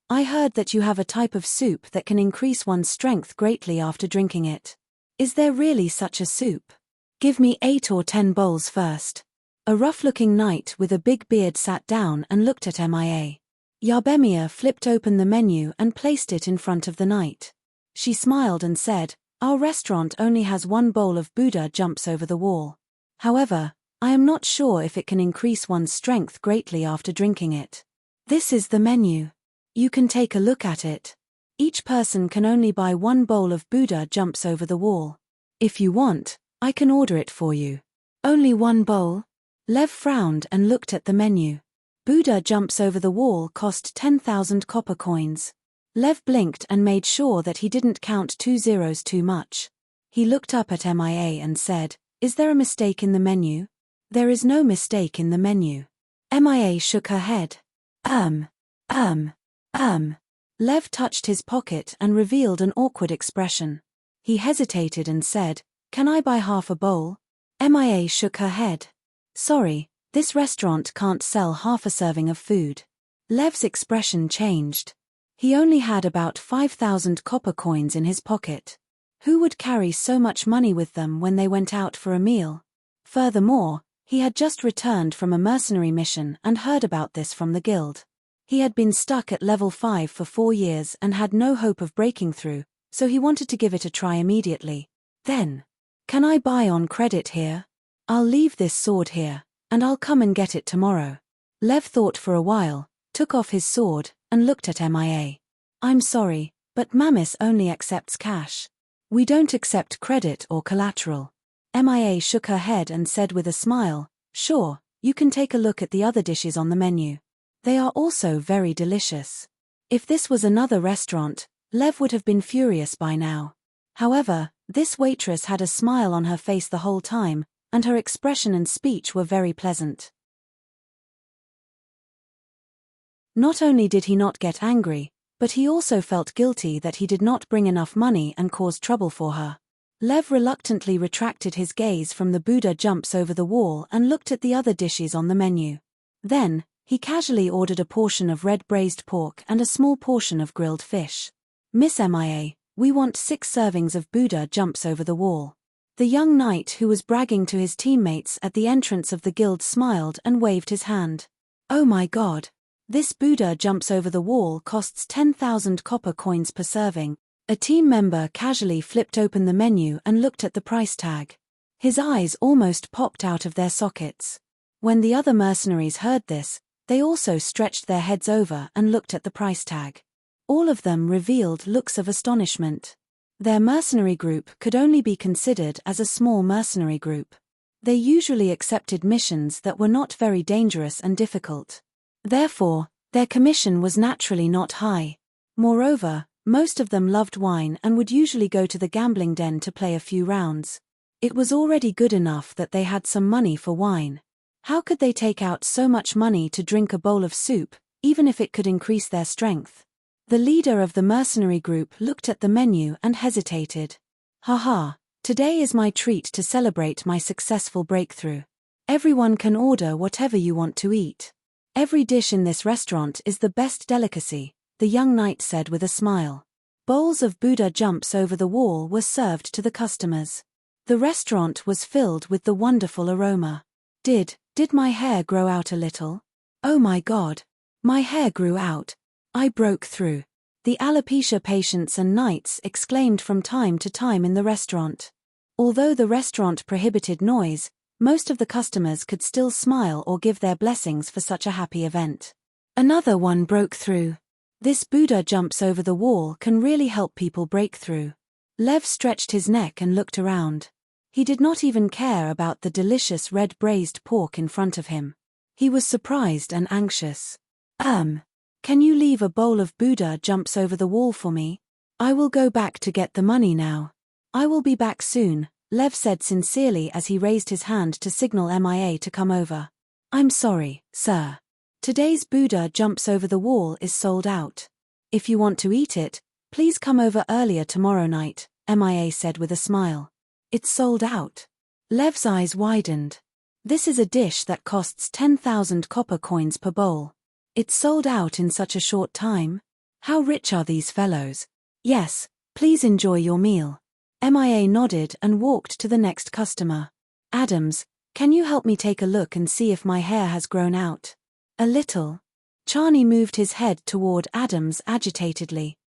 I heard that you have a type of soup that can increase one's strength greatly after drinking it. Is there really such a soup? Give me 8 or 10 bowls first. A rough-looking knight with a big beard sat down and looked at MIA. Yarbemia flipped open the menu and placed it in front of the knight. She smiled and said, Our restaurant only has 1 bowl of Buddha jumps over the wall. However, I am not sure if it can increase one's strength greatly after drinking it. This is the menu. You can take a look at it. Each person can only buy one bowl of Buddha jumps over the wall. If you want, I can order it for you. Only one bowl? Lev frowned and looked at the menu. Buddha jumps over the wall cost 10,000 copper coins. Lev blinked and made sure that he didn't count 2 zeros too much. He looked up at MIA and said, "Is there a mistake in the menu?" "There is no mistake in the menu." MIA shook her head. Lev touched his pocket and revealed an awkward expression. He hesitated and said, "Can I buy half a bowl?" MIA shook her head. "Sorry, this restaurant can't sell half a serving of food." Lev's expression changed. He only had about 5,000 copper coins in his pocket. Who would carry so much money with them when they went out for a meal? Furthermore, he had just returned from a mercenary mission and heard about this from the guild. He had been stuck at level 5 for 4 years and had no hope of breaking through, so he wanted to give it a try immediately. Then, "Can I buy on credit here? I'll leave this sword here, and I'll come and get it tomorrow." Lev thought for a while, took off his sword, and looked at MIA. "I'm sorry, but Mamis only accepts cash. We don't accept credit or collateral." MIA shook her head and said with a smile, "Sure, you can take a look at the other dishes on the menu. They are also very delicious." If this was another restaurant, Lev would have been furious by now. However, this waitress had a smile on her face the whole time, and her expression and speech were very pleasant. Not only did he not get angry, but he also felt guilty that he did not bring enough money and cause trouble for her. Lev reluctantly retracted his gaze from the Buddha jumps over the wall and looked at the other dishes on the menu. Then, he casually ordered a portion of red braised pork and a small portion of grilled fish. "Miss MIA, we want 6 servings of Buddha jumps over the wall." The young knight who was bragging to his teammates at the entrance of the guild smiled and waved his hand. "Oh my god. This Buddha jumps over the wall costs 10,000 copper coins per serving." A team member casually flipped open the menu and looked at the price tag. His eyes almost popped out of their sockets. When the other mercenaries heard this, they also stretched their heads over and looked at the price tag. All of them revealed looks of astonishment. Their mercenary group could only be considered as a small mercenary group. They usually accepted missions that were not very dangerous and difficult. Therefore, their commission was naturally not high. Moreover, most of them loved wine and would usually go to the gambling den to play a few rounds. It was already good enough that they had some money for wine. How could they take out so much money to drink a bowl of soup, even if it could increase their strength? The leader of the mercenary group looked at the menu and hesitated. "Haha, today is my treat to celebrate my successful breakthrough. Everyone can order whatever you want to eat. Every dish in this restaurant is the best delicacy," the young knight said with a smile. Bowls of Buddha jumps over the wall were served to the customers. The restaurant was filled with the wonderful aroma. Did my hair grow out a little? Oh my god. My hair grew out. I broke through. The alopecia patients and knights exclaimed from time to time in the restaurant. Although the restaurant prohibited noise, most of the customers could still smile or give their blessings for such a happy event. Another one broke through. This Buddha jumps over the wall can really help people break through. Lev stretched his neck and looked around. He did not even care about the delicious red braised pork in front of him. He was surprised and anxious. Can you leave a bowl of Buddha jumps over the wall for me? I will go back to get the money now. I will be back soon, Lev said sincerely as he raised his hand to signal MIA to come over. I'm sorry, sir. Today's Buddha jumps over the wall is sold out. If you want to eat it, please come over earlier tomorrow night, MIA said with a smile. It's sold out. Lev's eyes widened. This is a dish that costs 10,000 copper coins per bowl. It's sold out in such a short time? How rich are these fellows? Yes, please enjoy your meal. MIA nodded and walked to the next customer. Adams, can you help me take a look and see if my hair has grown out? A little. Charney moved his head toward Adams agitatedly.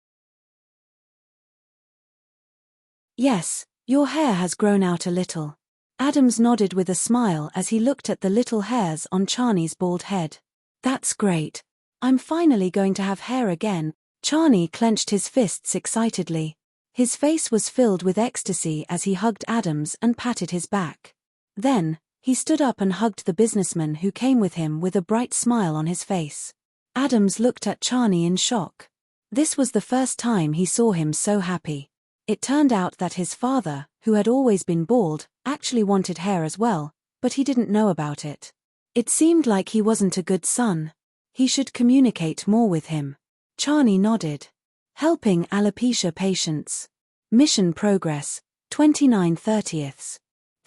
Yes, your hair has grown out a little. Adams nodded with a smile as he looked at the little hairs on Charney's bald head. That's great. I'm finally going to have hair again. Charney clenched his fists excitedly. His face was filled with ecstasy as he hugged Adams and patted his back. Then, he stood up and hugged the businessman who came with him with a bright smile on his face. Adams looked at Charney in shock. This was the first time he saw him so happy. It turned out that his father, who had always been bald, actually wanted hair as well, but he didn't know about it. It seemed like he wasn't a good son. He should communicate more with him. Charney nodded. Helping alopecia patients. Mission progress, 29/30ths.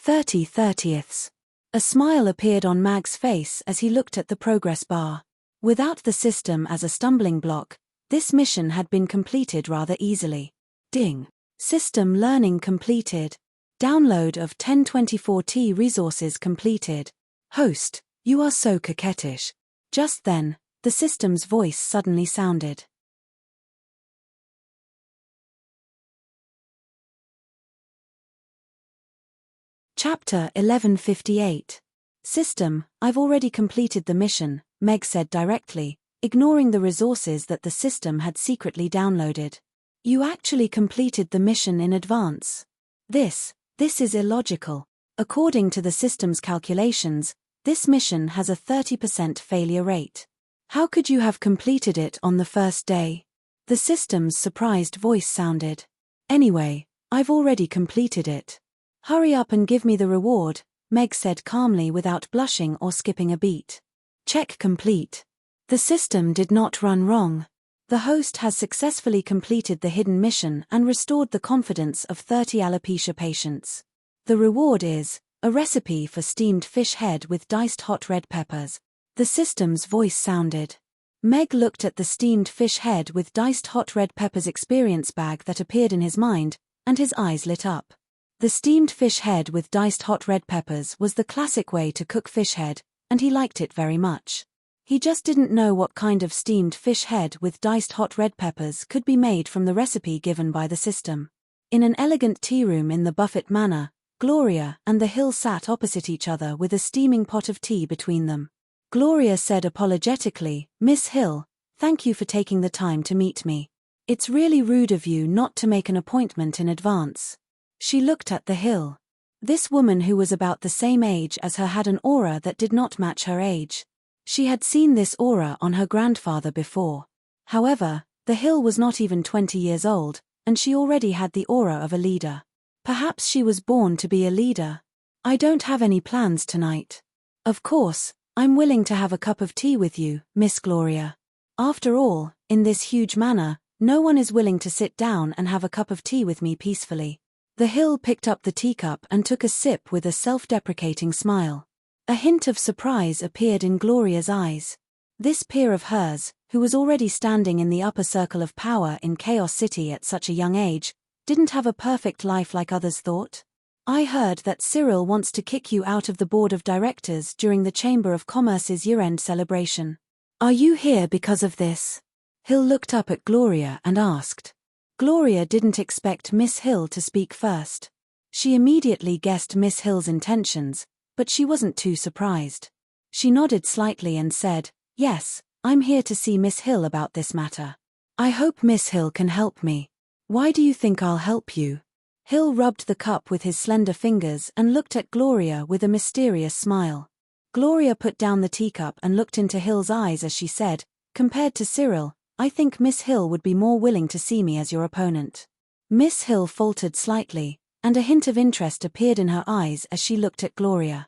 30/30ths. A smile appeared on Mag's face as he looked at the progress bar. Without the system as a stumbling block, this mission had been completed rather easily. Ding. System learning completed. Download of 1024T resources completed. Host, you are so coquettish. Just then, the system's voice suddenly sounded. Chapter 1158. System, I've already completed the mission, Meg said directly, ignoring the resources that the system had secretly downloaded. You actually completed the mission in advance. This is illogical. According to the system's calculations, this mission has a 30% failure rate. How could you have completed it on the first day? The system's surprised voice sounded. Anyway, I've already completed it. Hurry up and give me the reward, Meg said calmly without blushing or skipping a beat. Check complete. The system did not run wrong. The host has successfully completed the hidden mission and restored the confidence of 30 alopecia patients. The reward is a recipe for steamed fish head with diced hot red peppers. The system's voice sounded. Meg looked at the steamed fish head with diced hot red peppers experience bag that appeared in his mind, and his eyes lit up. The steamed fish head with diced hot red peppers was the classic way to cook fish head, and he liked it very much. He just didn't know what kind of steamed fish head with diced hot red peppers could be made from the recipe given by the system. In an elegant tea room in the Buffett Manor, Gloria and the Hill sat opposite each other with a steaming pot of tea between them. Gloria said apologetically, "Miss Hill, thank you for taking the time to meet me. It's really rude of you not to make an appointment in advance." She looked at the Hill. This woman who was about the same age as her had an aura that did not match her age. She had seen this aura on her grandfather before. However, the Hill was not even 20 years old, and she already had the aura of a leader. Perhaps she was born to be a leader. I don't have any plans tonight. Of course, I'm willing to have a cup of tea with you, Miss Gloria. After all, in this huge manor, no one is willing to sit down and have a cup of tea with me peacefully. The Hill picked up the teacup and took a sip with a self-deprecating smile. A hint of surprise appeared in Gloria's eyes. This peer of hers, who was already standing in the upper circle of power in Chaos City at such a young age, didn't have a perfect life like others thought. I heard that Cyril wants to kick you out of the board of directors during the Chamber of Commerce's year-end celebration. Are you here because of this? Hill looked up at Gloria and asked. Gloria didn't expect Miss Hill to speak first. She immediately guessed Miss Hill's intentions, but she wasn't too surprised. She nodded slightly and said, "Yes, I'm here to see Miss Hill about this matter. I hope Miss Hill can help me." "Why do you think I'll help you?" Hill rubbed the cup with his slender fingers and looked at Gloria with a mysterious smile. Gloria put down the teacup and looked into Hill's eyes as she said, "Compared to Cyril, I think Miss Hill would be more willing to see me as your opponent." Miss Hill faltered slightly, and a hint of interest appeared in her eyes as she looked at Gloria.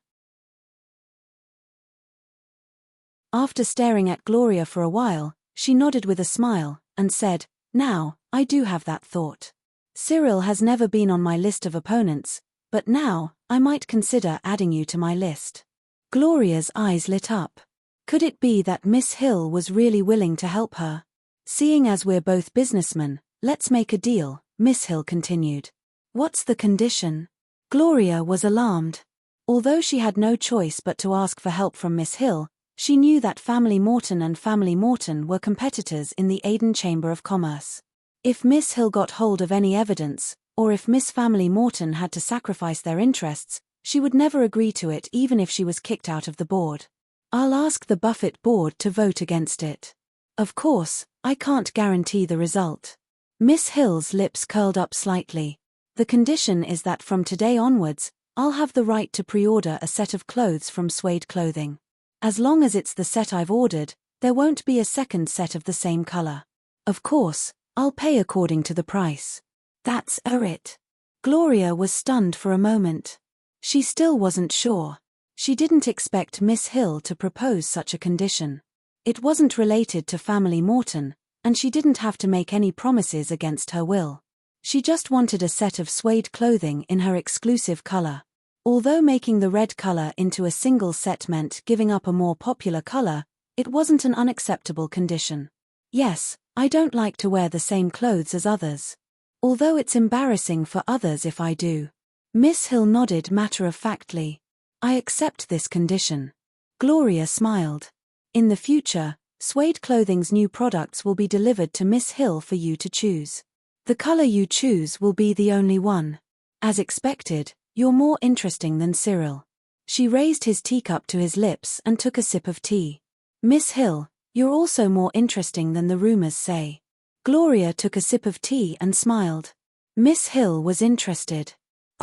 After staring at Gloria for a while, she nodded with a smile, and said, "Now, I do have that thought. Cyril has never been on my list of opponents, but now, I might consider adding you to my list." Gloria's eyes lit up. Could it be that Miss Hill was really willing to help her? "Seeing as we're both businessmen, let's make a deal," Miss Hill continued. "What's the condition?" Gloria was alarmed. Although she had no choice but to ask for help from Miss Hill, she knew that Family Morton and Family Morton were competitors in the Aden Chamber of Commerce. If Miss Hill got hold of any evidence, or if Miss Family Morton had to sacrifice their interests, she would never agree to it even if she was kicked out of the board. "I'll ask the Buffett board to vote against it." Of course, I can't guarantee the result. Miss Hill's lips curled up slightly. The condition is that from today onwards, I'll have the right to pre-order a set of clothes from Suede Clothing. As long as it's the set I've ordered, there won't be a second set of the same color. Of course, I'll pay according to the price. That's it. Gloria was stunned for a moment. She still wasn't sure. She didn't expect Miss Hill to propose such a condition. It wasn't related to family Morton, and she didn't have to make any promises against her will. She just wanted a set of suede clothing in her exclusive color. Although making the red color into a single set meant giving up a more popular color, it wasn't an unacceptable condition. Yes, I don't like to wear the same clothes as others. Although it's embarrassing for others if I do. Miss Hill nodded matter-of-factly. I accept this condition. Gloria smiled. In the future, Suede Clothing's new products will be delivered to Miss Hill for you to choose. The color you choose will be the only one. As expected, you're more interesting than Cyril. She raised his teacup to his lips and took a sip of tea. Miss Hill, you're also more interesting than the rumors say. Gloria took a sip of tea and smiled. Miss Hill was interested.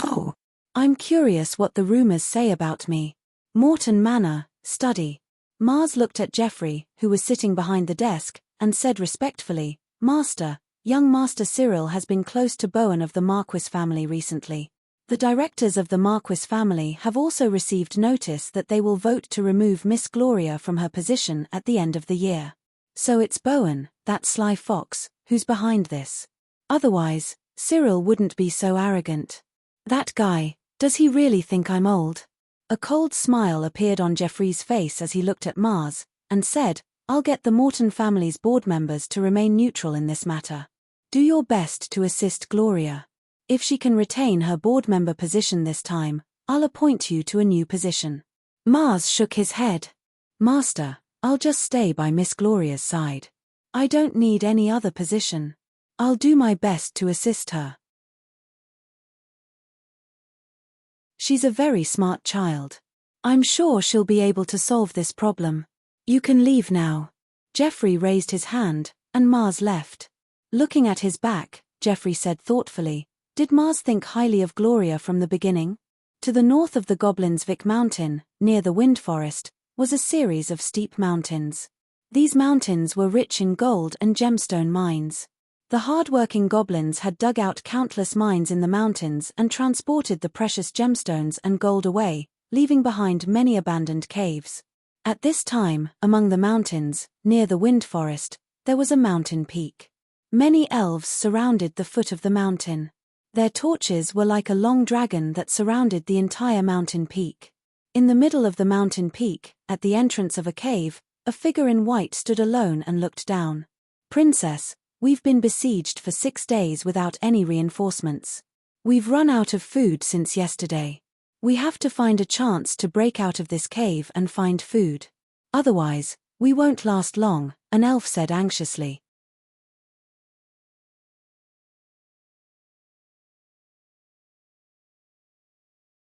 Oh, I'm curious what the rumors say about me. Morton Manor, study. Mars looked at Geoffrey, who was sitting behind the desk, and said respectfully, Master, young Master Cyril has been close to Bowen of the Marquis family recently. The directors of the Marquis family have also received notice that they will vote to remove Miss Gloria from her position at the end of the year. So it's Bowen, that sly fox, who's behind this. Otherwise, Cyril wouldn't be so arrogant. That guy, does he really think I'm old? A cold smile appeared on Geoffrey's face as he looked at Mars, and said, I'll get the Morton family's board members to remain neutral in this matter. Do your best to assist Gloria. If she can retain her board member position this time, I'll appoint you to a new position. Mars shook his head. Master, I'll just stay by Miss Gloria's side. I don't need any other position. I'll do my best to assist her. She's a very smart child. I'm sure she'll be able to solve this problem. You can leave now. Geoffrey raised his hand, and Mars left. Looking at his back, Geoffrey said thoughtfully, Did Mars think highly of Gloria from the beginning? To the north of the Goblin's Vic Mountain, near the Wind Forest, was a series of steep mountains. These mountains were rich in gold and gemstone mines. The hard-working goblins had dug out countless mines in the mountains and transported the precious gemstones and gold away, leaving behind many abandoned caves. At this time, among the mountains, near the Wind Forest, there was a mountain peak. Many elves surrounded the foot of the mountain. Their torches were like a long dragon that surrounded the entire mountain peak. In the middle of the mountain peak, at the entrance of a cave, a figure in white stood alone and looked down. Princess, we've been besieged for 6 days without any reinforcements. We've run out of food since yesterday. We have to find a chance to break out of this cave and find food. Otherwise, we won't last long, an elf said anxiously.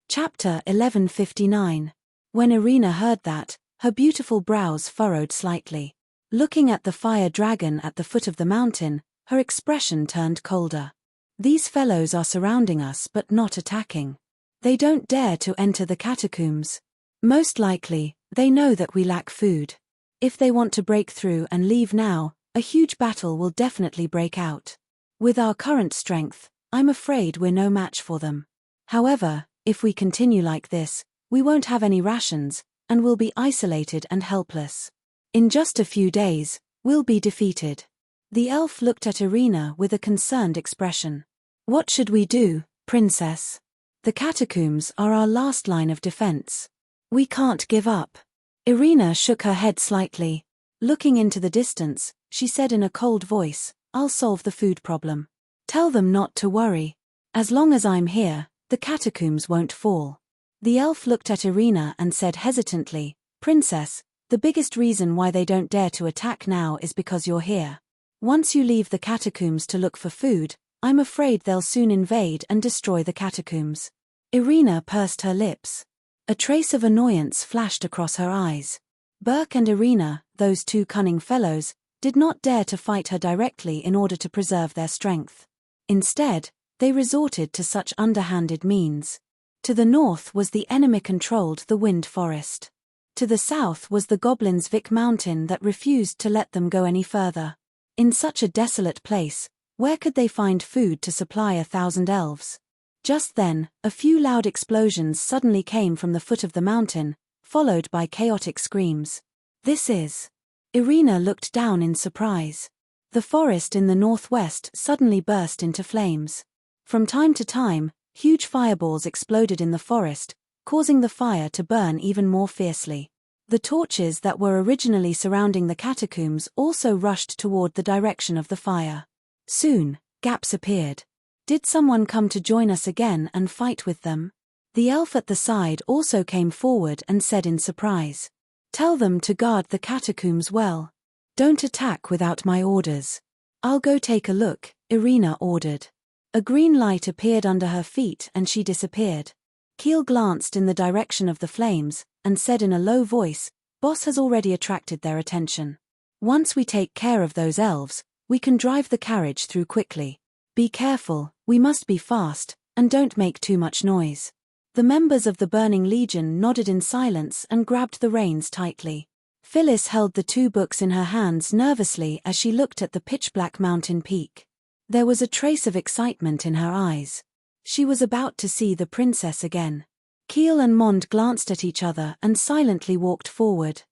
Chapter 1159. When Irina heard that, her beautiful brows furrowed slightly. Looking at the fire dragon at the foot of the mountain, her expression turned colder. These fellows are surrounding us but not attacking. They don't dare to enter the catacombs. Most likely, they know that we lack food. If they want to break through and leave now, a huge battle will definitely break out. With our current strength, I'm afraid we're no match for them. However, if we continue like this, we won't have any rations, and we'll be isolated and helpless. In just a few days, we'll be defeated. The elf looked at Irina with a concerned expression. What should we do, princess? The catacombs are our last line of defense. We can't give up. Irina shook her head slightly. Looking into the distance, she said in a cold voice, I'll solve the food problem. Tell them not to worry. As long as I'm here, the catacombs won't fall. The elf looked at Irina and said hesitantly, Princess, the biggest reason why they don't dare to attack now is because you're here. Once you leave the catacombs to look for food, I'm afraid they'll soon invade and destroy the catacombs. Irina pursed her lips. A trace of annoyance flashed across her eyes. Burke and Irina, those two cunning fellows, did not dare to fight her directly in order to preserve their strength. Instead, they resorted to such underhanded means. To the north was the enemy-controlled the Wind Forest. To the south was the Goblins' Vic Mountain that refused to let them go any further. In such a desolate place, where could they find food to supply 1,000 elves? Just then, a few loud explosions suddenly came from the foot of the mountain, followed by chaotic screams. This is... Irina looked down in surprise. The forest in the northwest suddenly burst into flames. From time to time, huge fireballs exploded in the forest, causing the fire to burn even more fiercely. The torches that were originally surrounding the catacombs also rushed toward the direction of the fire. Soon, gaps appeared. Did someone come to join us again and fight with them? The elf at the side also came forward and said in surprise. Tell them to guard the catacombs well. Don't attack without my orders. I'll go take a look, Irina ordered. A green light appeared under her feet and she disappeared. Keel glanced in the direction of the flames, and said in a low voice, Boss has already attracted their attention. Once we take care of those elves, we can drive the carriage through quickly. Be careful, we must be fast, and don't make too much noise. The members of the Burning Legion nodded in silence and grabbed the reins tightly. Phyllis held the 2 books in her hands nervously as she looked at the pitch-black mountain peak. There was a trace of excitement in her eyes. She was about to see the princess again. Keel and Mond glanced at each other and silently walked forward.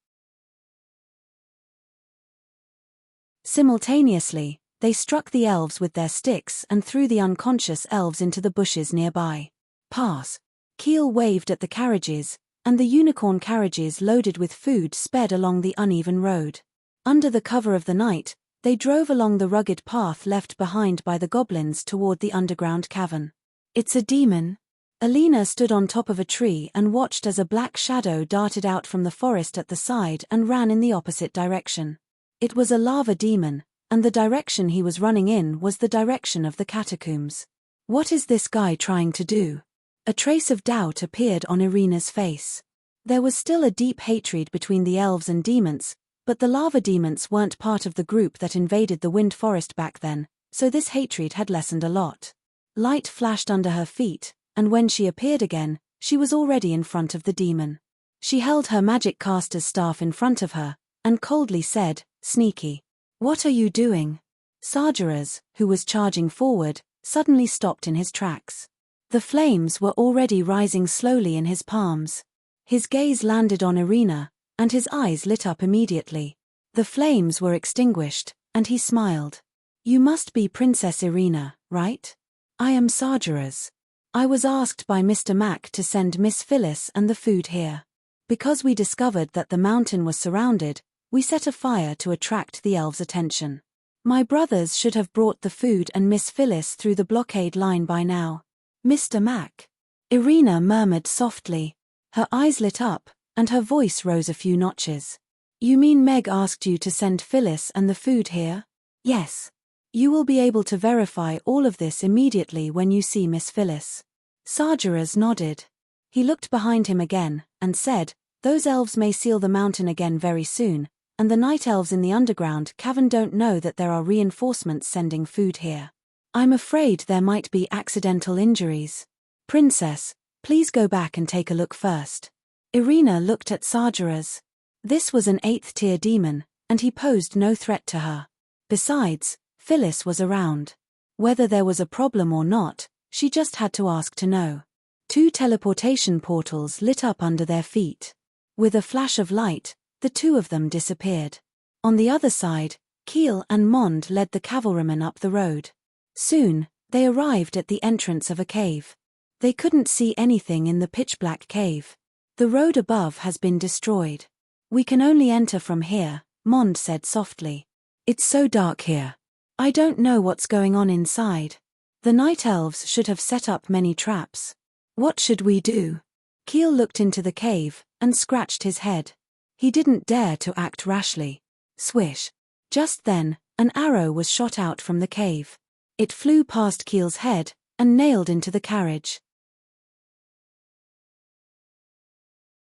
Simultaneously, they struck the elves with their sticks and threw the unconscious elves into the bushes nearby. Pass. Keel waved at the carriages, and the unicorn carriages loaded with food sped along the uneven road. Under the cover of the night, they drove along the rugged path left behind by the goblins toward the underground cavern. It's a demon. Alina stood on top of a tree and watched as a black shadow darted out from the forest at the side and ran in the opposite direction. It was a lava demon, and the direction he was running in was the direction of the catacombs. What is this guy trying to do? A trace of doubt appeared on Irina's face. There was still a deep hatred between the elves and demons, but the lava demons weren't part of the group that invaded the Wind Forest back then, so this hatred had lessened a lot. Light flashed under her feet, and when she appeared again, she was already in front of the demon. She held her magic caster's staff in front of her, and coldly said, Sneaky. What are you doing? Sargeras, who was charging forward, suddenly stopped in his tracks. The flames were already rising slowly in his palms. His gaze landed on Irina, and his eyes lit up immediately. The flames were extinguished, and he smiled. You must be Princess Irina, right? I am Sargeras. I was asked by Mr. Mac to send Miss Phyllis and the food here. Because we discovered that the mountain was surrounded, we set a fire to attract the elves' attention. My brothers should have brought the food and Miss Phyllis through the blockade line by now. Mr. Mac. Irina murmured softly. Her eyes lit up, and her voice rose a few notches. You mean Meg asked you to send Phyllis and the food here? Yes. You will be able to verify all of this immediately when you see Miss Phyllis. Sargeras nodded. He looked behind him again, and said, Those elves may seal the mountain again very soon, and the night elves in the underground cavern don't know that there are reinforcements sending food here. I'm afraid there might be accidental injuries. Princess, please go back and take a look first. Irina looked at Sargeras. This was an 8th-tier demon, and he posed no threat to her. Besides, Phyllis was around. Whether there was a problem or not, she just had to ask to know. 2 teleportation portals lit up under their feet. With a flash of light, the 2 of them disappeared. On the other side, Keel and Mond led the cavalrymen up the road. Soon, they arrived at the entrance of a cave. They couldn't see anything in the pitch-black cave. The road above has been destroyed. We can only enter from here, Mond said softly. It's so dark here. I don't know what's going on inside. The night elves should have set up many traps. What should we do? Keel looked into the cave, and scratched his head. He didn't dare to act rashly. Swish. Just then, an arrow was shot out from the cave. It flew past Keel's head, and nailed into the carriage.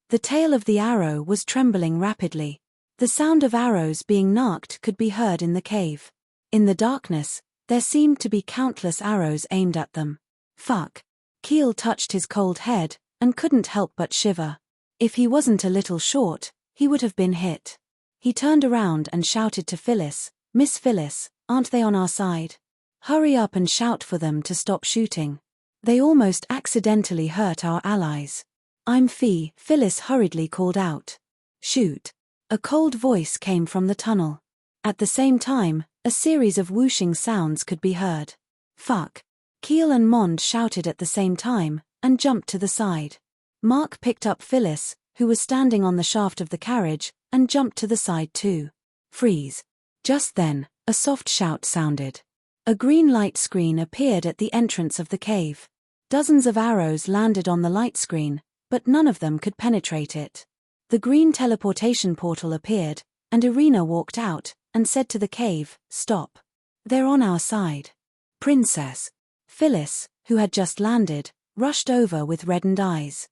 The tail of the arrow was trembling rapidly. The sound of arrows being narked could be heard in the cave. In the darkness, there seemed to be countless arrows aimed at them. Fuck. Keel touched his cold head, and couldn't help but shiver. If he wasn't a little short, he would have been hit. He turned around and shouted to Phyllis, "Miss Phyllis, aren't they on our side? Hurry up and shout for them to stop shooting. They almost accidentally hurt our allies." "I'm Fee," Phyllis hurriedly called out. "Shoot." A cold voice came from the tunnel. At the same time, a series of whooshing sounds could be heard. "Fuck." Keel and Mond shouted at the same time, and jumped to the side. Mark picked up Phyllis, who was standing on the shaft of the carriage, and jumped to the side too. "Freeze." Just then, a soft shout sounded. A green light screen appeared at the entrance of the cave. Dozens of arrows landed on the light screen, but none of them could penetrate it. The green teleportation portal appeared, and Irina walked out, and said to the cave, "Stop. They're on our side." "Princess." Phyllis, who had just landed, rushed over with reddened eyes.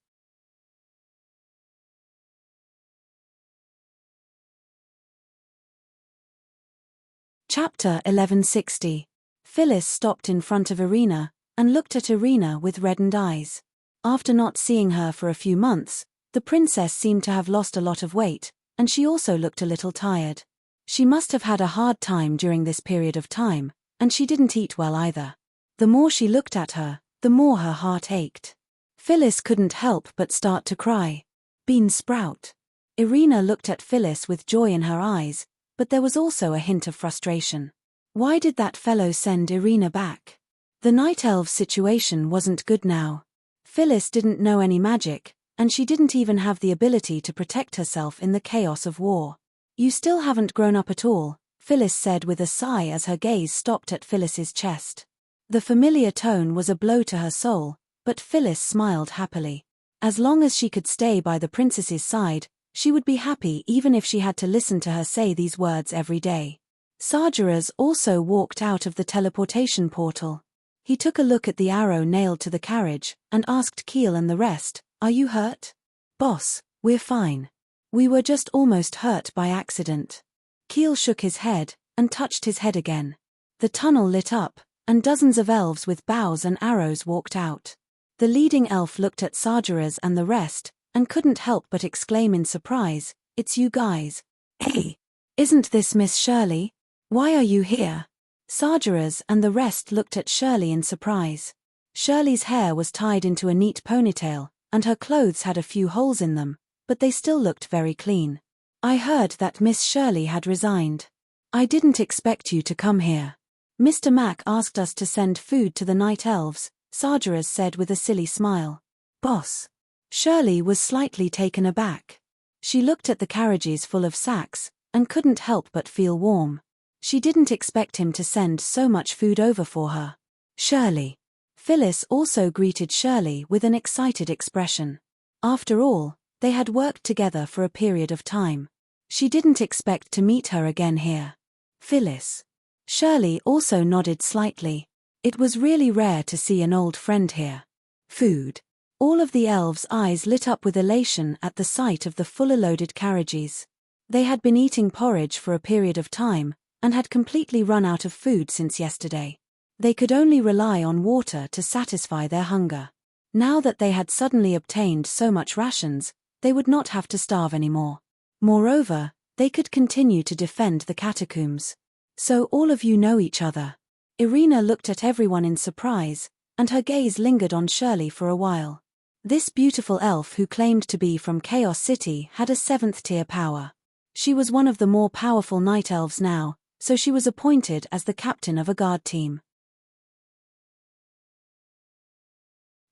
Chapter 1160. Phyllis stopped in front of Irina, and looked at Irina with reddened eyes. After not seeing her for a few months, the princess seemed to have lost a lot of weight, and she also looked a little tired. She must have had a hard time during this period of time, and she didn't eat well either. The more she looked at her, the more her heart ached. Phyllis couldn't help but start to cry. "Bean sprout." Irina looked at Phyllis with joy in her eyes, but there was also a hint of frustration. Why did that fellow send Irina back? The night elf situation wasn't good now. Phyllis didn't know any magic, and she didn't even have the ability to protect herself in the chaos of war. "You still haven't grown up at all," Phyllis said with a sigh as her gaze stopped at Phyllis's chest. The familiar tone was a blow to her soul, but Phyllis smiled happily. As long as she could stay by the princess's side, she would be happy even if she had to listen to her say these words every day. Sargeras also walked out of the teleportation portal. He took a look at the arrow nailed to the carriage, and asked Keel and the rest, "Are you hurt?" "Boss, we're fine. We were just almost hurt by accident." Keel shook his head, and touched his head again. The tunnel lit up, and dozens of elves with bows and arrows walked out. The leading elf looked at Sargeras and the rest, and couldn't help but exclaim in surprise, "It's you guys." "Hey! Isn't this Miss Shirley? Why are you here?" Sargeras and the rest looked at Shirley in surprise. Shirley's hair was tied into a neat ponytail, and her clothes had a few holes in them, but they still looked very clean. "I heard that Miss Shirley had resigned. I didn't expect you to come here. Mr. Mac asked us to send food to the night elves," Sargeras said with a silly smile. "Boss." Shirley was slightly taken aback. She looked at the carriages full of sacks, and couldn't help but feel warm. She didn't expect him to send so much food over for her. "Shirley." Phyllis also greeted Shirley with an excited expression. After all, they had worked together for a period of time. She didn't expect to meet her again here. "Phyllis." Shirley also nodded slightly. It was really rare to see an old friend here. "Food." All of the elves' eyes lit up with elation at the sight of the full loaded carriages. They had been eating porridge for a period of time, and had completely run out of food since yesterday. They could only rely on water to satisfy their hunger. Now that they had suddenly obtained so much rations, they would not have to starve anymore. Moreover, they could continue to defend the catacombs. "So all of you know each other." Irina looked at everyone in surprise, and her gaze lingered on Shirley for a while. This beautiful elf who claimed to be from Chaos City had a 7th-tier power. She was one of the more powerful night elves now, so she was appointed as the captain of a guard team.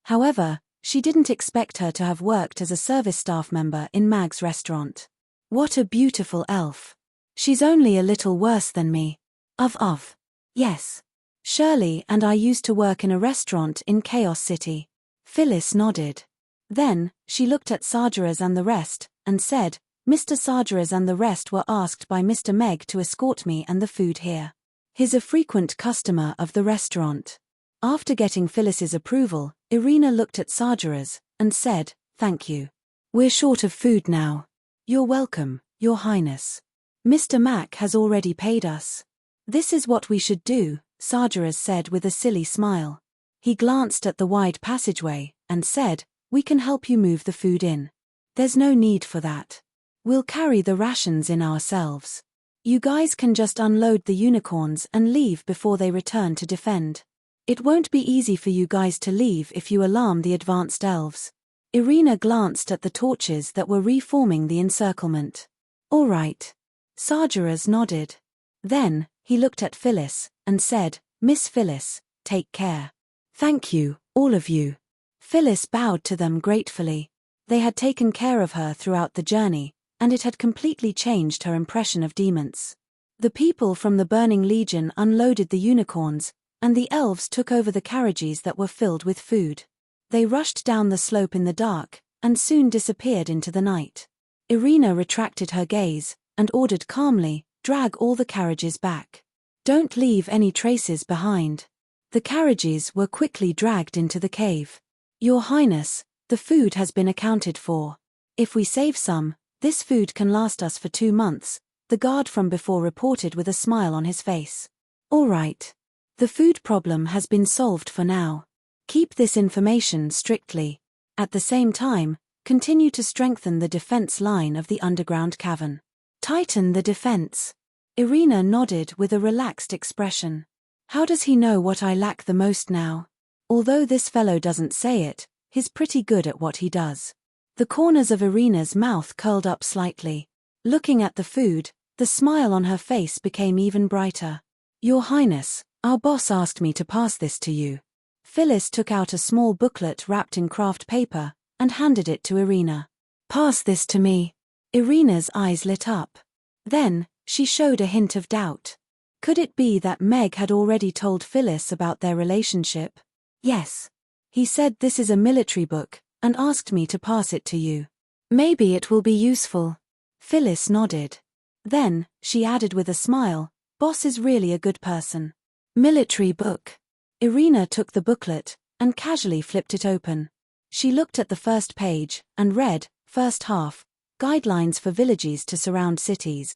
However, she didn't expect her to have worked as a service staff member in Mag's restaurant. "What a beautiful elf. She's only a little worse than me." Of. "Yes. Shirley and I used to work in a restaurant in Chaos City." Phyllis nodded. Then, she looked at Sargeras and the rest, and said, "Mr. Sargeras and the rest were asked by Mr. Meg to escort me and the food here. He's a frequent customer of the restaurant." After getting Phyllis's approval, Irina looked at Sargeras, and said, "Thank you. We're short of food now." "You're welcome, Your Highness." Mr. Mac has already paid us. This is what we should do, Sargeras said with a silly smile. He glanced at the wide passageway and said, we can help you move the food in. There's no need for that. We'll carry the rations in ourselves. You guys can just unload the unicorns and leave before they return to defend. It won't be easy for you guys to leave if you alarm the advanced elves. Irina glanced at the torches that were reforming the encirclement. All right. Sargeras nodded. Then, he looked at Phyllis and said, Miss Phyllis, take care. Thank you, all of you. Phyllis bowed to them gratefully. They had taken care of her throughout the journey, and it had completely changed her impression of demons. The people from the Burning Legion unloaded the unicorns, and the elves took over the carriages that were filled with food. They rushed down the slope in the dark, and soon disappeared into the night. Irina retracted her gaze, and ordered calmly, drag all the carriages back. Don't leave any traces behind. The carriages were quickly dragged into the cave. Your Highness, the food has been accounted for. If we save some, this food can last us for 2 months, the guard from before reported with a smile on his face. All right. The food problem has been solved for now. Keep this information strictly. At the same time, continue to strengthen the defense line of the underground cavern. Tighten the defense. Irina nodded with a relaxed expression. How does he know what I lack the most now? Although this fellow doesn't say it, he's pretty good at what he does. The corners of Irina's mouth curled up slightly. Looking at the food, the smile on her face became even brighter. Your Highness, our boss asked me to pass this to you. Phyllis took out a small booklet wrapped in craft paper and handed it to Irina. Pass this to me. Irina's eyes lit up. Then, she showed a hint of doubt. Could it be that Meg had already told Phyllis about their relationship? Yes. He said this is a military book, and asked me to pass it to you. Maybe it will be useful. Phyllis nodded. Then, she added with a smile, Boss is really a good person. Military book. Irina took the booklet, and casually flipped it open. She looked at the first page, and read, First half, Guidelines for villages to surround cities.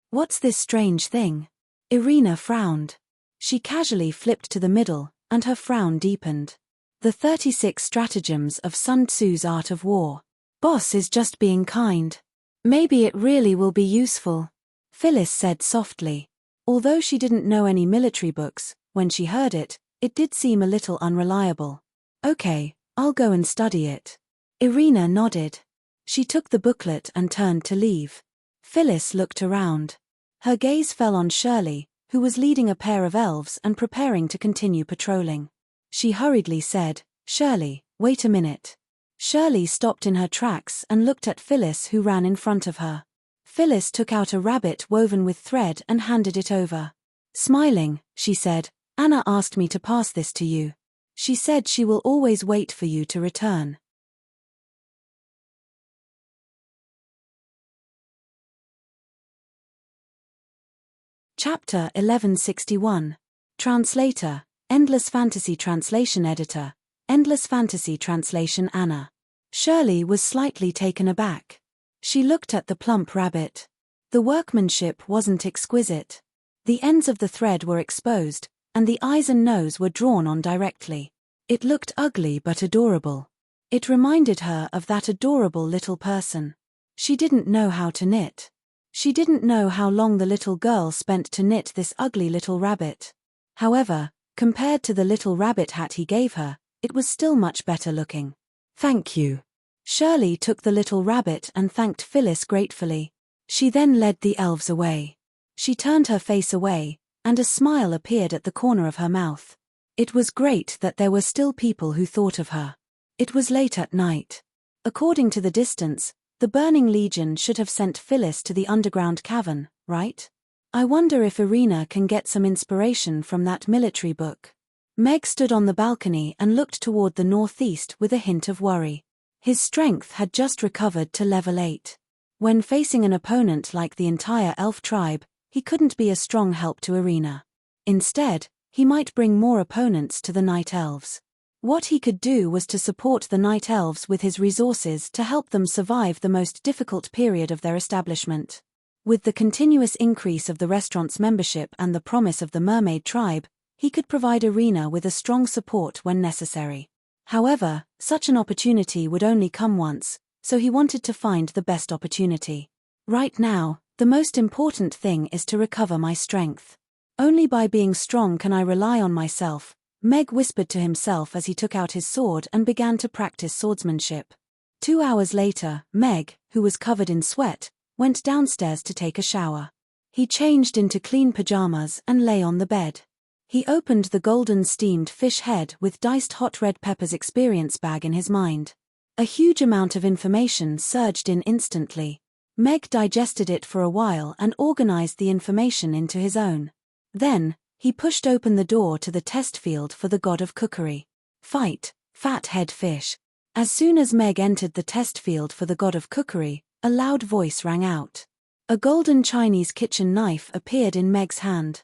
What's this strange thing? Irina frowned. She casually flipped to the middle, and her frown deepened. The 36 stratagems of Sun Tzu's Art of War. Boss is just being kind. Maybe it really will be useful. Phyllis said softly. Although she didn't know any military books, when she heard it, it did seem a little unreliable. Okay, I'll go and study it. Irina nodded. She took the booklet and turned to leave. Phyllis looked around. Her gaze fell on Shirley, who was leading a pair of elves and preparing to continue patrolling. She hurriedly said, Shirley, wait a minute. Shirley stopped in her tracks and looked at Phyllis, who ran in front of her. Phyllis took out a rabbit woven with thread and handed it over. Smiling, she said, Anna asked me to pass this to you. She said she will always wait for you to return. Chapter 1161. Translator, Endless Fantasy Translation Editor, Endless Fantasy Translation Anna. Shirley was slightly taken aback. She looked at the plump rabbit. The workmanship wasn't exquisite. The ends of the thread were exposed, and the eyes and nose were drawn on directly. It looked ugly but adorable. It reminded her of that adorable little person. She didn't know how to knit. She didn't know how long the little girl spent to knit this ugly little rabbit. However, compared to the little rabbit hat he gave her, it was still much better looking. Thank you. Shirley took the little rabbit and thanked Phyllis gratefully. She then led the elves away. She turned her face away, and a smile appeared at the corner of her mouth. It was great that there were still people who thought of her. It was late at night. According to the distance, the Burning Legion should have sent Phyllis to the underground cavern, right? I wonder if Irina can get some inspiration from that military book. Meg stood on the balcony and looked toward the northeast with a hint of worry. His strength had just recovered to level 8. When facing an opponent like the entire elf tribe, he couldn't be a strong help to Irina. Instead, he might bring more opponents to the night elves. What he could do was to support the night elves with his resources to help them survive the most difficult period of their establishment. With the continuous increase of the restaurant's membership and the promise of the mermaid tribe, he could provide Arena with a strong support when necessary. However, such an opportunity would only come once, so he wanted to find the best opportunity. Right now, the most important thing is to recover my strength. Only by being strong can I rely on myself, Meg whispered to himself as he took out his sword and began to practice swordsmanship. 2 hours later, Meg, who was covered in sweat, went downstairs to take a shower. He changed into clean pajamas and lay on the bed. He opened the golden steamed fish head with diced hot red peppers experience bag in his mind. A huge amount of information surged in instantly. Meg digested it for a while and organized the information into his own. Then, he pushed open the door to the test field for the god of cookery. Fight, fat head fish. As soon as Meg entered the test field for the god of cookery, a loud voice rang out. A golden Chinese kitchen knife appeared in Meg's hand.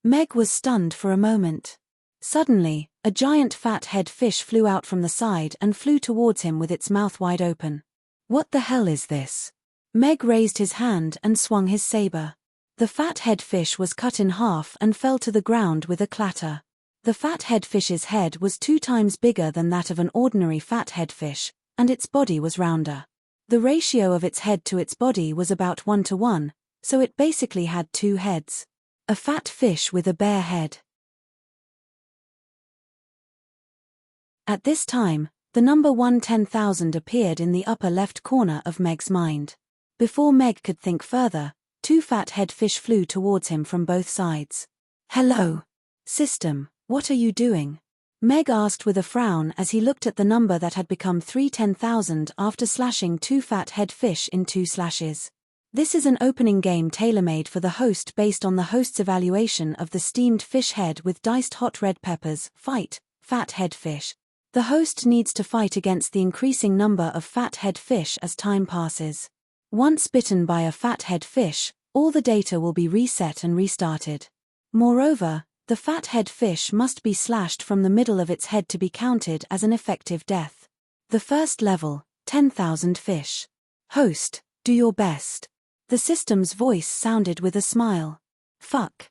Meg was stunned for a moment. Suddenly, a giant fat head fish flew out from the side and flew towards him with its mouth wide open. What the hell is this? Meg raised his hand and swung his saber. The fat head fish was cut in half and fell to the ground with a clatter. The fat head fish's head was 2 times bigger than that of an ordinary fat head fish, and its body was rounder. The ratio of its head to its body was about 1 to 1, so it basically had 2 heads. A fat fish with a bare head. At this time, the number 110,000 appeared in the upper left corner of Meg's mind. Before Meg could think further, 2 fat head fish flew towards him from both sides. Hello. System, what are you doing? Meg asked with a frown as he looked at the number that had become 310,000 after slashing 2 fat head fish in 2 slashes. This is an opening game tailor-made for the host based on the host's evaluation of the steamed fish head with diced hot red peppers. Fight, fat head fish. The host needs to fight against the increasing number of fat head fish as time passes. Once bitten by a fat head fish, all the data will be reset and restarted. Moreover, the fat head fish must be slashed from the middle of its head to be counted as an effective death. The first level, 10,000 fish. Host, do your best. The system's voice sounded with a smile. Fuck.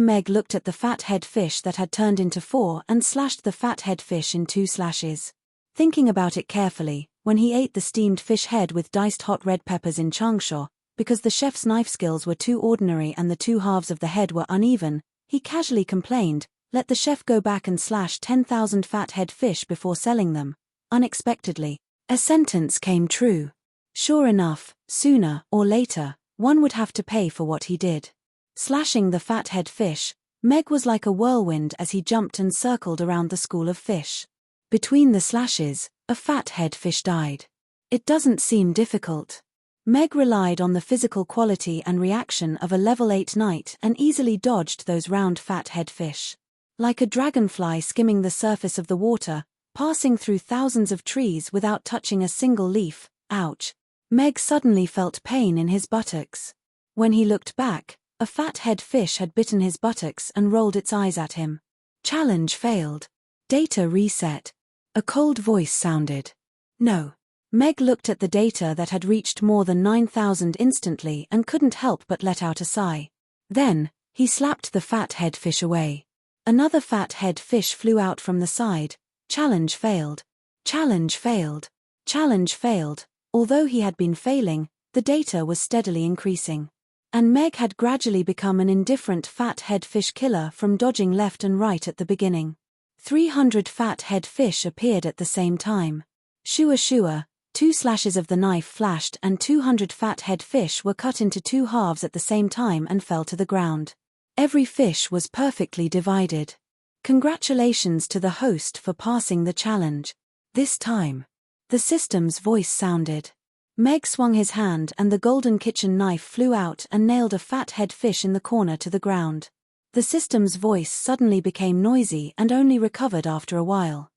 Meg looked at the fat head fish that had turned into 4 and slashed the fat head fish in 2 slashes. Thinking about it carefully, when he ate the steamed fish head with diced hot red peppers in Changsha, because the chef's knife skills were too ordinary and the 2 halves of the head were uneven, he casually complained, let the chef go back and slash 10,000 fat head fish before selling them. Unexpectedly, a sentence came true. Sure enough, sooner or later, one would have to pay for what he did. Slashing the fat head fish, Meg was like a whirlwind as he jumped and circled around the school of fish. Between the slashes, a fat head fish died. It doesn't seem difficult. Meg relied on the physical quality and reaction of a level 8 knight and easily dodged those round fat head fish. Like a dragonfly skimming the surface of the water, passing through thousands of trees without touching a single leaf. Ouch. Meg suddenly felt pain in his buttocks. When he looked back, a fat head fish had bitten his buttocks and rolled its eyes at him. Challenge failed. Data reset. A cold voice sounded. No. Meg looked at the data that had reached more than 9,000 instantly and couldn't help but let out a sigh. Then, he slapped the fat head fish away. Another fat head fish flew out from the side. Challenge failed. Challenge failed. Challenge failed. Although he had been failing, the data was steadily increasing. And Meg had gradually become an indifferent fat head fish killer from dodging left and right at the beginning. 300 fat head fish appeared at the same time. Shua shua, 2 slashes of the knife flashed and 200 fat head fish were cut into 2 halves at the same time and fell to the ground. Every fish was perfectly divided. Congratulations to the host for passing the challenge. This time, the system's voice sounded. Meg swung his hand and the golden kitchen knife flew out and nailed a fat head fish in the corner to the ground. The system's voice suddenly became noisy and only recovered after a while.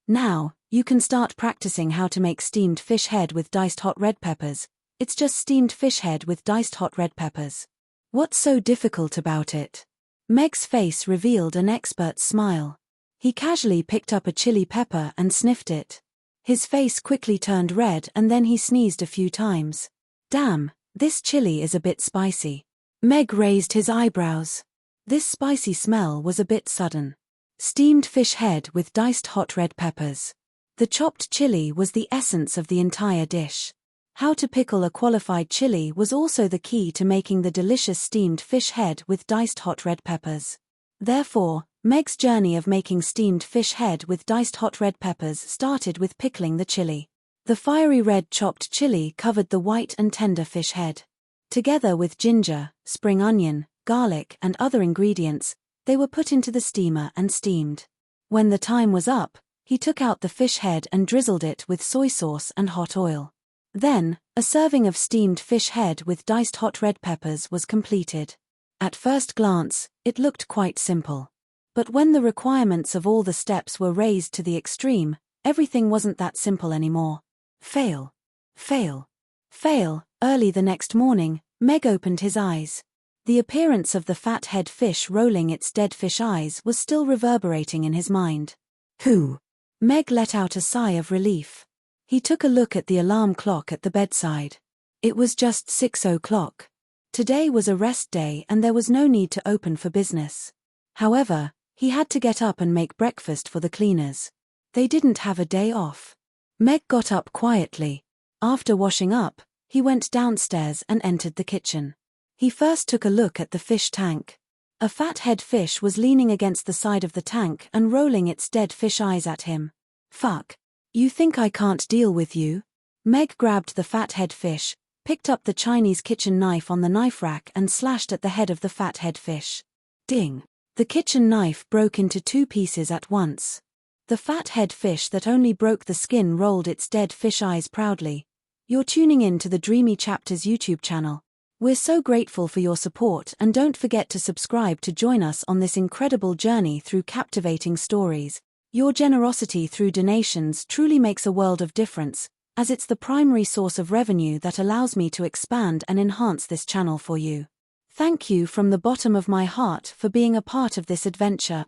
Now, you can start practicing how to make steamed fish head with diced hot red peppers. It's just steamed fish head with diced hot red peppers. What's so difficult about it? Meg's face revealed an expert smile. He casually picked up a chili pepper and sniffed it. His face quickly turned red and then he sneezed a few times. Damn, this chili is a bit spicy. Meg raised his eyebrows. This spicy smell was a bit sudden. Steamed fish head with diced hot red peppers. The chopped chili was the essence of the entire dish. How to pickle a qualified chili was also the key to making the delicious steamed fish head with diced hot red peppers. Therefore, Meg's journey of making steamed fish head with diced hot red peppers started with pickling the chili. The fiery red chopped chili covered the white and tender fish head. Together with ginger, spring onion, garlic and other ingredients, they were put into the steamer and steamed. When the time was up, he took out the fish head and drizzled it with soy sauce and hot oil. Then, a serving of steamed fish head with diced hot red peppers was completed. At first glance, it looked quite simple. But when the requirements of all the steps were raised to the extreme, everything wasn't that simple anymore. Fail. Fail. Fail. Early the next morning, Meg opened his eyes. The appearance of the fat head fish rolling its dead fish eyes was still reverberating in his mind. Who? Meg let out a sigh of relief. He took a look at the alarm clock at the bedside. It was just 6 o'clock. Today was a rest day and there was no need to open for business. However, he had to get up and make breakfast for the cleaners. They didn't have a day off. Meg got up quietly. After washing up, he went downstairs and entered the kitchen. He first took a look at the fish tank. A fat head fish was leaning against the side of the tank and rolling its dead fish eyes at him. Fuck. You think I can't deal with you? Meg grabbed the fat head fish, picked up the Chinese kitchen knife on the knife rack and slashed at the head of the fat head fish. Ding. The kitchen knife broke into 2 pieces at once. The fat head fish that only broke the skin rolled its dead fish eyes proudly. You're tuning in to the Dreamy Chapters YouTube channel. We're so grateful for your support and don't forget to subscribe to join us on this incredible journey through captivating stories. Your generosity through donations truly makes a world of difference, as it's the primary source of revenue that allows me to expand and enhance this channel for you. Thank you from the bottom of my heart for being a part of this adventure.